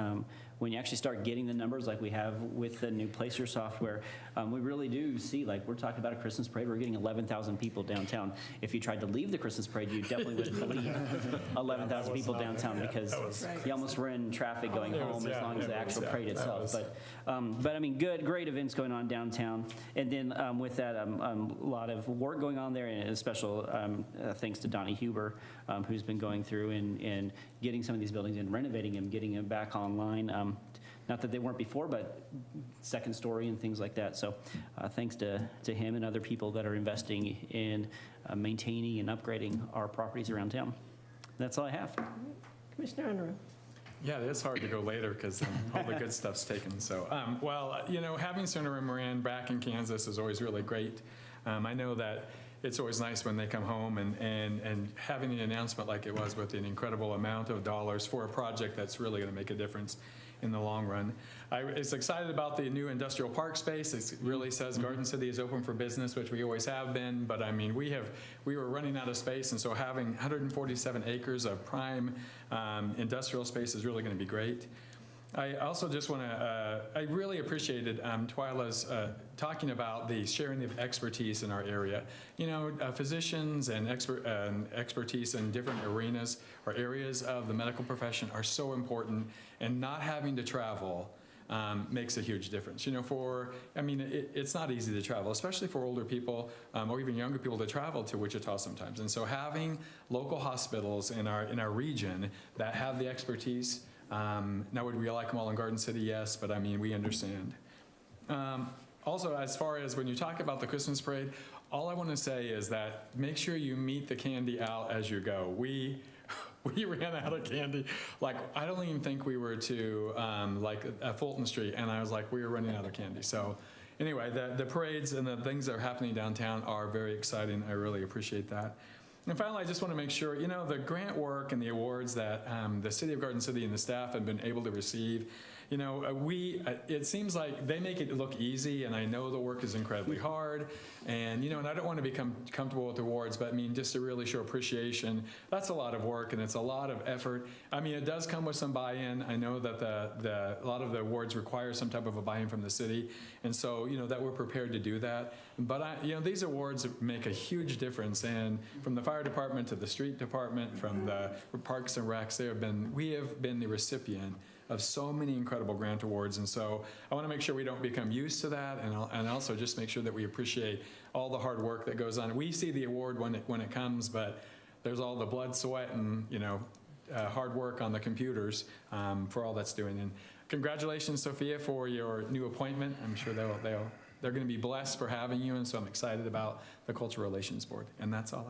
when you actually start getting the numbers like we have with the new Placer software, we really do see, like we're talking about a Christmas parade, we're getting 11,000 people downtown. If you tried to leave the Christmas parade, you definitely wouldn't leave 11,000 people downtown, because you almost were in traffic going home as long as the actual parade itself. But I mean, great events going on downtown. And then with that, a lot of work going on there, and a special thanks to Donnie Huber, who's been going through and getting some of these buildings and renovating them, getting them back online. Not that they weren't before, but second story and things like that. So thanks to him and other people that are investing in maintaining and upgrading our properties around town. That's all I have. Commissioner Unruh. Yeah, it's hard to go later because all the good stuff's taken. So, having Senator Moran back in Kansas is always really great. I know that it's always nice when they come home and having an announcement like it was with an incredible amount of dollars for a project that's really going to make a difference in the long run. I was excited about the new industrial park space. It really says Garden City is open for business, which we always have been, but I mean, we were running out of space, and so having 147 acres of prime industrial space is really going to be great. I also just want to, I really appreciated Twyla's talking about the sharing of expertise in our area. Physicians and expertise in different arenas or areas of the medical profession are so important, and not having to travel makes a huge difference. It's not easy to travel, especially for older people or even younger people to travel to Wichita sometimes. And so having local hospitals in our region that have the expertise. Now, would we like them all in Garden City? Yes, but I mean, we understand. Also, as far as when you talk about the Christmas parade, all I want to say is that make sure you meet the candy out as you go. We ran out of candy. I don't even think we were to Fulton Street, and I was like, we were running out of candy. So anyway, the parades and the things that are happening downtown are very exciting. I really appreciate that. And finally, I just want to make sure, the grant work and the awards that the City of Garden City and the staff have been able to receive, it seems like they make it look easy, and I know the work is incredibly hard, and I don't want to become comfortable with awards, but I mean, just to really show appreciation, that's a lot of work, and it's a lot of effort. I mean, it does come with some buy-in. I know that a lot of the awards require some type of a buy-in from the city, and so, that we're prepared to do that. But, these awards make a huge difference, and from the fire department to the street department, from the parks and recs, we have been the recipient of so many incredible grant awards, and so I want to make sure we don't become used to that, and also just make sure that we appreciate all the hard work that goes on. We see the award when it comes, but there's all the blood, sweat, and hard work on the computers for all that's doing. And congratulations, Sophia, for your new appointment. I'm sure they're going to be blessed for having you, and so I'm excited about the Cultural Relations Board. And that's all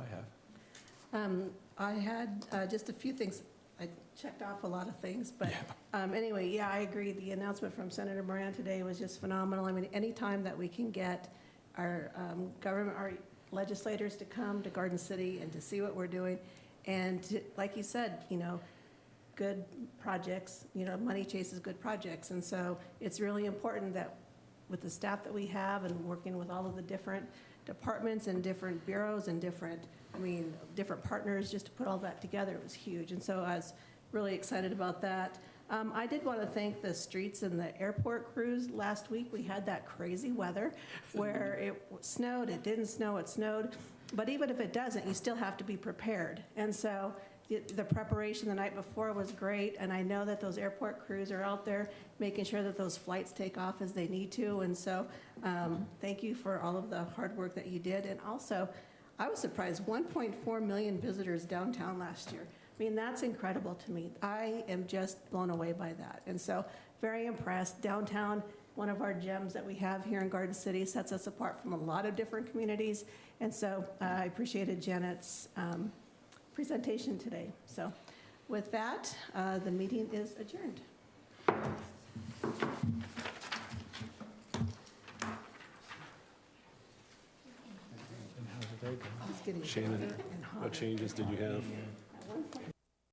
I have. I had just a few things. I checked off a lot of things, but anyway, yeah, I agree. The announcement from Senator Moran today was just phenomenal. I mean, anytime that we can get our our legislators to come to Garden City and to see what we're doing, and to, like you said, good projects, money chases good projects. And so it's really important that with the staff that we have and working with all of the different departments and different bureaus and different partners, just to put all that together was huge. And so I was really excited about that. I did want to thank the streets and the airport crews. Last week, we had that crazy weather where it snowed, it didn't snow, it snowed. But even if it doesn't, you still have to be prepared. And so the preparation the night before was great, and I know that those airport crews are out there making sure that those flights take off as they need to. And so thank you for all of the hard work that you did. And also, I was surprised, 1.4 million visitors downtown last year. I mean, that's incredible to me. I am just blown away by that. And so very impressed. Downtown, one of our gems that we have here in Garden City, sets us apart from a lot of different communities. And so I appreciated Janet's presentation today. So with that, the meeting is adjourned. Shannon, what changes did you have?